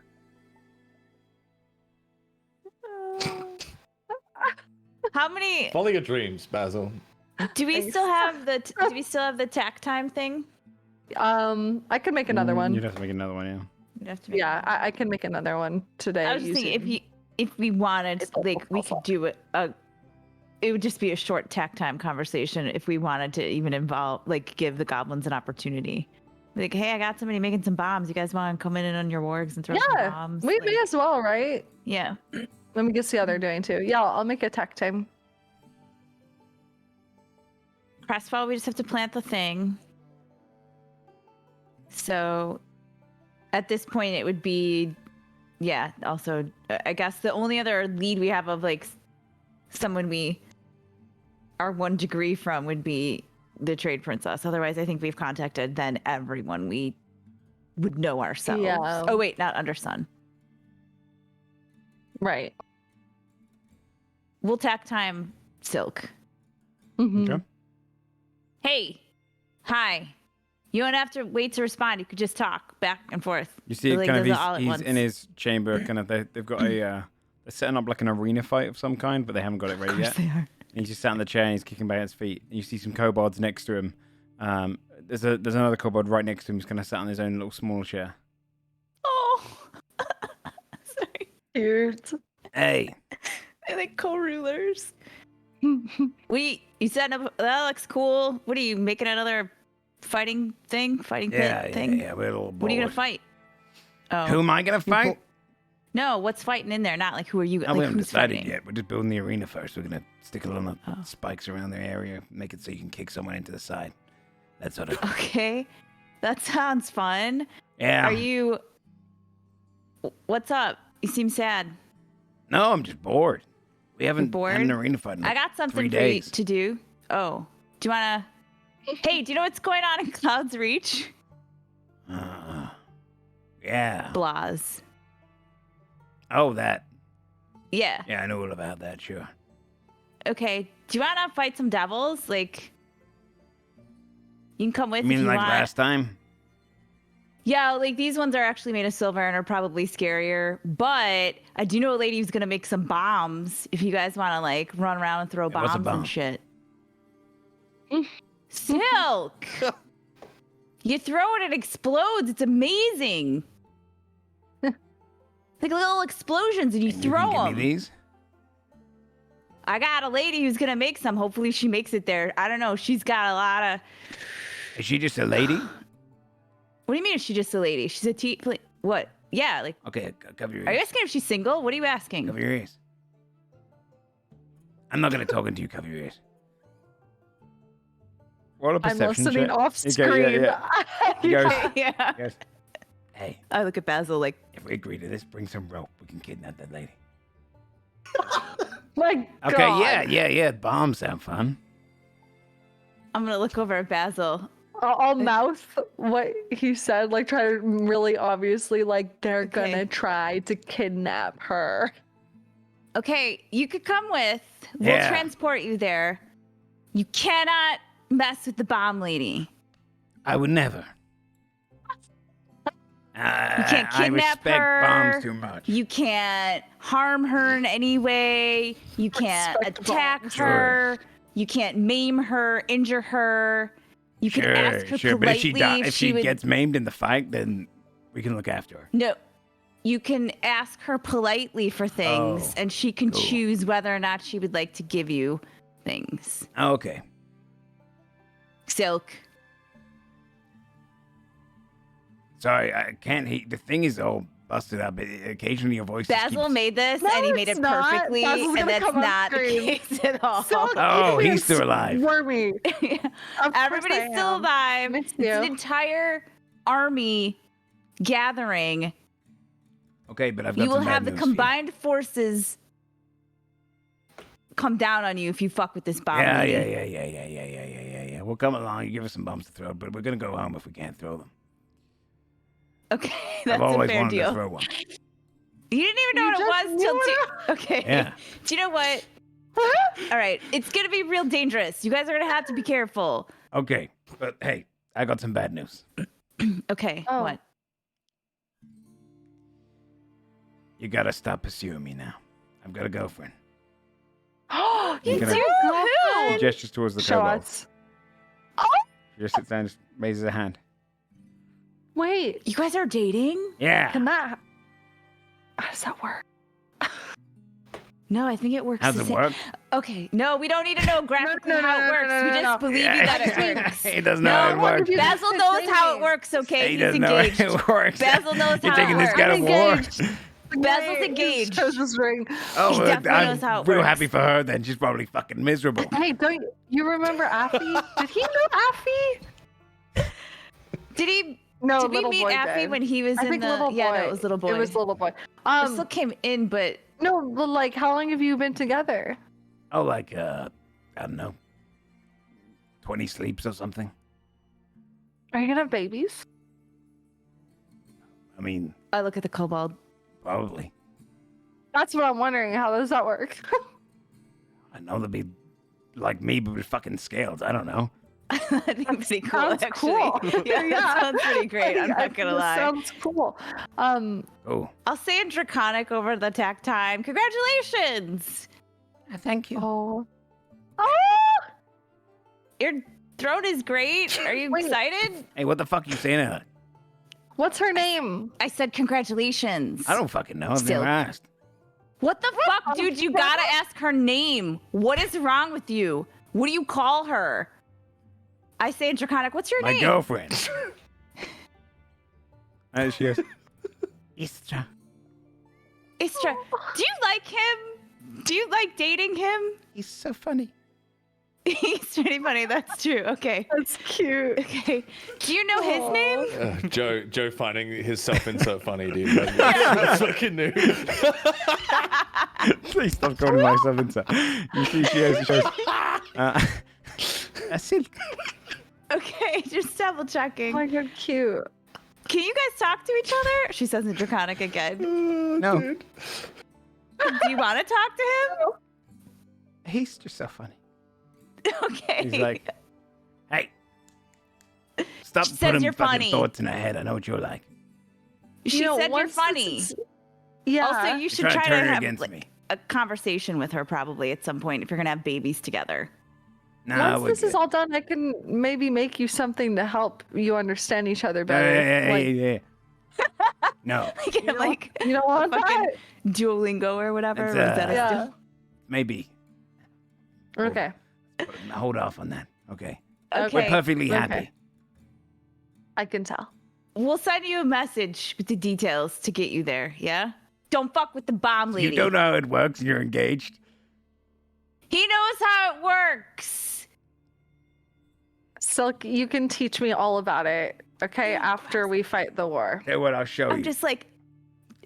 S5: How many
S6: Follow your dreams, Basil.
S5: do we
S4: Thanks.
S5: still have the do we still have the tack time thing?
S4: I could make another one.
S2: You'd have to make another one, yeah.
S5: We'd have to make
S4: Yeah, I can make another one today.
S5: I was just thinking
S4: using-
S5: if we wanted,
S4: It's
S5: like, we could do it. It would just be a short tack time conversation if we wanted to even involve, like, give the goblins an opportunity. Like, hey, I got somebody making some bombs. You guys want to come in on your wargs and throw some
S4: Yeah,
S5: bombs?
S4: we
S5: Like,
S4: may as well, right?
S5: yeah.
S4: Let me just see how they're doing too. Yeah, I'll make a tech time.
S5: Crestfall, we just have to plant the thing. So, at this point, it would be, yeah. Also, I guess the only other lead we have of like someone we are 1 degree from would be the trade princess. Otherwise, I think we've contacted then everyone we would know ourselves.
S4: Yeah.
S5: Oh wait, not under sun.
S4: Right.
S5: We'll tack time Silk.
S4: Mhm.
S2: Okay.
S5: Hey, hi. You don't have to wait to respond. You could just talk back and forth.
S2: You see,
S5: Like,
S2: kind of
S5: does it all at
S2: he's
S5: once.
S2: in his chamber. Kind of, they've got a they're setting up like an arena fight of some kind, but they haven't got it ready yet.
S5: They are.
S2: And he's just sat in the chair and he's kicking back at his feet. And you see some kobolds next to him. There's another kobold right next to him who's kind of sat on his own little small chair.
S5: Oh, sorry.
S4: Cute.
S2: Hey,
S5: They're like co-rulers. You set up. That looks cool. What are you making another fighting thing? Fighting pit thing?
S2: yeah, we're a little
S5: What are you gonna
S2: bored.
S5: fight? Oh
S2: Who am I gonna fight?
S5: no, what's fighting in there? Not like who are you?
S2: We
S5: Like
S2: haven't
S5: who's
S2: decided
S5: fighting?
S2: yet. We're just building the arena first. We're gonna stick a lot of
S5: Oh.
S2: spikes around the area, make it so you can kick someone into the side. That sort of.
S5: Okay, that sounds fun.
S2: Yeah.
S5: Are you? What's up? You seem sad.
S2: No, I'm just bored. We haven't
S5: bored?
S2: had an arena fight in
S5: I
S2: like
S5: got
S2: 3
S5: something for you
S2: days.
S5: to do. Oh, do you wanna? Hey, do you know what's going on in Cloud's Reach?
S2: Yeah.
S5: Blaz.
S2: Oh, that.
S5: Yeah.
S2: Yeah, I know all about that. Sure.
S5: Okay. Do you wanna fight some devils? Like, you can come with
S2: You mean
S5: if you
S2: like
S5: want.
S2: last time?
S5: Yeah, like these ones are actually made of silver and are probably scarier. But I do know a lady who's gonna make some bombs if you guys want to like run around and throw
S2: Yeah, what's a
S5: bombs
S2: bomb?
S5: and shit. Silk. You throw it, it explodes. It's amazing. Like little explosions, and you
S2: And
S5: throw
S2: you can
S5: them.
S2: give me these?
S5: I got a lady who's gonna make some. Hopefully, she makes it there. I don't know. She's got a lot of.
S2: Is she just a lady?
S5: What do you mean? Is she just a lady? She's a What? Yeah. Like,
S2: Okay, cover your
S5: are you
S2: ears.
S5: asking if she's single? What are you asking?
S2: Cover your ears. I'm not gonna talk into you. Cover your ears. What a
S4: I'm
S2: perception
S4: listening
S2: check.
S4: off
S2: Okay,
S4: screen.
S2: He goes,
S5: Yeah.
S2: he goes, hey,
S5: I look at Basil like,
S2: if we agree to this, bring some rope. We can kidnap that lady.
S4: My
S2: Okay,
S4: God.
S2: yeah. Bombs sound fun.
S5: I'm gonna look over at Basil.
S4: I'll mouth what he said, like try to really obviously like they're
S5: Okay.
S4: gonna try to kidnap her.
S5: Okay, you could come with. We'll
S2: Yeah.
S5: transport you there. You cannot mess with the bomb lady.
S2: I would never.
S5: You can't
S2: I
S5: kidnap
S2: respect
S5: her.
S2: bombs too much.
S5: You can't harm her in any way. You can't
S4: Respect
S5: attack
S4: bombs.
S5: her. You can't maim her, injure her. You can ask her
S2: Sure.
S5: politely
S2: But if she if she
S5: would.
S2: gets maimed in the fight, then we can look after her.
S5: No. You can ask her politely for things,
S2: Oh,
S5: and she can
S2: cool.
S5: choose whether or not she would like to give you things.
S2: Okay.
S5: Silk.
S2: Sorry, I can't. The thing is all busted up. Occasionally, your voice. just
S5: Basil
S2: keeps...
S5: made this,
S4: No,
S5: and he made
S4: it's
S5: it
S4: not.
S5: perfectly,
S4: Basil's
S5: and
S4: gonna
S5: that's
S4: come on
S5: not the
S4: screen.
S5: case at all.
S4: Silk,
S2: Oh,
S4: you
S2: he's still alive.
S4: Wormy.
S5: Everybody's still alive.
S4: Miss
S5: It's
S4: you.
S5: an entire army gathering.
S2: Okay, but I've got
S5: You will
S2: some bad
S5: have the
S2: news for you.
S5: combined forces come down on you if you fuck with this bomb.
S2: Yeah.
S5: lady.
S2: We'll come along. You give us some bombs to throw, but we're gonna go home if we can't throw them.
S5: Okay,
S2: I've
S5: that's a
S2: always
S5: fair
S2: wanted to
S5: deal.
S2: throw one.
S5: You didn't even know
S4: You
S5: what
S4: just
S5: it was till
S4: knew
S5: Okay.
S2: Yeah.
S5: Do you know what? All right, it's gonna be real dangerous. You guys are gonna have to be careful.
S2: Okay, but hey, I got some bad news.
S5: Okay.
S4: Oh.
S5: What?
S2: You gotta stop pursuing me now. I've got a girlfriend.
S5: You
S2: You're
S5: do?
S2: gonna-
S5: Who?
S2: He gestures towards the
S4: Show
S2: kobold.
S4: us.
S2: She just sits down and just raises a hand.
S4: Wait,
S5: You guys are dating?
S2: Yeah.
S4: can that? How does that work?
S5: No, I think it works.
S2: How's
S5: the
S2: it
S5: same-
S2: work?
S5: Okay. No, we don't need to know graphically
S4: no,
S5: how it
S4: no,
S5: works.
S4: no,
S5: We
S4: no,
S5: just
S4: no.
S5: believe you that it works.
S2: He doesn't know
S5: No,
S2: how it
S4: what
S2: works.
S4: if you-
S5: Basil knows how it works, okay?
S2: He
S5: He's
S2: doesn't know
S5: engaged.
S2: how it works.
S5: Basil knows
S2: You're
S5: how
S2: taking
S5: it
S2: this guy to
S5: works.
S2: war.
S4: Engaged.
S5: Basil's
S4: Wait,
S5: engaged.
S4: Shows his ring.
S2: Oh,
S5: He
S2: well,
S5: definitely knows how
S2: I'm
S5: it
S2: real
S5: works.
S2: happy for her then. She's probably fucking miserable.
S4: Hey, don't you remember Affy? Did he know Affy?
S5: Did he?
S4: No,
S5: Did we
S4: little
S5: meet
S4: boy
S5: Affy
S4: did.
S5: when he was
S4: I
S5: in
S4: think
S5: the?
S4: little boy.
S5: Yeah, no, it was little boy.
S4: It was little boy.
S5: I still came in, but
S4: No, but like, how long have you been together?
S2: Oh, like, I don't know, 20 sleeps or something.
S4: Are you gonna have babies?
S2: I mean,
S5: I look at the kobold.
S2: probably.
S4: That's what I'm wondering. How does that work?
S2: I know they'd be like me, but with fucking scales. I don't know.
S5: That'd be pretty cool,
S4: Sounds
S5: actually.
S4: cool.
S5: Yeah, that sounds pretty great. I'm not gonna lie.
S4: Sounds cool.
S2: Oh,
S5: I'll say in Draconic over the attack time. Congratulations!
S2: thank you.
S4: Oh.
S5: Your throne is great. Are you
S4: Wait.
S5: excited?
S2: Hey, what the fuck you saying to her?
S4: What's her name?
S5: I said congratulations.
S2: I don't fucking know. I've
S5: Still.
S2: never asked.
S5: What the fuck, dude? You gotta ask her name. What is wrong with you? What do you call her? I say in Draconic, what's your
S2: My
S5: name?
S2: girlfriend. And she goes, Istra.
S5: Istra. Do you like him? Do you like dating him?
S2: He's so funny.
S5: He's pretty funny. That's true. Okay.
S4: That's cute.
S5: Okay. Do you know his name?
S6: Joe finding his self-insert funny, dude. That's fucking new.
S2: Please stop calling myself into. You see, she goes, a silk.
S5: Okay, just double
S4: Oh
S5: checking.
S4: my god, cute.
S5: Can you guys talk to each other? She says in Draconic again.
S2: No,
S5: Do you want to talk to
S2: he's just so funny.
S5: him? Okay.
S2: He's like, hey, Stop
S5: She says
S2: putting
S5: you're
S2: fucking
S5: funny.
S2: thoughts in her head. I know what you're like.
S5: She
S4: You know,
S5: said you're
S4: once this
S5: funny.
S4: is- Yeah.
S5: Also, you
S2: You're
S5: should
S2: trying
S5: try
S2: to turn her
S5: have
S2: against
S5: like,
S2: me.
S5: a conversation with her probably at some point if you're gonna have babies together.
S2: Nah,
S4: Once
S2: we're
S4: this is
S2: good.
S4: all done, I can maybe make you something to help you understand each other
S2: Yeah,
S4: better.
S2: yeah,
S4: like,
S2: yeah, yeah. No,
S5: Like
S4: you don't want
S5: fucking
S4: that?
S5: Duolingo or whatever.
S2: It's,
S5: Rosetta
S4: Yeah.
S5: Stone.
S2: maybe.
S4: Okay.
S2: Hold off on that. Okay.
S5: Okay.
S2: We're perfectly
S4: Okay.
S2: happy.
S4: I can tell.
S5: We'll send you a message with the details to get you there. Yeah. Don't fuck with the bomb lady.
S2: You don't know how it works. You're engaged.
S5: He knows how it works.
S4: Silk, you can teach me all about it, okay, after we fight the war.
S2: Okay, well, I'll show
S5: I'm
S2: you
S5: just like,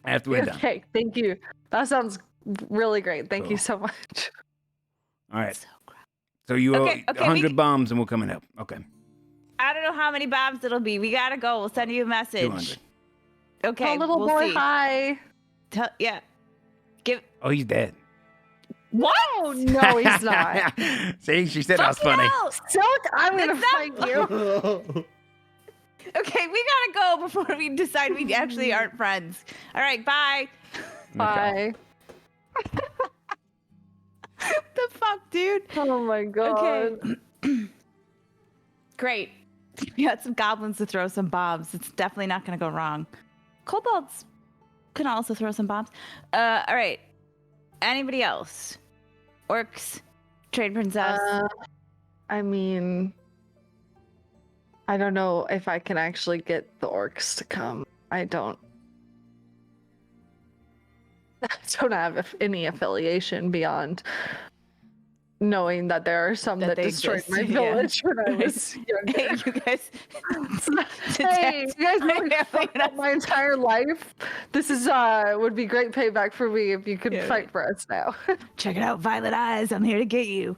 S2: after we're done.
S4: Okay, thank you. That sounds really great. Thank you
S2: Cool.
S4: so much.
S2: All right.
S5: so gross.
S2: So you owe
S5: Okay,
S2: 100 bombs and we'll come and help. Okay.
S5: I don't know how many bombs it'll be. We gotta go. We'll send you a message.
S2: 200.
S5: Okay.
S4: Oh, little
S5: we'll
S4: boy,
S5: see.
S4: hi.
S5: Yeah. Give.
S2: Oh, he's dead.
S5: What?
S4: Oh, no, he's not.
S2: See, she said I was
S5: Fucking
S2: funny.
S5: hell!
S4: Silk, I'm gonna
S5: That's
S4: fight
S5: not-
S4: you.
S5: Okay, we gotta go before we decide we actually aren't friends. All right, bye.
S4: Bye.
S5: The fuck, dude?
S4: Oh my god.
S5: Okay. Great. We got some goblins to throw some bombs. It's definitely not gonna go wrong. Kobolds can also throw some bombs. All right. Anybody else? Orcs? Trade princess?
S4: I mean, I don't know if I can actually get the orcs to come. I don't have any affiliation beyond knowing that there are some
S5: That
S4: that
S5: they
S4: destroyed
S5: exist,
S4: my
S5: yeah.
S4: village when I was younger.
S5: Hey, you guys.
S4: Hey, you guys know me
S5: Yeah,
S4: fucked up my entire life. This is would be great payback for me if you could
S5: Yeah,
S4: fight for us now.
S5: Check it out, Violet Eyes. I'm here to get you.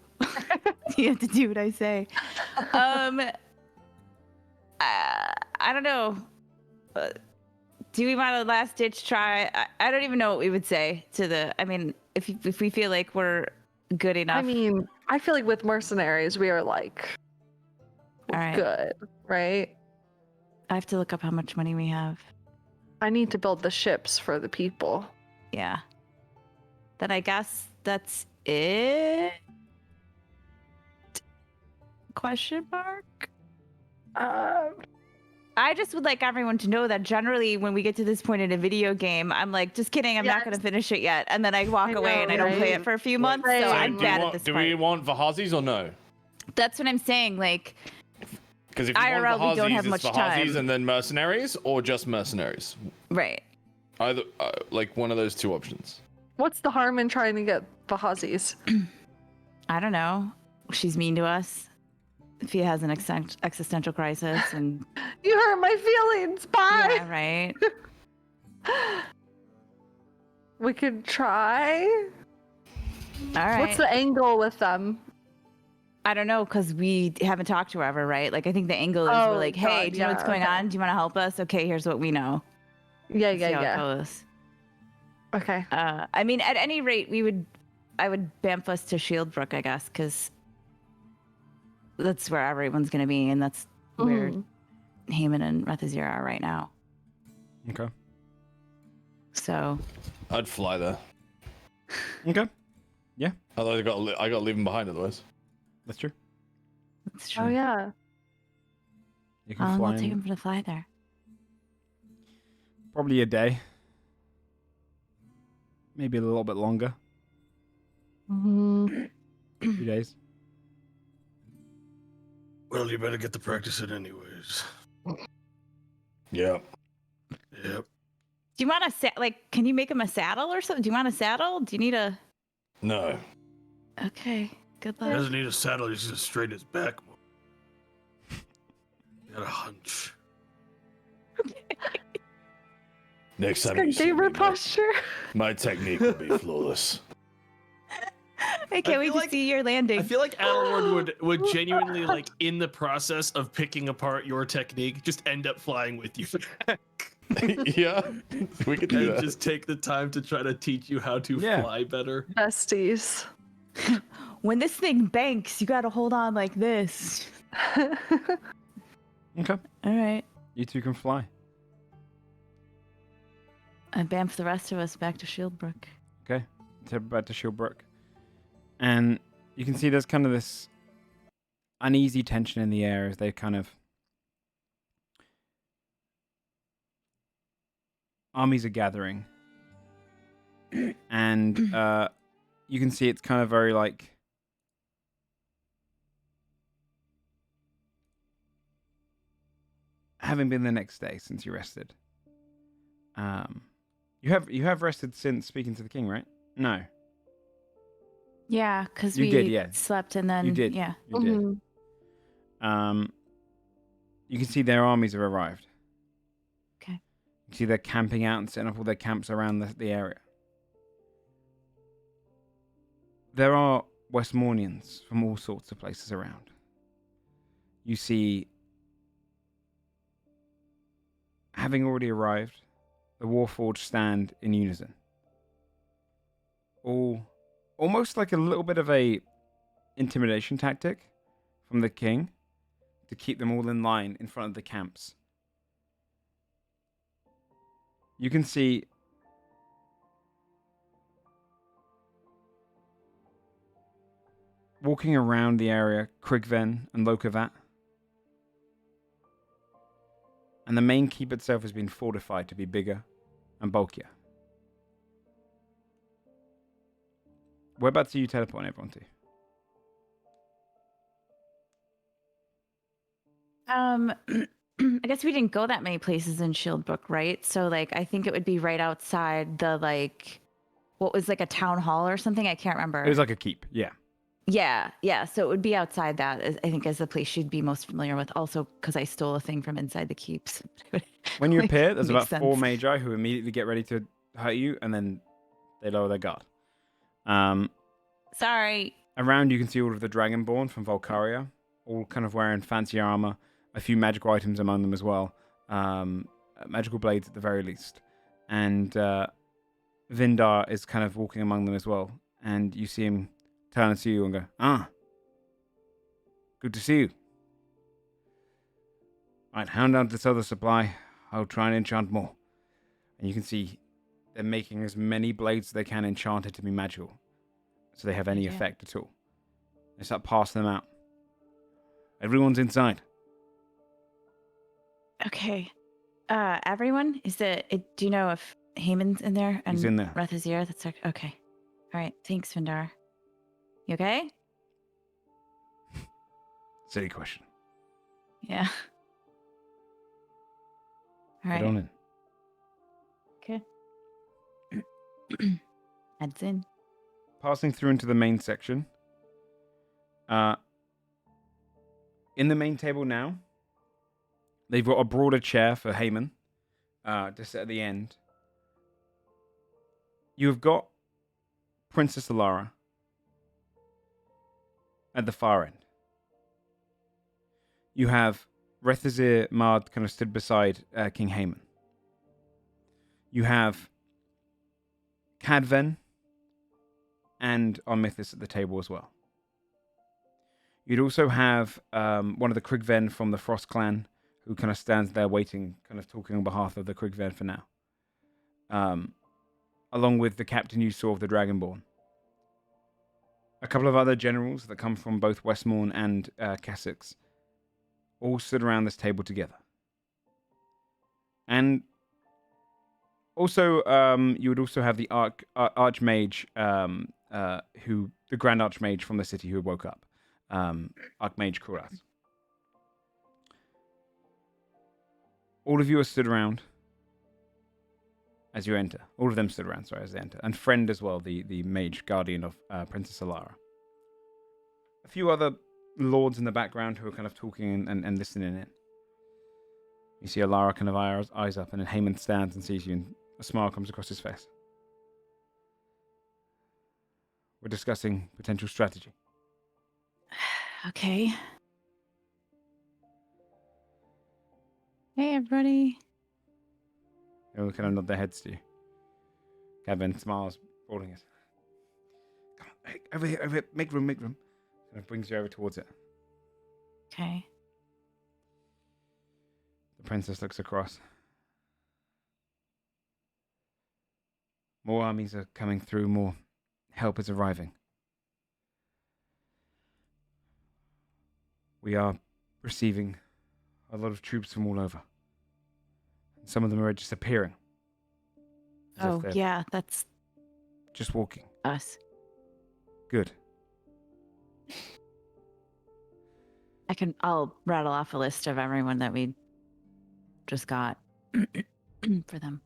S5: You have to do what I say. I don't know. Do we want a last ditch try? I don't even know what we would say to the. I mean, if we feel like we're good enough.
S4: I mean, I feel like with mercenaries we are like
S5: all right.
S4: good, right?
S5: I have to look up how much money we have.
S4: I need to build the ships for the people.
S5: Yeah. Then I guess that's it. Question mark? I just would like everyone to know that generally when we get to this point in a video game, I'm like, just kidding, I'm not going to finish it yet. And then I walk
S4: I
S5: away and I
S4: know,
S5: don't play
S4: right?
S5: it for a few months.
S4: Right.
S5: So
S4: So
S5: I'm
S6: do
S5: bad
S6: we
S5: at this
S6: do
S5: part.
S6: we want Vahazis or no?
S5: That's what I'm saying. Like,
S6: Because if you
S5: IRL, we
S6: want
S5: don't
S6: Vahazis,
S5: have
S6: it's
S5: much
S6: Vahazis
S5: time.
S6: and then mercenaries, or just mercenaries.
S5: right.
S6: Either like one of those two options.
S4: What's the harm in trying to get Vahazis?
S5: I don't know. She's mean to us. If he has an existential crisis and
S4: You hurt my feelings. Bye.
S5: yeah, right.
S4: We could try.
S5: All right.
S4: What's the angle with them?
S5: I don't know because we haven't talked to her ever, right? Like I think the angle is
S4: Oh,
S5: we're like, hey,
S4: God,
S5: do you know what's
S4: yeah,
S5: going
S4: okay.
S5: on? Do you want to help us? Okay, here's what we know.
S4: Yeah,
S5: See how it
S4: yeah.
S5: goes.
S4: Okay.
S5: I mean, at any rate, I would bamf us to Shieldbrook, I guess, because that's where everyone's gonna be, and that's where
S4: Mhm.
S5: Heyman and Rethazir are right now.
S2: Okay.
S5: So
S6: I'd fly there.
S2: Okay.
S6: Otherwise, I got to leave them behind. Otherwise,
S2: That's true.
S5: that's true.
S4: Oh yeah.
S2: You can fly
S5: We'll take
S2: in
S5: him for the fly there.
S2: probably a day. Maybe a little bit longer.
S4: Mhm.
S2: 2 days.
S8: Well, you better get the practice in anyways.
S6: yeah.
S8: Yep.
S5: Do you want can you make him a saddle or something? Do you want a saddle? Do you need a?
S6: No.
S5: Okay, good
S8: He
S5: luck.
S8: doesn't need a saddle, he's just straighten his back more. You got a hunch.
S6: Next time
S4: Good
S6: you see
S4: gamer
S6: me,
S4: posture.
S6: my technique will be flawless.
S5: I can't
S8: feel
S5: wait to
S8: like-
S5: see your landing.
S8: I feel like Adelord would genuinely, like, in the process of picking apart your technique, just end up flying with you.
S6: Yeah, we could do
S8: And
S6: that.
S8: just take the time to try to teach you how to
S2: Yeah.
S8: fly better.
S4: Besties.
S5: When this thing banks, you gotta hold on like this.
S2: Okay.
S5: All right.
S2: You two can fly.
S5: And bamf the rest of us back to Shieldbrook.
S2: Okay. Head back to Shieldbrook. And you can see there's kind of this uneasy tension in the air as they kind of... Armies are gathering. And you can see it's kind of very like... Having been the next day since you rested. You have rested since speaking to the king, right? No.
S5: Yeah, because
S2: You
S5: we
S2: did, yeah.
S5: slept and then
S2: You did.
S5: Yeah.
S2: You did. You can see their armies have arrived.
S5: Okay.
S2: You can see they're camping out and setting up all their camps around the area. There are Westmornians from all sorts of places around. You see, having already arrived, the Warforged stand in unison. Almost like a little bit of a intimidation tactic from the king to keep them all in line in front of the camps. You can see walking around the area Krigven and Lokavat. And the main keep itself has been fortified to be bigger and bulkier. Whereabouts are you teleporting everyone to?
S5: I guess we didn't go that many places in Shieldbrook, right? So like I think it would be right outside the like what was like a town hall or something. I can't remember.
S2: It was like a keep, yeah.
S5: Yeah. So it would be outside that, I think, is the place she'd be most familiar with. Also, because I stole a thing from inside the keeps.
S2: When you
S5: Like,
S2: appear, there's about
S5: makes
S2: 4
S5: sense.
S2: magi who immediately get ready to hurt you, and then they lower their guard.
S5: Sorry.
S2: Around you can see all of the Dragonborn from Volcaria, all kind of wearing fancy armor, a few magical items among them as well, magical blades at the very least. And Vindar is kind of walking among them as well, and you see him turn to you and go, good to see you. Right, hound out this other supply. I'll try and enchant more. And you can see they're making as many blades as they can enchanted to be magical, so they have any effect at all. They start passing them out. Everyone's inside.
S5: Okay. Everyone? Do you know if Heyman's in there? And
S2: He's in there.
S5: Rethazir? That's okay. All right. Thanks, Vindar. You okay?
S2: Silly question.
S5: Yeah. All right.
S2: Head on in.
S5: Okay. Heads in.
S2: Passing through into the main section. In the main table now, they've got a broader chair for Heyman to sit at the end. You've got Princess Alara at the far end. You have Rethazir Mard kind of stood beside King Heyman. You have Cadven and Armithis at the table as well. You'd also have one of the Krigven from the Frost clan who kind of stands there waiting, kind of talking on behalf of the Krigven for now. Along with the captain you saw of the Dragonborn. A couple of other generals that come from both Westmorn and Cassex all stood around this table together. And also, you would also have the Archmage, the Grand Archmage from the city who woke up. Archmage Kuras. All of you are stood around as you enter. All of them stood around, sorry, as they enter. And Friend as well, the mage guardian of Princess Alara. A few other lords in the background who are kind of talking and listening in. You see Alara kind of eyes up, and then Heyman stands and sees you, and a smile comes across his face. We're discussing potential strategy.
S5: Okay. Hey, everybody.
S2: They all kind of nod their heads to you. Kevin smiles, holding it. Come on, hey, over here, make room. Kind of brings you over towards it.
S5: Okay.
S2: The princess looks across. More armies are coming through, more help is arriving. We are receiving a lot of troops from all over. Some of them are just appearing. As if
S5: Oh,
S2: they're
S5: yeah, that's
S2: just walking.
S5: us.
S2: Good.
S5: I'll rattle off a list of everyone that we just got for them.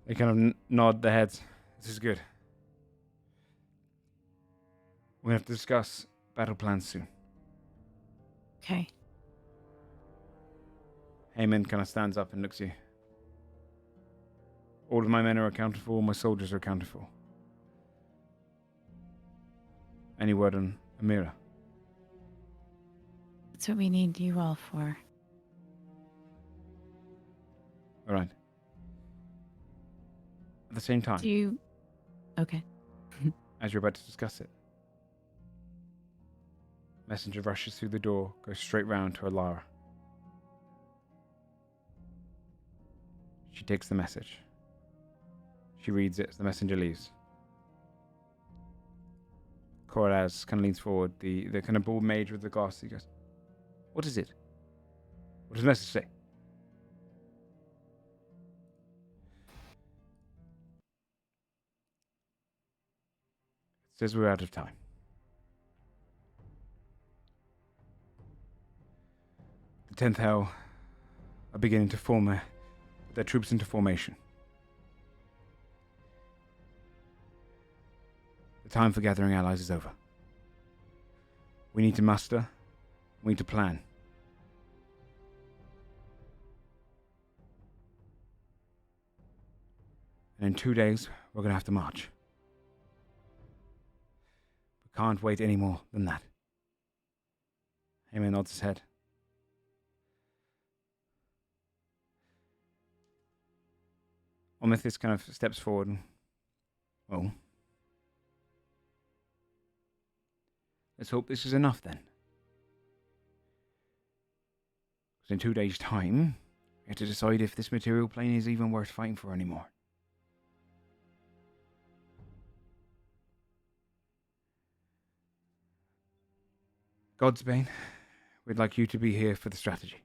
S2: They kind of nod their heads. This is good. We're going to have to discuss battle plans soon.
S5: Okay.
S2: Heyman kind of stands up and looks at you. All of my men are accounted for, all my soldiers are accounted for. Any word on Amira?
S5: That's what we need you all for.
S2: All right. At the same time,
S5: Do you... Okay.
S2: as you're about to discuss it, messenger rushes through the door, goes straight round to Alara. She takes the message. She reads it as the messenger leaves. Koraz kind of leans forward, the kind of bald mage with the glasses. He goes, "What is it? What does the message say?" It says we're out of time. The 10th Hell are beginning to form their troops into formation. The time for gathering allies is over. We need to muster. We need to plan. And in 2 days, we're going to have to march. We can't wait any more than that. Heyman nods his head. Omithis kind of steps forward and, well, let's hope this is enough then. Because in 2 days' time, we have to decide if this material plane is even worth fighting for anymore. Godsbane, we'd like you to be here for the strategy.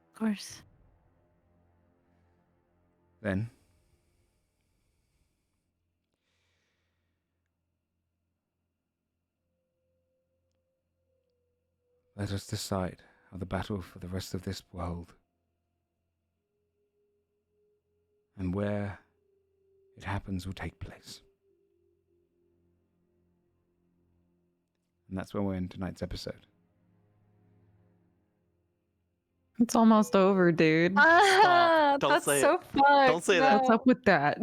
S5: Of course.
S2: Then, let us decide how the battle for the rest of this world and where it happens will take place. And that's where we're in tonight's episode.
S9: It's almost over, dude.
S3: Stop. Don't
S4: That's
S3: say
S4: so fun.
S3: Don't say that.
S9: What's up with that?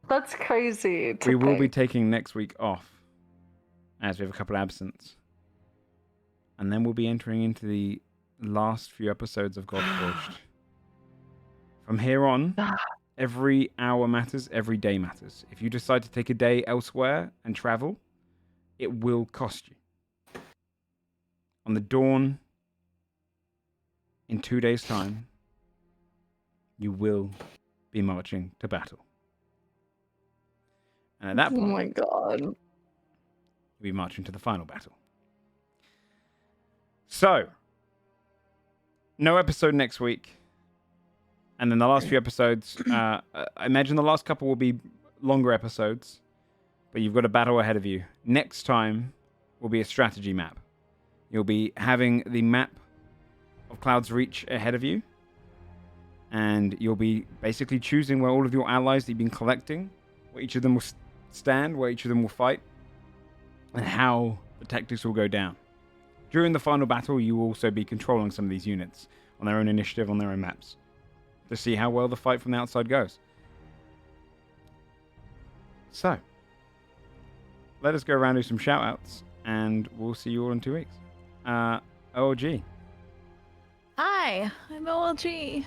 S4: That's crazy.
S2: We will be
S4: pick.
S2: taking next week off, as we have a couple of absence. And then we'll be entering into the last few episodes of Godforged. From here on, every hour matters, every day matters. If you decide to take a day elsewhere and travel, it will cost you. On the dawn, in 2 days' time, you will be marching to battle. And at that
S4: Oh
S2: point,
S4: my god.
S2: you'll be marching to the final battle. So, no episode next week. And then the last few episodes, I imagine the last couple will be longer episodes, but you've got a battle ahead of you. Next time will be a strategy map. You'll be having the map of Cloud's Reach ahead of you, and you'll be basically choosing where all of your allies that you've been collecting, where each of them will stand, where each of them will fight, and how the tactics will go down. During the final battle, you will also be controlling some of these units on their own initiative, on their own maps, to see how well the fight from the outside goes. So, let us go around and do some shout-outs, and we'll see you all in 2 weeks. OG.
S5: Hi, I'm OLG.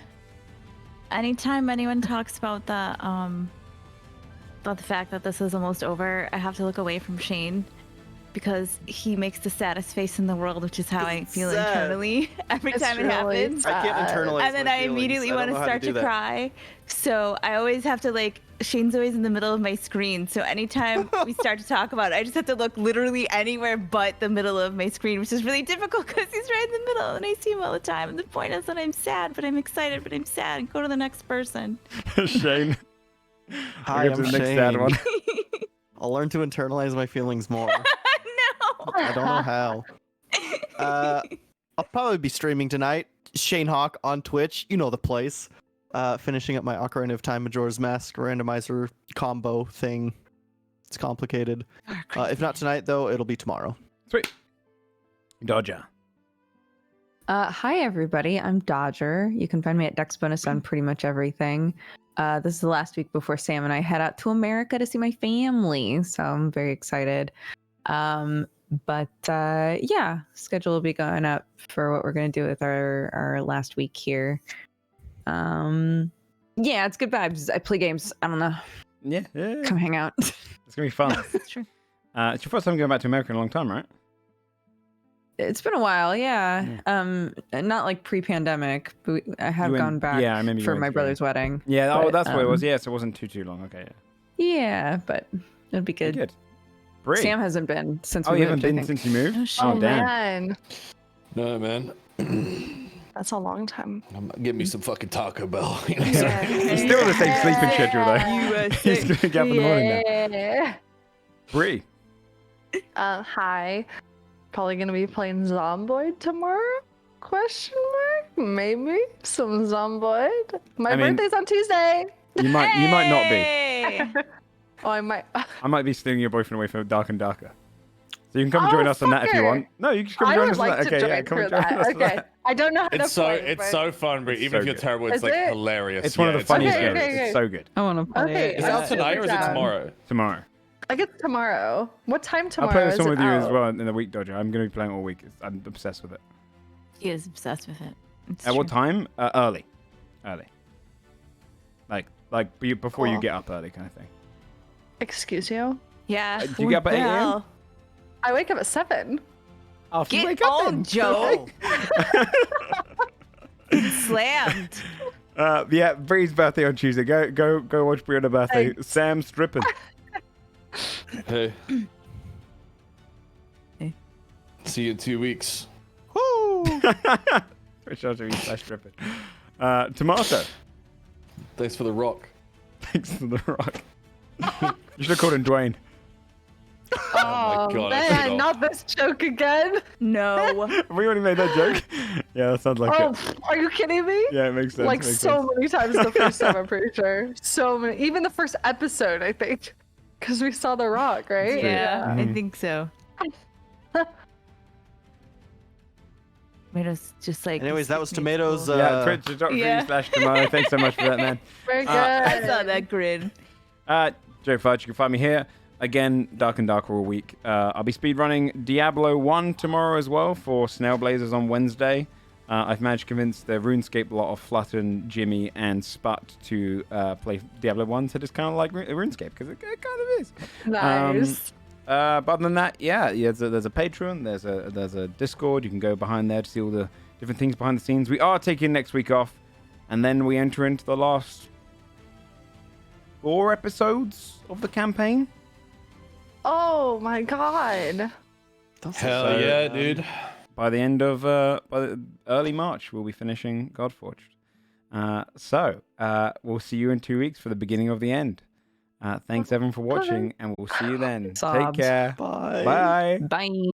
S5: Anytime anyone talks about the fact that this is almost over, I have to look away from Shane because he makes the saddest face in the world, which is how I feel
S3: Sad.
S5: internally every
S4: It's
S5: time it
S4: really
S5: happens.
S3: I can't internalize
S5: And then
S3: my
S5: I
S3: feelings.
S5: immediately
S3: I
S5: want
S3: don't
S5: to
S3: know how
S5: start
S3: do
S5: to
S3: that.
S5: cry. So I always have to like, Shane's always in the middle of my screen. So anytime we start to talk about it, I just have to look literally anywhere but the middle of my screen, which is really difficult because he's right in the middle and I see him all the time. And the point is that I'm sad, but I'm excited, but I'm sad, and go to the next person.
S2: Shane.
S3: Hi,
S2: We'll
S3: I'm
S2: get to the next sad
S3: Shane.
S2: one.
S3: I'll learn to internalize my feelings more.
S5: No.
S3: I don't know how. I'll probably be streaming tonight. Shane Hawk on Twitch. You know the place. Finishing up my Ocarina of Time Majora's Mask randomizer combo thing. It's complicated. If not tonight, though, it'll be tomorrow.
S2: Sweet. Dodger.
S1: Hi everybody, I'm Dodger. You can find me at Dex Bonus on pretty much everything. This is the last week before Sam and I head out to America to see my family, so I'm very excited. But schedule will be going up for what we're gonna do with our last week here. It's good vibes. I play games. I don't know.
S2: Yeah.
S1: Come hang out.
S2: It's going to be fun.
S5: That's true.
S2: It's your first time going back to America in a long time, right?
S1: It's been a while, yeah. Not like pre-pandemic, but I have gone back
S2: I remember you
S1: for
S2: went
S1: my
S2: through.
S1: brother's wedding.
S2: Yeah,
S1: But,
S2: that's what it was. Yeah, so it wasn't too long. Okay, yeah.
S1: Yeah, but it'll be good.
S2: Good. Bree.
S1: Sam hasn't been since
S2: Oh,
S1: we
S2: you
S1: moved,
S2: haven't
S1: I
S2: been
S1: think.
S2: since you moved?
S5: Oh, shit.
S2: Oh, damn.
S4: Man,
S6: No, man.
S4: that's a long time.
S6: Give me some fucking Taco Bell.
S2: He's still on the same sleeping schedule, though. He's going to get up in the morning now.
S4: Yeah.
S2: Bree.
S4: Hi. Probably gonna be playing Zomboid tomorrow? Question mark? Maybe some Zomboid. My birthday's on Tuesday.
S2: You might not be.
S5: Hey!
S4: Oh, I might.
S2: I might be stealing your boyfriend away from Dark and Darker. So you can come and join us on that if you
S4: fucker.
S2: want. No, you can come
S4: I
S2: and join
S4: would
S2: us on
S4: like
S2: that.
S4: to
S2: Okay,
S4: join
S2: yeah, come
S4: for
S2: and join
S4: that.
S2: us on
S4: Okay.
S2: that.
S4: I don't know how to play.
S6: It's so fun, but
S2: It's
S6: even
S2: so
S6: if you're
S2: good.
S6: terrible, it's
S4: Is
S6: like
S4: it?
S6: hilarious.
S2: It's one of the
S6: it's
S2: funniest
S6: really
S2: games.
S6: good.
S4: Okay,
S2: It's so good.
S9: I want to play
S4: Okay,
S9: it.
S6: Is it out tonight or is it
S4: Yeah.
S6: tomorrow?
S2: Tomorrow.
S4: I guess tomorrow. What time tomorrow?
S2: I'll play with
S4: is
S2: someone
S4: it
S2: with you as
S4: out?
S2: well in the week, Dodger. I'm going to be playing all week. I'm obsessed with it.
S5: He is obsessed with it. It's
S2: At what
S5: true.
S2: time? Early. Like before you
S4: Cool.
S2: get up early kind of thing.
S4: Excuse you?
S5: Yeah.
S2: Do you get up at 8 a.m.?
S5: Well,
S4: I wake up at 7.
S2: After you
S5: Get
S2: wake up
S5: on,
S2: then.
S5: Joe. Slammed.
S2: Yeah, Bree's birthday on Tuesday. Go watch Bree on her birthday.
S4: Thanks.
S2: Sam's stripping.
S6: Hey.
S5: Hey.
S6: See you in 2 weeks.
S2: Woo! /stripping. Tomato.
S6: Thanks for the rock.
S2: Thanks for the rock. You should have called him Dwayne.
S6: Oh my God, I
S4: man,
S6: forgot.
S4: not this joke again.
S5: No.
S2: Have we already made that joke? Yeah, that sounds like
S4: Oh,
S2: it.
S4: are you kidding me?
S2: Yeah, it makes sense.
S4: Like
S2: makes
S4: so
S2: sense.
S4: many times the first time, I'm pretty sure. So many. Even the first episode, I think. Because we saw The Rock, right?
S5: Yeah, I
S2: Mhm.
S5: think so. Tomatoes just like.
S3: Anyways, that was Tomatoes.
S2: Yeah, twitch.tv
S5: Yeah.
S2: /Tomato. Thanks so much for that, man.
S4: Very good.
S5: I saw that grid.
S2: Joe Fudge, you can find me here. Again, Dark and Darker all week. I'll be speedrunning Diablo 1 tomorrow as well for Snail Blazers on Wednesday. I've managed to convince the RuneScape lot of Flutton, Jimmy, and Sput to play Diablo 1, so it's kind of like RuneScape, because it kind of is.
S4: Nice.
S2: But other than that, there's a Patreon, there's a Discord. You can go behind there to see all the different things behind the scenes. We are taking next week off, and then we enter into the last 4 episodes of the campaign.
S4: Oh my god.
S6: Hell yeah, dude.
S2: By the end of early March, we'll be finishing Godforged. So we'll see you in 2 weeks for the beginning of the end. Thanks everyone for watching, and we'll see you then. Take
S1: Sobs.
S2: care.
S3: Bye.
S2: Bye.
S1: Bye.